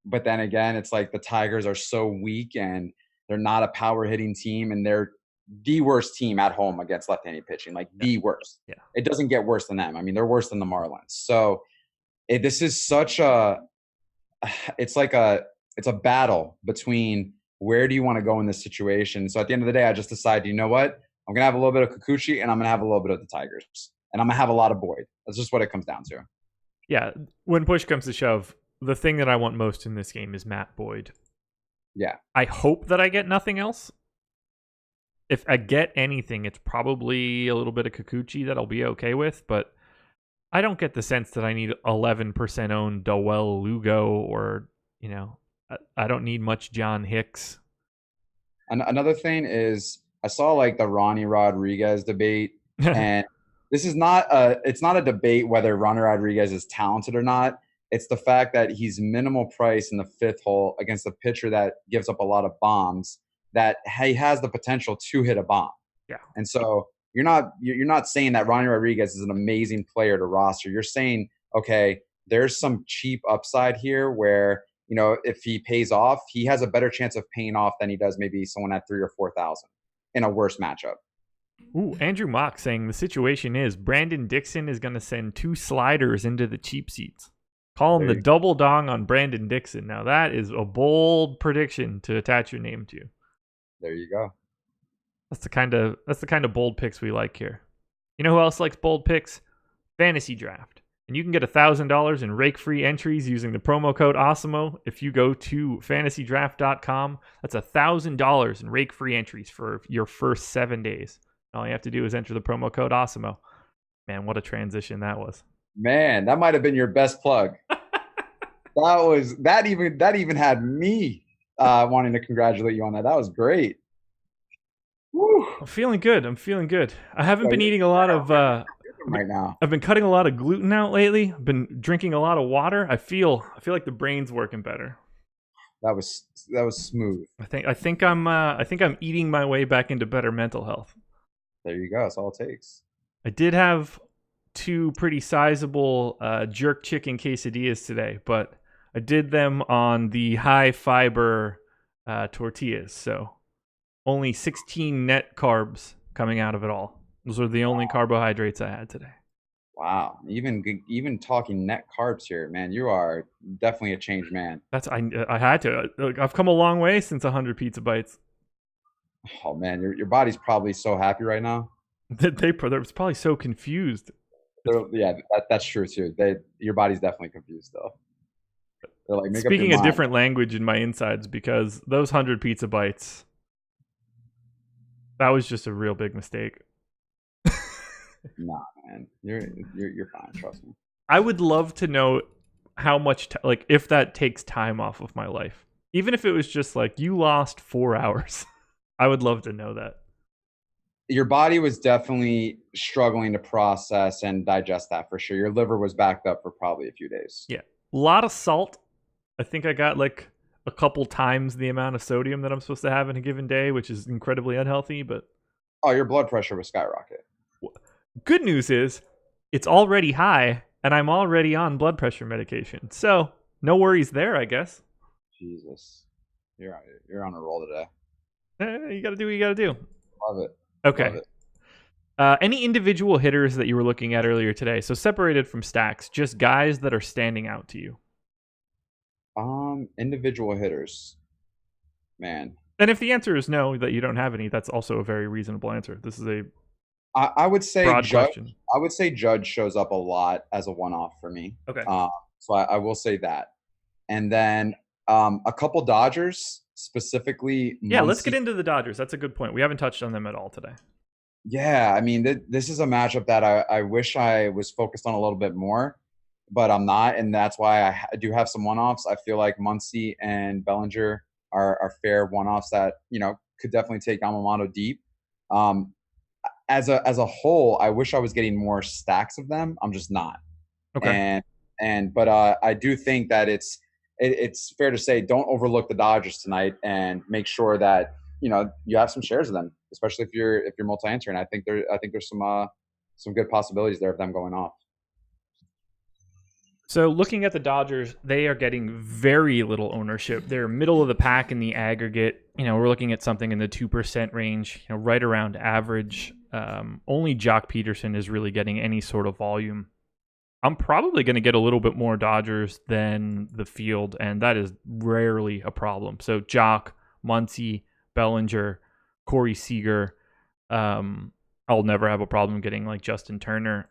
But then again, it's like the Tigers are so weak and they're not a power hitting team, and they're the worst team at home against left-handed pitching, like the worst. Yeah. It doesn't get worse than them. I mean, they're worse than the Marlins. So this is such it's a battle between where do you want to go in this situation. So at the end of the day, I just decide, you know what? I'm going to have a little bit of Kikuchi and I'm going to have a little bit of the Tigers. And I'm going to have a lot of Boyd. That's just what it comes down to. Yeah. When push comes to shove, the thing that I want most in this game is Matt Boyd. Yeah. I hope that I get nothing else. If I get anything, it's probably a little bit of Kikuchi that I'll be okay with, but I don't get the sense that I need 11% owned Doel Lugo or, I don't need much John Hicks. And another thing is I saw like the Ronnie Rodriguez debate, and this is it's not a debate whether Ronnie Rodriguez is talented or not. It's the fact that he's minimal price in the fifth hole against a pitcher that gives up a lot of bombs, that he has the potential to hit a bomb. Yeah. And so you're not saying that Ronnie Rodriguez is an amazing player to roster. You're saying, okay, there's some cheap upside here where, if he pays off, he has a better chance of paying off than he does maybe someone at 3,000 or 4,000 in a worse matchup. Ooh, Andrew Mock saying the situation is Brandon Dixon is going to send 2 sliders into the cheap seats. Call him the double dong on Brandon Dixon. Now that is a bold prediction to attach your name to. There you go. That's the kind of bold picks we like here. You know who else likes bold picks? FantasyDraft. And you can get $1,000 in rake-free entries using the promo code AWESEMO if you go to FantasyDraft.com. That's $1,000 in rake-free entries for your first 7 days. All you have to do is enter the promo code AWESEMO. Man, what a transition that was. Man, that might have been your best plug. that even had me wanting to congratulate you on that. That was great. Woo. I'm feeling good. I haven't been eating a lot of right now. I've been cutting a lot of gluten out lately. I've been drinking a lot of water. I feel like the brain's working better. That was smooth. I think I'm eating my way back into better mental health. There you go. That's all it takes. I did have 2 pretty sizable jerk chicken quesadillas today, but I did them on the high fiber tortillas, so only 16 net carbs coming out of it all. Those are the only carbohydrates I had today. Wow, even talking net carbs here, man. You are definitely a changed man. I had to. I've come a long way since 100 pizza bites. Oh man, your body's probably so happy right now. They're probably so confused. Yeah, that's true too. Your body's definitely confused though. They're like, speaking a different language in my insides because those 100 pizza bites, that was just a real big mistake. Nah, man, you're fine. Trust me. I would love to know how much if that takes time off of my life, even if it was just like you lost 4 hours. I would love to know that. Your body was definitely struggling to process and digest that for sure. Your liver was backed up for probably a few days. Yeah. A lot of salt. I think I got like a couple times the amount of sodium that I'm supposed to have in a given day, which is incredibly unhealthy, but your blood pressure was skyrocket. Good news is it's already high and I'm already on blood pressure medication. So, no worries there, I guess. Jesus. You're on a roll today. You got to do what you got to do. Love it. Okay. Love it. Any individual hitters that you were looking at earlier today? So separated from stacks, just guys that are standing out to you. Individual hitters, man. And if the answer is no, that you don't have any, that's also a very reasonable answer. This is a I would say broad Judge. question. I would say Judge shows up a lot as a one-off for me. Okay. So I will say that, and then a couple Dodgers specifically. Yeah, let's get into the Dodgers. That's a good point. We haven't touched on them at all today. Yeah, I mean, this is a matchup that I wish I was focused on a little bit more, but I'm not, and that's why I do have some one-offs. I feel like Muncy and Bellinger are fair one-offs that could definitely take Yamamoto deep. As a whole, I wish I was getting more stacks of them. I'm just not. Okay. But I do think that it's fair to say don't overlook the Dodgers tonight and make sure that you have some shares of them, especially if you're multi-entering. I think there's some good possibilities there of them going off. So looking at the Dodgers, they are getting very little ownership. They're middle of the pack in the aggregate. We're looking at something in the 2% range, right around average. Only Jock Peterson is really getting any sort of volume. I'm probably going to get a little bit more Dodgers than the field, and that is rarely a problem. So Jock, Muncy, Bellinger, Corey Seager. I'll never have a problem getting like Justin Turner.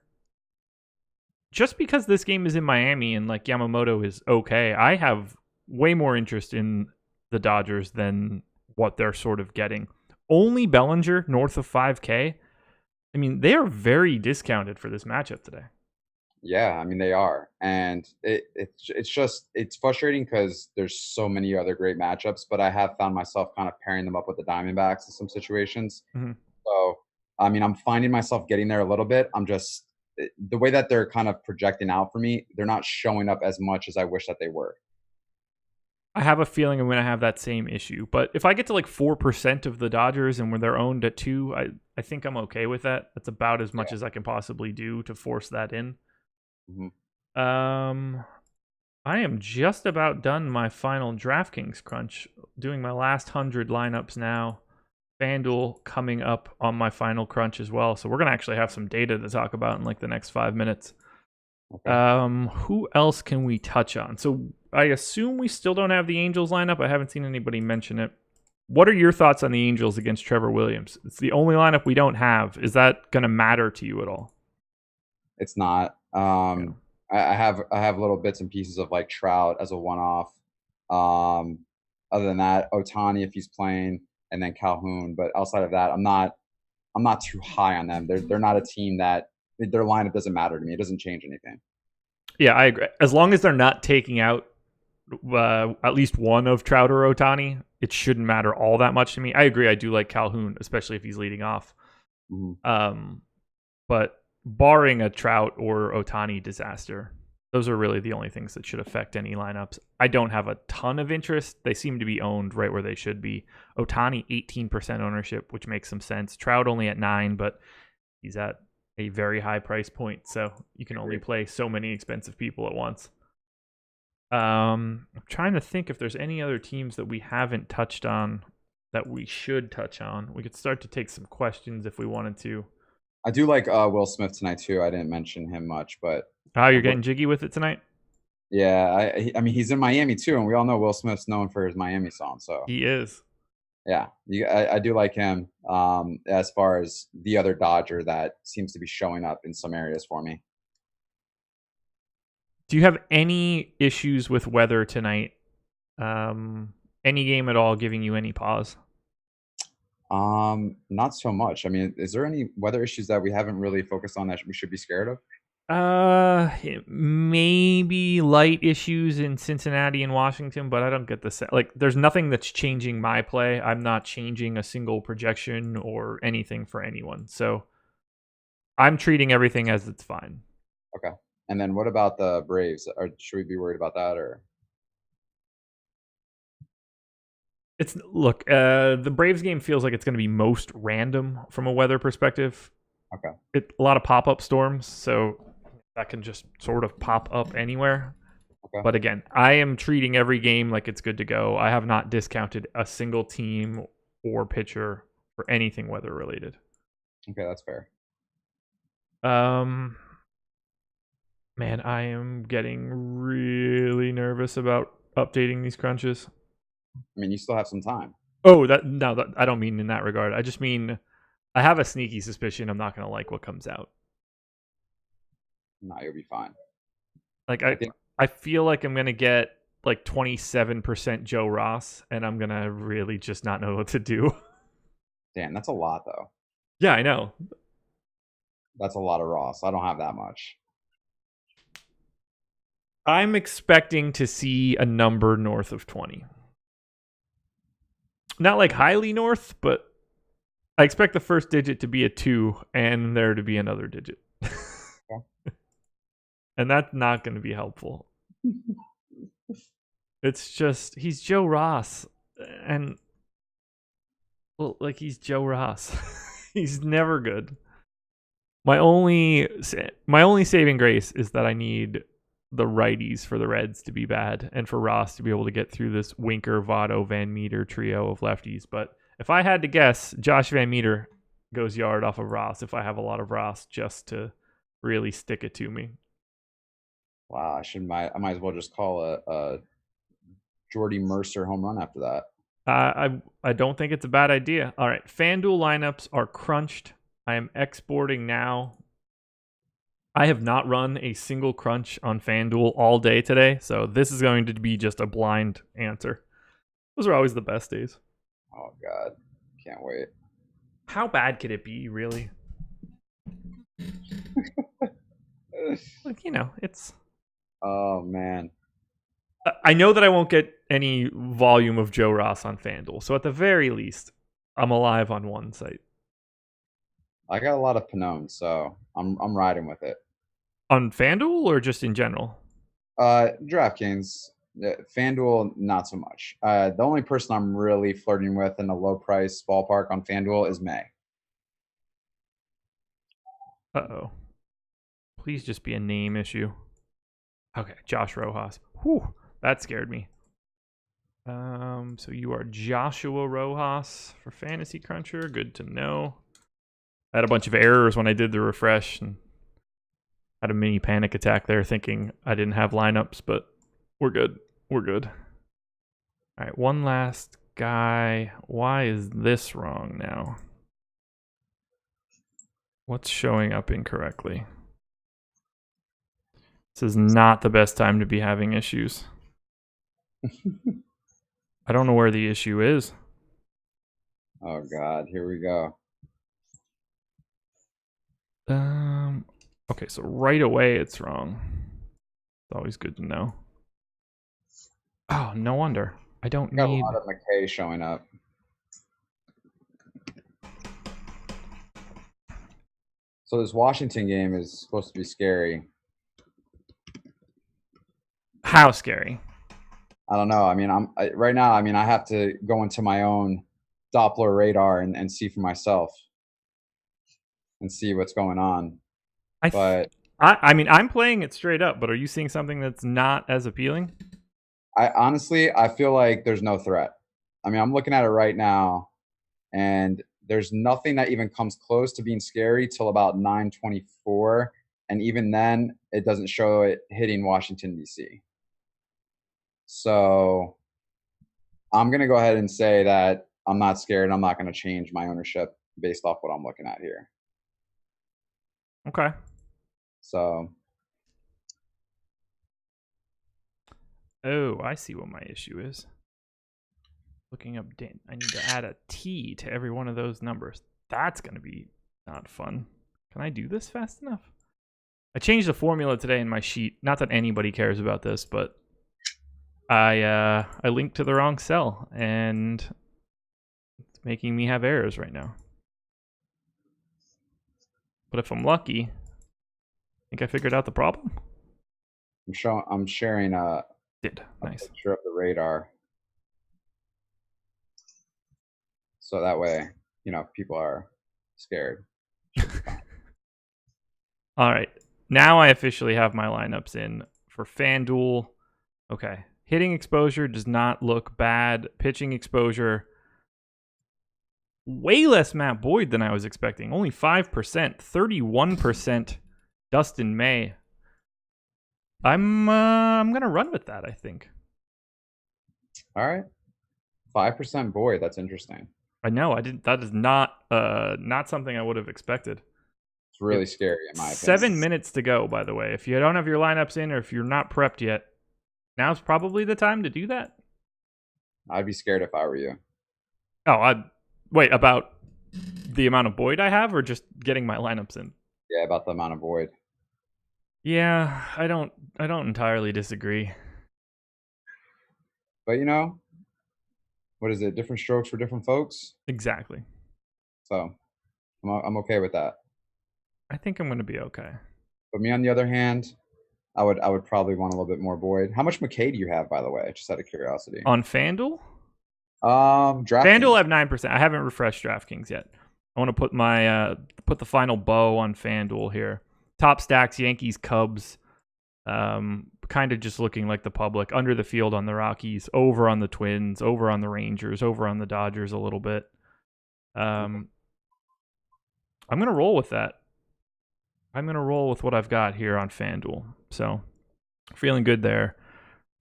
Just because this game is in Miami and like Yamamoto is okay, I have way more interest in the Dodgers than what they're sort of getting. Only Bellinger north of 5K. I mean, they are very discounted for this matchup today. Yeah, I mean they are, and it's frustrating because there's so many other great matchups. But I have found myself kind of pairing them up with the Diamondbacks in some situations. Mm-hmm. So I mean, I'm finding myself getting there a little bit. I'm just the way that they're kind of projecting out for me. They're not showing up as much as I wish that they were. I have a feeling I'm going to have that same issue. But if I get to like 4% of the Dodgers and when they're owned at 2, I think I'm okay with that. That's about as much as I can possibly do to force that in. Mm-hmm. I am just about done my final DraftKings crunch, doing my last 100 lineups now. FanDuel coming up on my final crunch as well. So we're going to actually have some data to talk about in like the next 5 minutes. Okay. Who else can we touch on? So I assume we still don't have the Angels lineup. I haven't seen anybody mention it. What are your thoughts on the Angels against Trevor Williams? It's the only lineup we don't have. Is that going to matter to you at all? It's not. I have little bits and pieces of like Trout as a one-off. Other than that, Ohtani if he's playing, and then Calhoun. But outside of that, I'm not too high on them. They're not a team that their lineup doesn't matter to me. It doesn't change anything. Yeah, I agree. As long as they're not taking out at least one of Trout or Ohtani, it shouldn't matter all that much to me. I agree. I do like Calhoun, especially if he's leading off. Mm-hmm. But barring a Trout or Ohtani disaster, those are really the only things that should affect any lineups. I don't have a ton of interest. They seem to be owned right where they should be. Ohtani, 18% ownership, which makes some sense. Trout only at 9%, but he's at a very high price point, so you can only play so many expensive people at once. I'm trying to think if there's any other teams that we haven't touched on that we should touch on. We could start to take some questions if we wanted to. I do like Will Smith tonight too. I didn't mention him much, but You're getting jiggy with it tonight? yeah, I mean he's in Miami too, and we all know Will Smith's known for his Miami song. So He is. yeah, I do like him. As far as the other Dodger that seems to be showing up in some areas for me. Do you have any issues with weather tonight? Any game at all giving you any pause? Not so much. I mean, is there any weather issues that we haven't really focused on that we should be scared of? Maybe light issues in Cincinnati and Washington, but I don't get the like. There's nothing that's changing my play. I'm not changing a single projection or anything for anyone, so I'm treating everything as it's fine. Okay. And then what about the Braves? Or should we be worried about that, or? The Braves game feels like it's going to be most random from a weather perspective. Okay. A lot of pop-up storms, so that can just sort of pop up anywhere. Okay. But again, I am treating every game like it's good to go. I have not discounted a single team or pitcher for anything weather related. Okay, that's fair. Man, I am getting really nervous about updating these crunches. I mean, you still have some time. Oh, I don't mean in that regard. I just mean I have a sneaky suspicion I'm not going to like what comes out. No, you'll be fine. Like I feel like I'm going to get like 27% Joe Ross, and I'm going to really just not know what to do. Damn, that's a lot, though. Yeah, I know. That's a lot of Ross. I don't have that much. I'm expecting to see a number north of 20. Not like highly north, but I expect the first digit to be a 2 and there to be another digit. Okay. And that's not going to be helpful. It's just, he's Joe Ross. And, well, like, he's Joe Ross. He's never good. My only saving grace is that I need the righties for the Reds to be bad and for Ross to be able to get through this Winker, Votto, Van Meter trio of lefties. But if I had to guess, Josh Van Meter goes yard off of Ross if I have a lot of Ross, just to really stick it to me. Wow, I might as well just call a Jordy Mercer home run after that. I don't think it's a bad idea. All right, FanDuel lineups are crunched. I am exporting now. I have not run a single crunch on FanDuel all day today, so this is going to be just a blind answer. Those are always the best days. Oh, God. Can't wait. How bad could it be, really? Like, it's... Oh, man. I know that I won't get any volume of Joe Ross on FanDuel, so at the very least, I'm alive on one site. I got a lot of Pannone, so I'm riding with it. On FanDuel or just in general? DraftKings. FanDuel, not so much. The only person I'm really flirting with in the low price ballpark on FanDuel is May. Uh-oh. Please just be a name issue. Okay, Josh Rojas. Whew, that scared me. So you are Joshua Rojas for Fantasy Cruncher. Good to know. I had a bunch of errors when I did the refresh and had a mini panic attack there thinking I didn't have lineups, but we're good. We're good. All right, one last guy. Why is this wrong now? What's showing up incorrectly? This is not the best time to be having issues. I don't know where the issue is. Oh God, here we go. Okay, so right away it's wrong. It's always good to know. Oh, no wonder. I don't Got need a lot of Mckay showing up. So this Washington game is supposed to be scary. How scary? I don't know. I mean, right now. I mean, I have to go into my own Doppler radar and see for myself and see what's going on. I mean, I'm playing it straight up, but are you seeing something that's not as appealing? I honestly feel like there's no threat. I mean, I'm looking at it right now, and there's nothing that even comes close to being scary till about 9:24, and even then, it doesn't show it hitting Washington D.C. So I'm going to go ahead and say that I'm not scared. I'm not going to change my ownership based off what I'm looking at here. Okay. So. Oh, I see what my issue is. Looking up, I need to add a T to every one of those numbers. That's going to be not fun. Can I do this fast enough? I changed the formula today in my sheet. Not that anybody cares about this, but I linked to the wrong cell, and it's making me have errors right now. But if I'm lucky, I think I figured out the problem. I'm sharing a Nice picture of the radar, so that way, people are scared. All right, now I officially have my lineups in for FanDuel. Okay, hitting exposure does not look bad. Pitching exposure, way less Matt Boyd than I was expecting. Only 5%, 31% Dustin May. I'm gonna run with that, I think. All right, 5% Boyd. That's interesting. I know. That is not something I would have expected. It's really scary in my opinion. 7 minutes to go, by the way. If you don't have your lineups in, or if you're not prepped yet, now's probably the time to do that. I'd be scared if I were you. Oh, wait, about the amount of Boyd I have, or just getting my lineups in? Yeah, about the amount of Boyd. Yeah, I don't entirely disagree. But what is it? Different strokes for different folks. Exactly. So, I'm okay with that. I think I'm going to be okay. But me, on the other hand, I would probably want a little bit more Boyd. How much Mckay do you have, by the way? Just out of curiosity. On FanDuel? DraftKings. FanDuel, I have 9%. I haven't refreshed DraftKings yet. I want to put my put the final bow on FanDuel here. Top stacks: Yankees, Cubs. Kind of just looking like the public. Under the field on the Rockies, over on the Twins, over on the Rangers, over on the Dodgers a little bit. I'm gonna roll with that. I'm gonna roll with what I've got here on FanDuel. So feeling good there.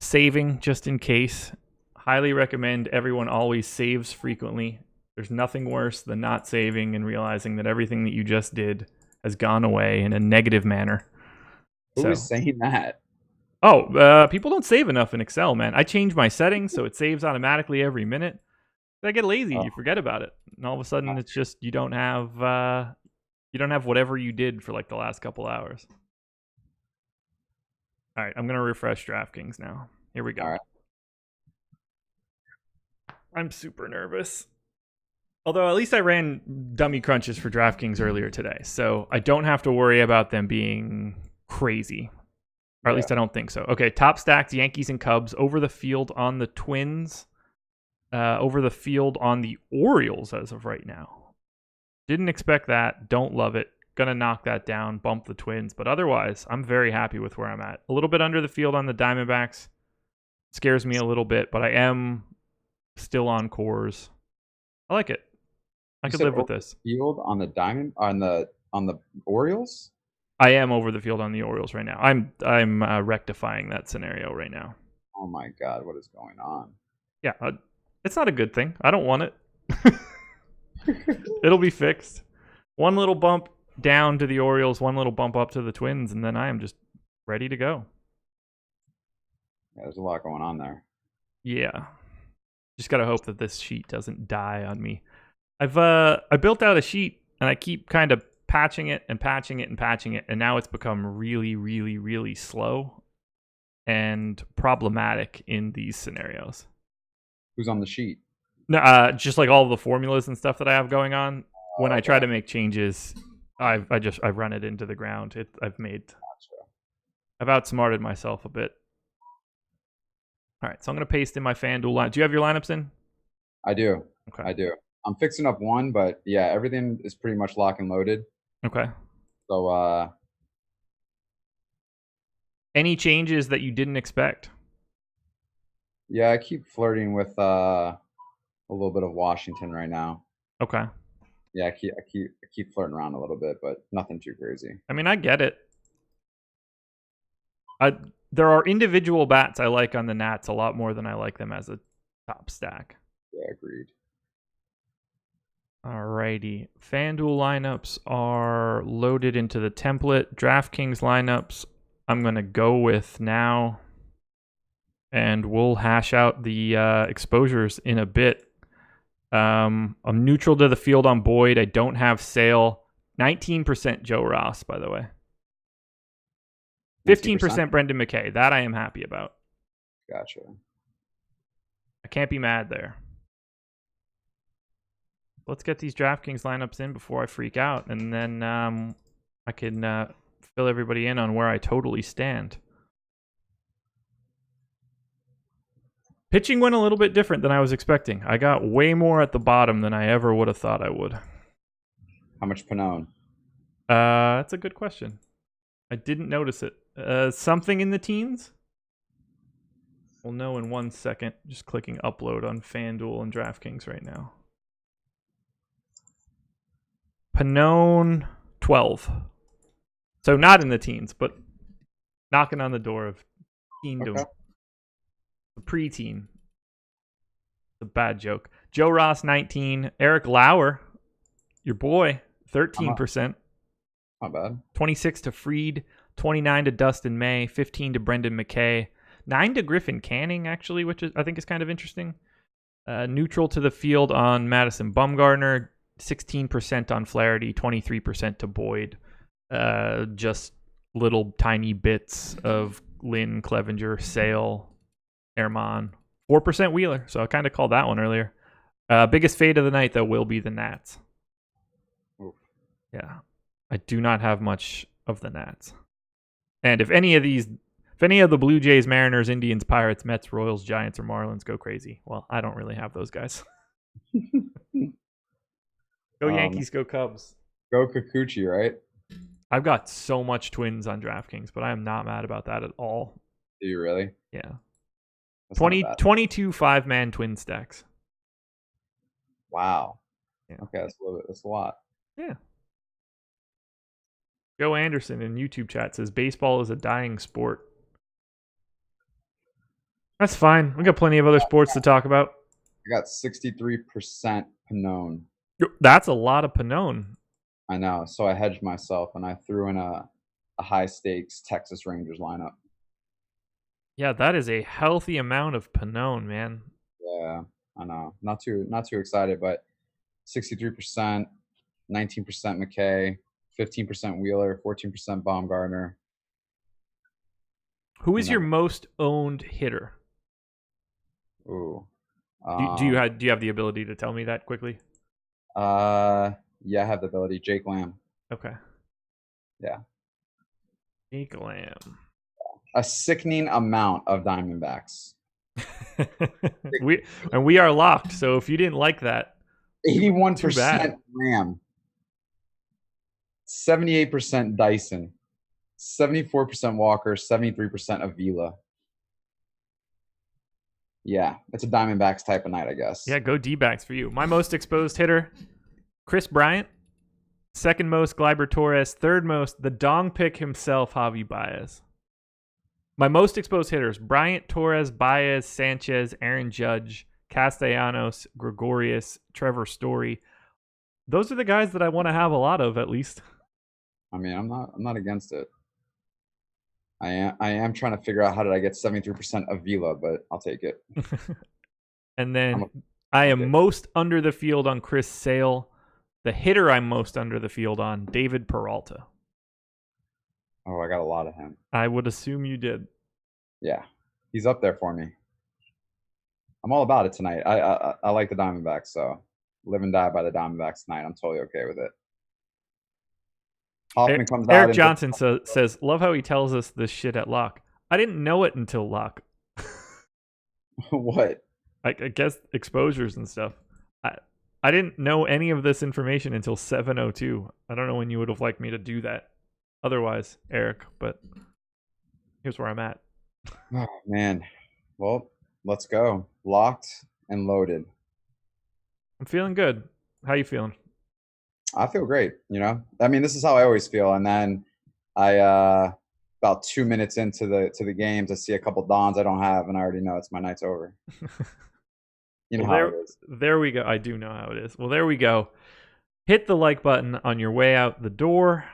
Saving just in case. Highly recommend everyone always saves frequently. There's nothing worse than not saving and realizing that everything that you just did has gone away in a negative manner. Who is saying that? Oh, people don't save enough in Excel, man. I change my settings so it saves automatically every minute. I get lazy, you forget about it, and all of a sudden it's just you don't have whatever you did for like the last couple hours. All right, I'm gonna refresh DraftKings now. Here we go. All right. I'm super nervous. Although at least I ran dummy crunches for DraftKings earlier today, so I don't have to worry about them being crazy. Or at least I don't think so. Okay, top stacked Yankees and Cubs over the field on the Twins, over the field on the Orioles as of right now. Didn't expect that. Don't love it. Gonna knock that down, bump the Twins. But otherwise, I'm very happy with where I'm at. A little bit under the field on the Diamondbacks. Scares me a little bit, but I am still on Coors. I like it. I could live with this. Field on the on the Orioles. I am over the field on the Orioles right now. I'm rectifying that scenario right now. Oh my God, what is going on? Yeah, it's not a good thing. I don't want it. It'll be fixed. One little bump down to the Orioles, one little bump up to the Twins, and then I am just ready to go. Yeah, there's a lot going on there. Yeah. Just gotta hope that this sheet doesn't die on me. I built out a sheet and I keep kind of patching it, and now it's become really, really, really slow and problematic in these scenarios. Who's on the sheet? No, just like all of the formulas and stuff that I have going on. When I try to make changes, I've run it into the ground. I've outsmarted myself a bit. All right, so I'm gonna paste in my FanDuel line. Do you have your lineups in? I do. Okay. I do. I'm fixing up one, but yeah, everything is pretty much lock and loaded. Okay. So any changes that you didn't expect? yeah, I keep flirting with a little bit of Washington right now. Okay. Yeah, I keep flirting around a little bit, but nothing too crazy. I mean, I get it. There are individual bats I like on the Nats a lot more than I like them as a top stack. Yeah, agreed. Alrighty. FanDuel lineups are loaded into the template. DraftKings lineups I'm going to go with now. And we'll hash out the exposures in a bit. I'm neutral to the field on Boyd. I don't have Sale. 19% Joe Ross, by the way. 15% Brendan McKay. That I am happy about. Gotcha. I can't be mad there. Let's get these DraftKings lineups in before I freak out, and then I can fill everybody in on where I totally stand. Pitching went a little bit different than I was expecting. I got way more at the bottom than I ever would have thought I would. How much Pannone? That's a good question. I didn't notice it. Something in the teens? We'll know in 1 second. Just clicking upload on FanDuel and DraftKings right now. Pannone 12. So not in the teens, but knocking on the door of teendom. Okay. The preteen. It's a bad joke. Joe Ross 19. Eric Lauer, your boy, 13%. Not bad. 26 to Fried, 29 to Dustin May, 15 to Brendan McKay, 9 to Griffin Canning, actually, which I think is kind of interesting. Neutral to the field on Madison Bumgarner, 16% on Flaherty, 23% to Boyd. Just little tiny bits of Lynn, Clevenger, Sale, Ehrman. 4% Wheeler, so I kind of called that one earlier. Biggest fade of the night, though, will be the Nats. Oof. Yeah. I do not have much of the Nats. And if any of the Blue Jays, Mariners, Indians, Pirates, Mets, Royals, Giants, or Marlins go crazy, well, I don't really have those guys. Go Yankees, go Cubs. Go Kikuchi, right? I've got so much Twins on DraftKings, but I am not mad about that at all. Do you really? Yeah. That's not bad. 22 5-man Twin stacks. Wow. Yeah. Okay, that's a lot. Yeah. Joe Anderson in YouTube chat says baseball is a dying sport. That's fine. We got plenty of other sports to talk about. I got 63% Pannone. That's a lot of Pannone. I know. So I hedged myself and I threw in a high stakes Texas Rangers lineup. Yeah, that is a healthy amount of Pannone, man. Yeah, I know. Not too excited, but 63%, 19% McKay, 15% Wheeler, 14% Baumgartner. Who is your most owned hitter? Ooh. Do you have the ability to tell me that quickly? Yeah, I have the ability. Jake Lamb. Okay. Yeah. Jake Lamb. a sickening amount of Diamondbacks. we are locked. So if you didn't like that, 81% Ram, 78% Dyson, 74% Walker, 73% Avila. Yeah, it's a Diamondbacks type of night, I guess. Yeah, go D-backs for you. My most exposed hitter, Chris Bryant. Second most, Gleyber Torres. Third most, the dong pick himself, Javi Baez. My most exposed hitters, Bryant, Torres, Baez, Sanchez, Aaron Judge, Castellanos, Gregorius, Trevor Story. Those are the guys that I want to have a lot of, at least. I mean, I'm not against it. I am trying to figure out how did I get 73% Avila, but I'll take it. And then I am most under the field on Chris Sale. The hitter I'm most under the field on, David Peralta. Oh, I got a lot of him. I would assume you did. Yeah, he's up there for me. I'm all about it tonight. I like the Diamondbacks, so live and die by the Diamondbacks tonight. I'm totally okay with it. Hoffman comes out. Eric Johnson says, love how he tells us this shit at lock. I didn't know it until lock. What? I guess exposures and stuff. I didn't know any of this information until 7:02. I don't know when you would have liked me to do that otherwise, Eric, but here's where I'm at. Oh, man. Well, let's go. Locked and loaded. I'm feeling good. How you feeling? I feel great, you know. I mean, this is how I always feel. And then I about 2 minutes into the game to see a couple dons I don't have, and I already know it's my night's over. You know how it is. There we go. I do know how it is. Well, there we go. Hit the like button on your way out the door.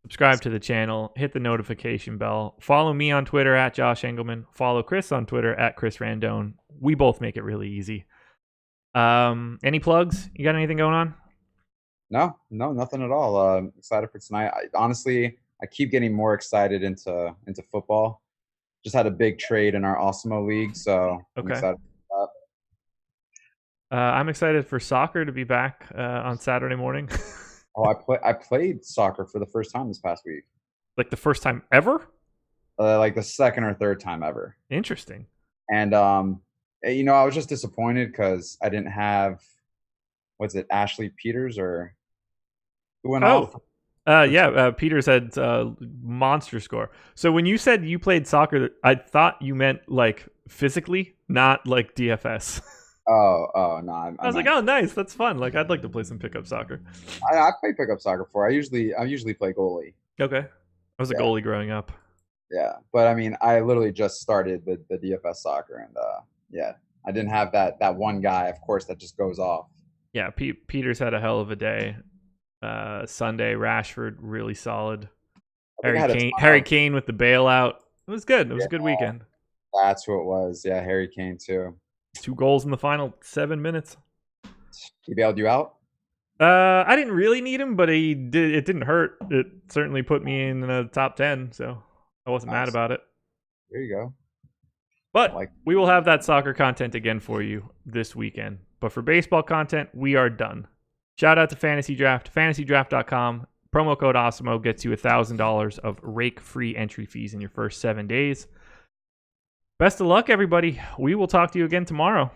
Subscribe to the channel. Hit the notification bell. Follow me on Twitter at Josh Engelman. Follow Chris on Twitter at Chris Randone. We both make it really easy. Any plugs? You got anything going on? No, nothing at all. Excited for tonight. Honestly, I keep getting more excited into football. Just had a big trade in our Osmo league, so I'm excited for that. I'm excited for soccer to be back on Saturday morning. Oh, I played soccer for the first time this past week. Like the first time ever? Like the second or third time ever. Interesting. And you know, I was just disappointed because I didn't have, what's it, Ashley Peters or who went off? Peters had monster score. So when you said you played soccer, I thought you meant like physically, not like DFS. Oh no! I was like, oh, nice, that's fun. Like, I'd like to play some pickup soccer. I play pickup soccer before. I usually play goalie. Okay, I was a goalie growing up. Yeah, but I mean, I literally just started the DFS soccer, and yeah, I didn't have that one guy, of course, that just goes off. Yeah, Peters had a hell of a day. Sunday, Rashford really solid. Harry Kane with the bailout. It was good. It was a good weekend. That's who it was. Yeah, Harry Kane too. 2 goals in the final 7 minutes. He bailed you out? I didn't really need him, but he did. It didn't hurt. It certainly put me in the top 10, so I wasn't mad about it. There you go. But we will have that soccer content again for you this weekend. But for baseball content, we are done. Shout out to FantasyDraft. FantasyDraft.com. Promo code Osmo gets you $1,000 of rake-free entry fees in your first 7 days. Best of luck, everybody. We will talk to you again tomorrow.